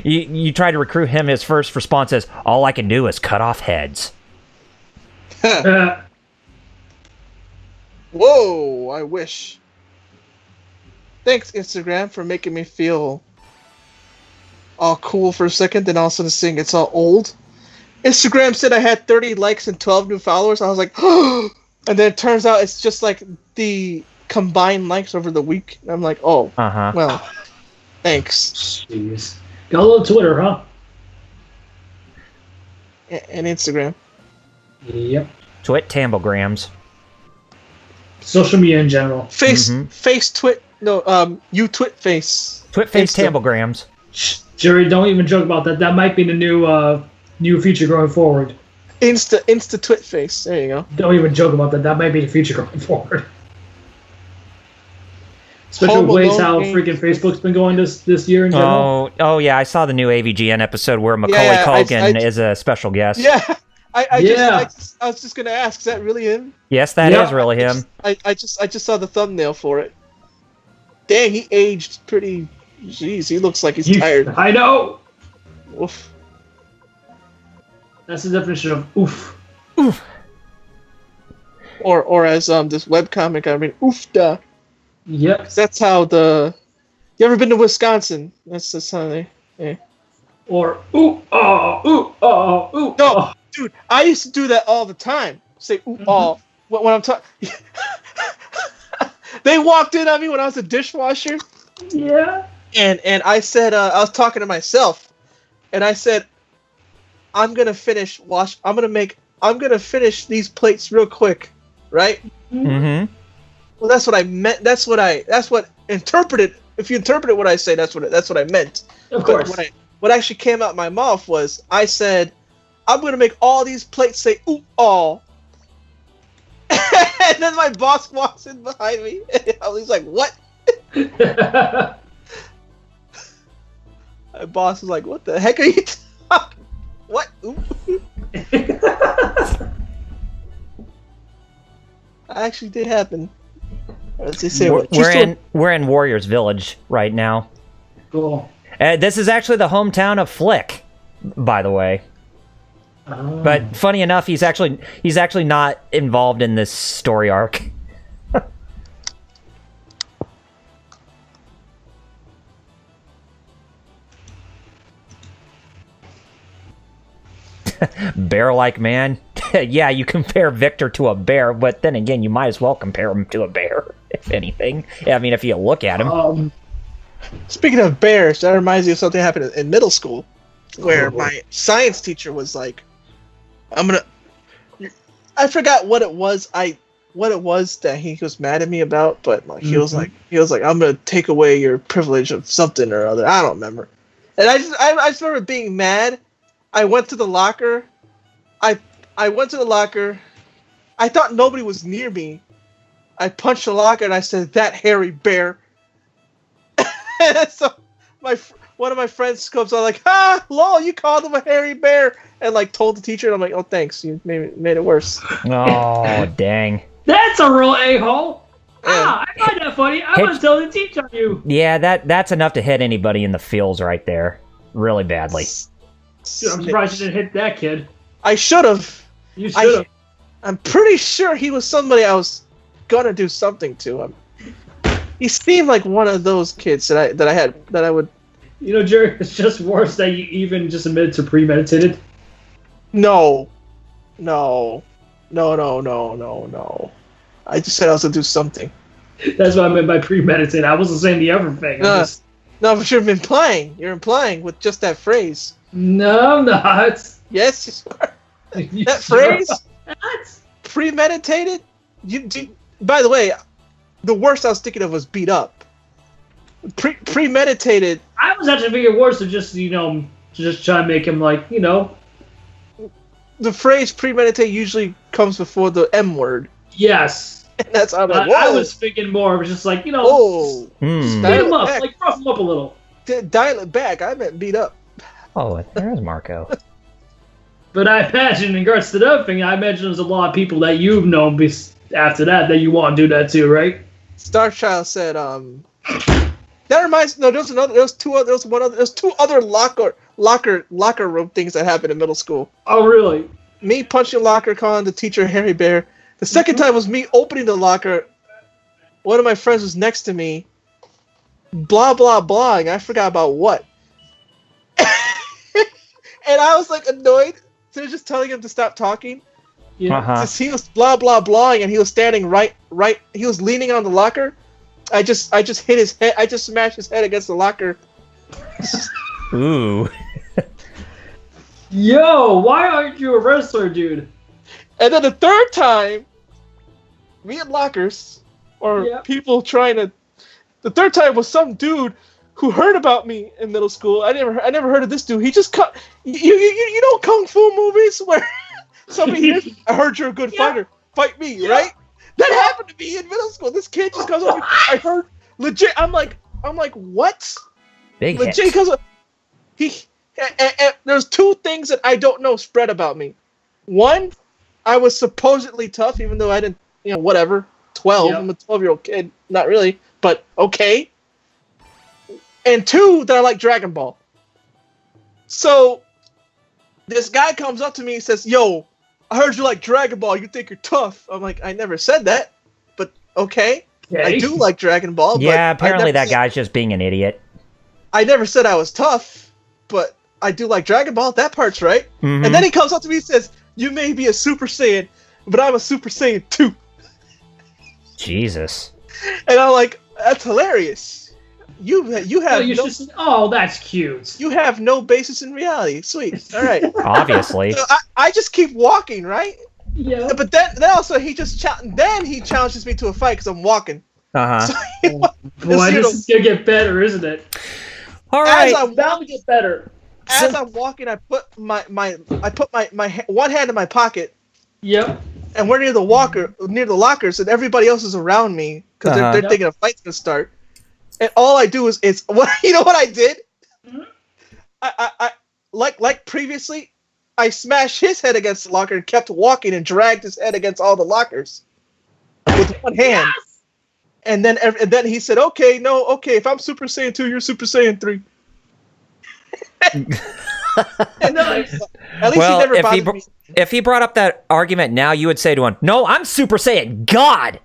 [SPEAKER 2] you try to recruit him, his first response is, all I can do is cut off heads.
[SPEAKER 1] Whoa, I wish. Thanks, Instagram, for making me feel all cool for a second, then all of a sudden saying it's all old. Instagram said I had 30 likes and 12 new followers. I was like, oh! And then it turns out it's just like the combined likes over the week. And I'm like, oh, well, thanks.
[SPEAKER 4] Jeez. Got a little Twitter, huh?
[SPEAKER 1] And Instagram.
[SPEAKER 4] Yep.
[SPEAKER 2] Twit Tamblegrams.
[SPEAKER 4] Social media in general.
[SPEAKER 1] Face twit. No, you twit face.
[SPEAKER 2] Twit face Tamblegrams.
[SPEAKER 4] Jerry, don't even joke about that. That might be the new feature going forward.
[SPEAKER 1] Insta twit face. There you go.
[SPEAKER 4] Don't even joke about that. That might be the feature going forward. Especially with ways how freaking Facebook's been going this year in general.
[SPEAKER 2] Oh yeah, I saw the new AVGN episode where Macaulay Culkin is a special guest.
[SPEAKER 1] Yeah, I was just gonna ask, is that really him?
[SPEAKER 2] Yes, that is really him.
[SPEAKER 1] I just saw the thumbnail for it. Dang, he aged pretty. Jeez, he looks like he's tired.
[SPEAKER 4] I know.
[SPEAKER 1] Oof.
[SPEAKER 4] That's the definition of oof.
[SPEAKER 2] Oof.
[SPEAKER 1] Or as this webcomic, I mean, oofda.
[SPEAKER 4] Yep.
[SPEAKER 1] That's how the. You ever been to Wisconsin? That's how they. Yeah.
[SPEAKER 4] Or ooh, oh, ooh, oh, ooh.
[SPEAKER 1] No, dude, I used to do that all the time. say ooh all when I'm talking. They walked in on me when I was a dishwasher.
[SPEAKER 4] Yeah.
[SPEAKER 1] And I said I was talking to myself, and I said, I'm gonna finish these plates real quick, right?
[SPEAKER 2] Mm-hmm.
[SPEAKER 1] Well, that's what I meant. That's what interpreted. If you interpret what I say, that's what I meant.
[SPEAKER 4] Of course.
[SPEAKER 1] But what actually came out my mouth was I said, I'm gonna make all these plates say ooh all. And then my boss walks in behind me. He's like, "What?" My boss is like, "What the heck are you talking? What?" That actually did happen. Let's just say
[SPEAKER 2] we're in Warriors Village right now.
[SPEAKER 4] Cool.
[SPEAKER 2] This is actually the hometown of Flick, by the way.
[SPEAKER 4] Oh.
[SPEAKER 2] But funny enough, he's actually not involved in this story arc. Bear-like man. Yeah, you compare Victor to a bear, but then again, you might as well compare him to a bear, if anything. I mean, if you look at him.
[SPEAKER 1] Speaking of bears, that reminds me of something happened in middle school, where my science teacher was like, I forgot what it was that he was mad at me about, but like he was like, I'm gonna take away your privilege of something or other. I don't remember. And I just remember being mad. I went to the locker. I went to the locker. I thought nobody was near me. I punched the locker and I said, "That hairy bear." And so one of my friends comes on like, "Ha, lol, you called him a hairy bear," and like told the teacher, and I'm like, "Oh, thanks, you made it worse."
[SPEAKER 2] Oh, dang.
[SPEAKER 4] That's a real a-hole.
[SPEAKER 1] Yeah.
[SPEAKER 4] I find that funny. I'm gonna tell the teacher on you.
[SPEAKER 2] Yeah, that's enough to hit anybody in the feels right there, really badly.
[SPEAKER 4] Dude, I'm surprised you didn't hit that kid.
[SPEAKER 1] I should have.
[SPEAKER 4] You should have.
[SPEAKER 1] I'm pretty sure he was somebody I was gonna do something to. He seemed like one of those kids that I would.
[SPEAKER 4] You know, Jerry, it's just worse that you even just admitted to premeditated.
[SPEAKER 1] No. I just said I was gonna do something.
[SPEAKER 4] That's what I meant by premeditated. I wasn't saying the other thing.
[SPEAKER 1] No, but you're implying. You're implying with just that phrase.
[SPEAKER 4] No, I'm not.
[SPEAKER 1] Yes, you are.
[SPEAKER 4] You
[SPEAKER 1] That
[SPEAKER 4] sure
[SPEAKER 1] phrase?
[SPEAKER 4] not?
[SPEAKER 1] Premeditated? By the way, the worst I was thinking of was beat up. Premeditated.
[SPEAKER 4] I was actually thinking worse of just, just try to make him like,
[SPEAKER 1] The phrase premeditated usually comes before the M word.
[SPEAKER 4] Yes.
[SPEAKER 1] And that's how I'm like, whoa.
[SPEAKER 4] I was thinking more of just like,
[SPEAKER 1] Whoa.
[SPEAKER 4] beat him up, like rough him up a little.
[SPEAKER 1] Dial it back. I meant beat up.
[SPEAKER 2] Oh, there's Marco.
[SPEAKER 4] But I imagine, in regards to the other thing, I imagine there's a lot of people that you've known after that you want to do that too, right?
[SPEAKER 1] Starchild said, that reminds no, there's two other locker room things that happened in middle school.
[SPEAKER 4] Oh, really?
[SPEAKER 1] Me punching locker, calling the teacher Harry Bear. The second time was me opening the locker. One of my friends was next to me. Blah blah blah. And I forgot about what. And I was like annoyed. So I was just telling him to stop talking.
[SPEAKER 4] Yeah.
[SPEAKER 1] He was blah blah blah, and he was standing right. He was leaning on the locker. I just hit his head. I just smashed his head against the locker.
[SPEAKER 2] Ooh.
[SPEAKER 4] Yo, why aren't you a wrestler, dude?
[SPEAKER 1] And then the third time, me and lockers, or people trying to. The third time was some dude who heard about me in middle school. I never heard of this dude. He just cut. You know kung fu movies where somebody hears, I heard you're a good fighter. Fight me, right? That happened to me in middle school. This kid just comes up. I heard legit. I'm like, what?
[SPEAKER 2] Big
[SPEAKER 1] legit
[SPEAKER 2] hit.
[SPEAKER 1] because and there's two things that I don't know spread about me. One, I was supposedly tough, even though I didn't. Whatever. 12. I'm a 12-year-old kid. Not really, but okay. And two, that I like Dragon Ball. So, this guy comes up to me and says, "Yo, I heard you like Dragon Ball. You think you're tough." I'm like, I never said that, but okay. I do like Dragon Ball.
[SPEAKER 2] Yeah,
[SPEAKER 1] but
[SPEAKER 2] apparently that guy's just being an idiot.
[SPEAKER 1] I never said I was tough, but I do like Dragon Ball. That part's right.
[SPEAKER 2] Mm-hmm.
[SPEAKER 1] And then he comes up to me and says, "You may be a Super Saiyan, but I'm a Super Saiyan 2.
[SPEAKER 2] Jesus.
[SPEAKER 1] And I'm like, that's hilarious. You have
[SPEAKER 4] that's cute.
[SPEAKER 1] You have no basis in reality. Sweet. All right.
[SPEAKER 2] Obviously.
[SPEAKER 1] So I just keep walking, right?
[SPEAKER 4] Yeah.
[SPEAKER 1] But then also he challenges me to a fight because I'm walking.
[SPEAKER 2] Uh-huh.
[SPEAKER 1] So,
[SPEAKER 4] Boy, this is gonna get better, isn't it?
[SPEAKER 2] All right.
[SPEAKER 1] I'm
[SPEAKER 4] bound to get better.
[SPEAKER 1] As I'm walking, I put my one hand in my pocket.
[SPEAKER 4] Yep.
[SPEAKER 1] And we're near the lockers, and everybody else is around me because they're thinking a fight's gonna start. And all I do is what you know what I did? Mm-hmm. I like previously, I smashed his head against the locker and kept walking and dragged his head against all the lockers with one hand. Yes! And then he said, "Okay, if I'm Super Saiyan 2, you're Super Saiyan 3." And at least he never bothered me.
[SPEAKER 2] If he brought up that argument now, you would say to him, "No, I'm Super Saiyan God,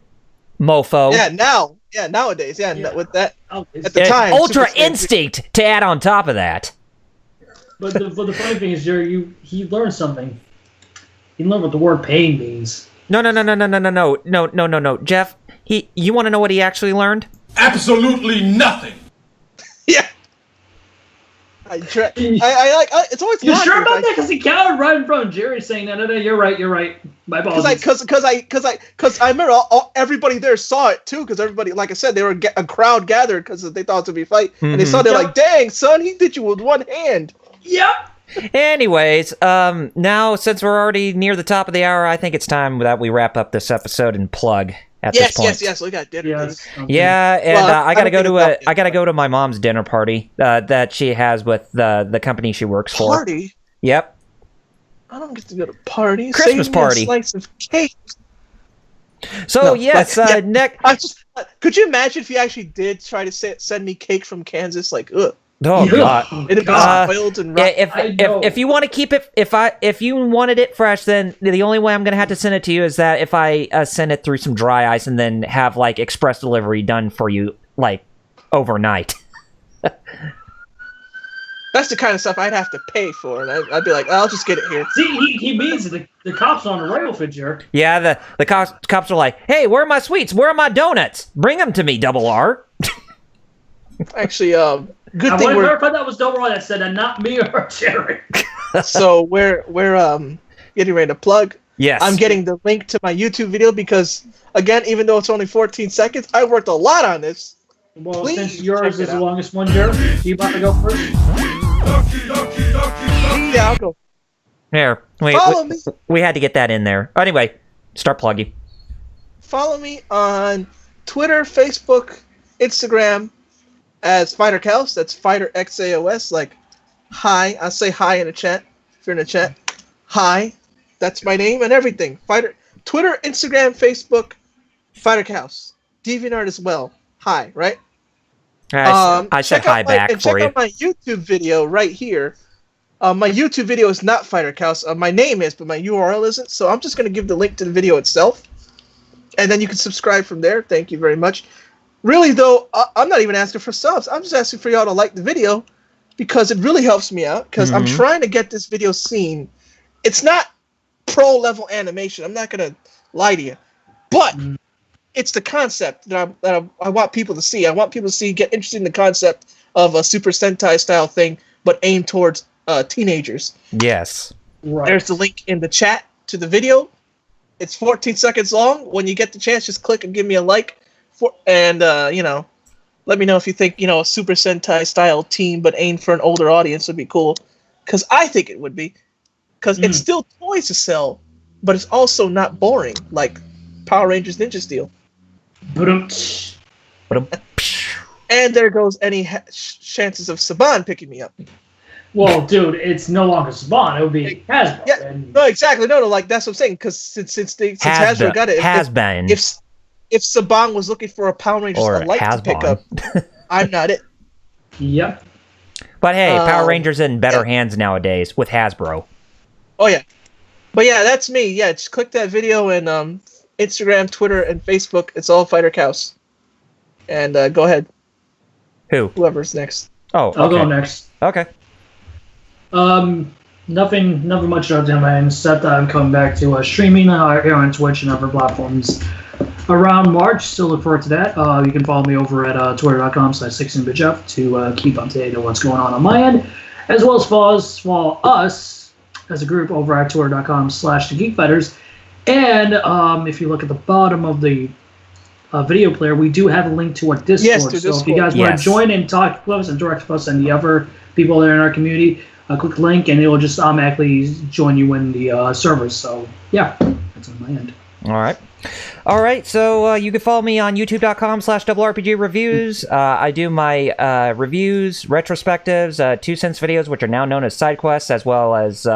[SPEAKER 2] mofo."
[SPEAKER 1] Yeah, nowadays, with that at the time,
[SPEAKER 2] Ultra Instinct to add on top of that.
[SPEAKER 4] But the funny thing is, Jerry, he learned something. He learned what the word pain means.
[SPEAKER 2] No, Jeff. You want to know what he actually learned?
[SPEAKER 3] Absolutely nothing.
[SPEAKER 1] Yeah. It's always
[SPEAKER 4] you sure about that? Because he cowered right in front of Jerry, saying, "No, you're right. My apologies."
[SPEAKER 1] Because I remember everybody there saw it too. Because everybody, like I said, they were a crowd gathered because they thought it would be a fight, and they saw. They're like, "Dang, son, he did you with one hand."
[SPEAKER 4] Yep.
[SPEAKER 2] Anyways, now since we're already near the top of the hour, I think it's time that we wrap up this episode and plug. This point.
[SPEAKER 1] Yes. We got dinner.
[SPEAKER 4] Yes.
[SPEAKER 2] Yeah, and I gotta go to my mom's dinner party that she has with the company she works for.
[SPEAKER 1] Party?
[SPEAKER 2] Yep.
[SPEAKER 1] I don't get to go to parties.
[SPEAKER 2] Christmas party.
[SPEAKER 1] A slice of cake.
[SPEAKER 2] So Nick.
[SPEAKER 1] Could you imagine if you actually did try to send me cake from Kansas? Like, ugh.
[SPEAKER 2] Oh God!
[SPEAKER 1] It'd be spoiled and rotten.
[SPEAKER 2] If you want to keep it, if you wanted it fresh, then the only way I'm gonna have to send it to you is that if I send it through some dry ice and then have like express delivery done for you like overnight.
[SPEAKER 1] That's the kind of stuff I'd have to pay for, and I'd be like, I'll just get it here.
[SPEAKER 4] See, he means the cops on the rail for jerk.
[SPEAKER 2] Yeah, the cops are like, hey, where are my sweets? Where are my donuts? Bring them to me, Double R.
[SPEAKER 1] Actually, good
[SPEAKER 4] I
[SPEAKER 1] thing
[SPEAKER 4] want to verify that was Double R that said that, not me or Jerry.
[SPEAKER 1] So we're getting ready to plug.
[SPEAKER 2] Yes.
[SPEAKER 1] I'm getting the link to my YouTube video because, again, even though it's only 14 seconds, I worked a lot on this.
[SPEAKER 4] Well, please, since yours is the longest one, Jerry, you about to go first?
[SPEAKER 1] Yeah, I'll go.
[SPEAKER 2] Here, we had to get that in there. Anyway, start plugging.
[SPEAKER 1] Follow me on Twitter, Facebook, Instagram as Fighter Chaos. That's Fighter XAOS. Like, hi. I'll say hi in the chat. If you're in the chat, hi. That's my name and everything. Fighter. Twitter, Instagram, Facebook, Fighter Chaos. DeviantArt as well. Hi, right?
[SPEAKER 2] I said hi back for
[SPEAKER 1] check
[SPEAKER 2] you.
[SPEAKER 1] out my YouTube video right here. My YouTube video is not Fighter Chaos. My name is, but my URL isn't. So I'm just going to give the link to the video itself. And then you can subscribe from there. Thank you very much. Really, though, I'm not even asking for subs. I'm just asking for y'all to like the video because it really helps me out. Because I'm trying to get this video seen. It's not pro-level animation. I'm not going to lie to you. But it's the concept that I want people to see. I want people to get interested in the concept of a Super Sentai style thing, but aimed towards teenagers.
[SPEAKER 2] Yes.
[SPEAKER 1] Right. There's the link in the chat to the video. It's 14 seconds long. When you get the chance, just click and give me a like. And let me know if you think, a Super Sentai style team, but aimed for an older audience would be cool. Because I think it would be. Because it's still toys to sell, but it's also not boring, like Power Rangers Ninja Steel. And there goes any chances of Saban picking me up.
[SPEAKER 4] Well, dude, it's no longer Saban. It would be Hasbro.
[SPEAKER 1] Yeah, no, exactly. No, like that's what I'm saying. Because since Hasbro got it, if Saban was looking for a Power Rangers alike to pick up, I'm not it.
[SPEAKER 4] Yep.
[SPEAKER 2] But hey, Power Rangers in better hands nowadays with Hasbro.
[SPEAKER 1] Oh yeah, but yeah, that's me. Yeah, just click that video and Instagram, Twitter, and Facebook. It's all Fighter Chaos. And go ahead.
[SPEAKER 2] Whoever's
[SPEAKER 1] next.
[SPEAKER 2] Oh, okay.
[SPEAKER 4] I'll go next.
[SPEAKER 2] Okay.
[SPEAKER 4] Nothing much to do, man, except that I'm coming back to streaming here on Twitch and other platforms around March. Still look forward to that. You can follow me over at twitter.com/16bitjeff to keep up to date on what's going on my end, as well as follow us as a group over at twitter.com/thegeekfighters. And if you look at the bottom of the video player, we do have a link to our Discord.
[SPEAKER 1] Yes, to Discord.
[SPEAKER 4] So if you guys want to join and talk with us and direct with us and the other people there in our community, a quick link and it will just automatically join you in the servers. So yeah, that's on my end.
[SPEAKER 2] All right, so you can follow me on youtube.com/RPGreviews. I do my reviews, retrospectives, 2 cents videos, which are now known as side quests, as well as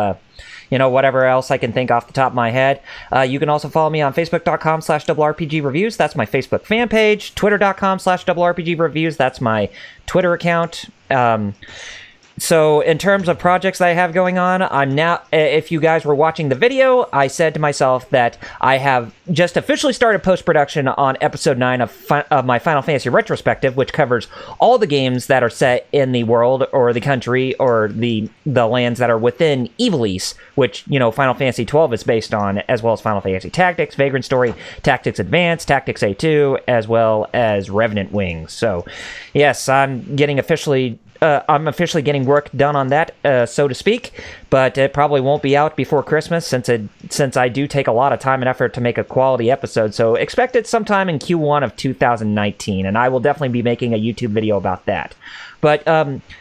[SPEAKER 2] whatever else I can think off the top of my head. You can also follow me on facebook.com/RPGreviews. That's my Facebook fan page. Twitter.com/RPGreviews. That's my Twitter account. So in terms of projects that I have going on, I'm now, if you guys were watching the video, I said to myself that I have just officially started post-production on episode 9 of my Final Fantasy retrospective, which covers all the games that are set in the world or the country or the lands that are within Ivalice, which, Final Fantasy 12 is based on, as well as Final Fantasy Tactics, Vagrant Story, Tactics Advance, Tactics A2, as well as Revenant Wings. So, yes, I'm officially getting work done on that, so to speak, but it probably won't be out before Christmas since I do take a lot of time and effort to make a quality episode. So expect it sometime in Q1 of 2019, and I will definitely be making a YouTube video about that. But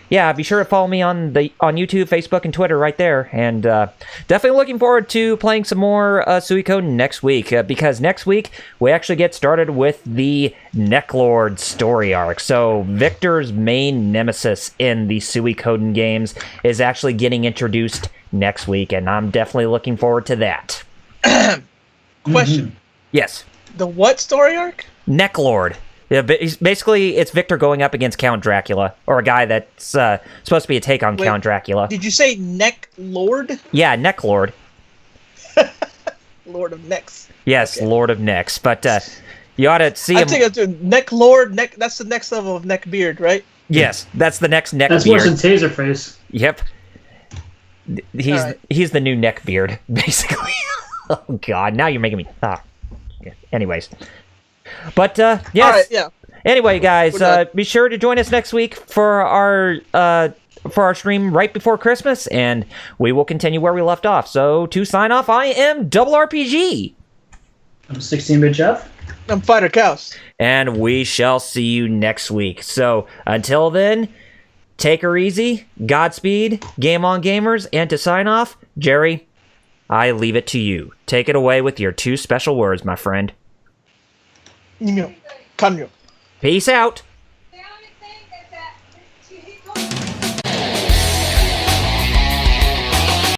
[SPEAKER 2] yeah, be sure to follow me on YouTube, Facebook, and Twitter right there. And definitely looking forward to playing some more Suikoden next week, because next week we actually get started with the Necklord story arc. So Victor's main nemesis in the Suikoden games is actually getting introduced next week, and I'm definitely looking forward to that.
[SPEAKER 1] Question.
[SPEAKER 2] Yes.
[SPEAKER 1] The what story arc?
[SPEAKER 2] Necklord. Yeah, but basically, it's Victor going up against Count Dracula, or a guy that's supposed to be a take on Count Dracula.
[SPEAKER 1] Did you say Neck Lord?
[SPEAKER 2] Yeah, Necklord.
[SPEAKER 1] Lord of Necks.
[SPEAKER 2] Yes, okay. Lord of Necks. But you ought to see him.
[SPEAKER 1] I think it's Neck Lord. That's the next level of neck beard, right?
[SPEAKER 2] Yes, that's the next neck
[SPEAKER 4] beard.
[SPEAKER 2] That's
[SPEAKER 4] worse than Taserface.
[SPEAKER 2] Yep. He's the new neck beard, basically. Oh God! Now you're making me. Anyways. But yes.
[SPEAKER 1] All right, yeah.
[SPEAKER 2] Anyway, guys, be sure to join us next week for our stream right before Christmas, and we will continue where we left off. So to sign off, I am Double RPG.
[SPEAKER 4] I'm 16-bit Jeff.
[SPEAKER 1] I'm Fighter Cows.
[SPEAKER 2] And we shall see you next week. So until then, take her easy, Godspeed, game on gamers, and to sign off, Jerry, I leave it to you. Take it away with your 2 special words, my friend.
[SPEAKER 1] Kanyo.
[SPEAKER 2] Peace out.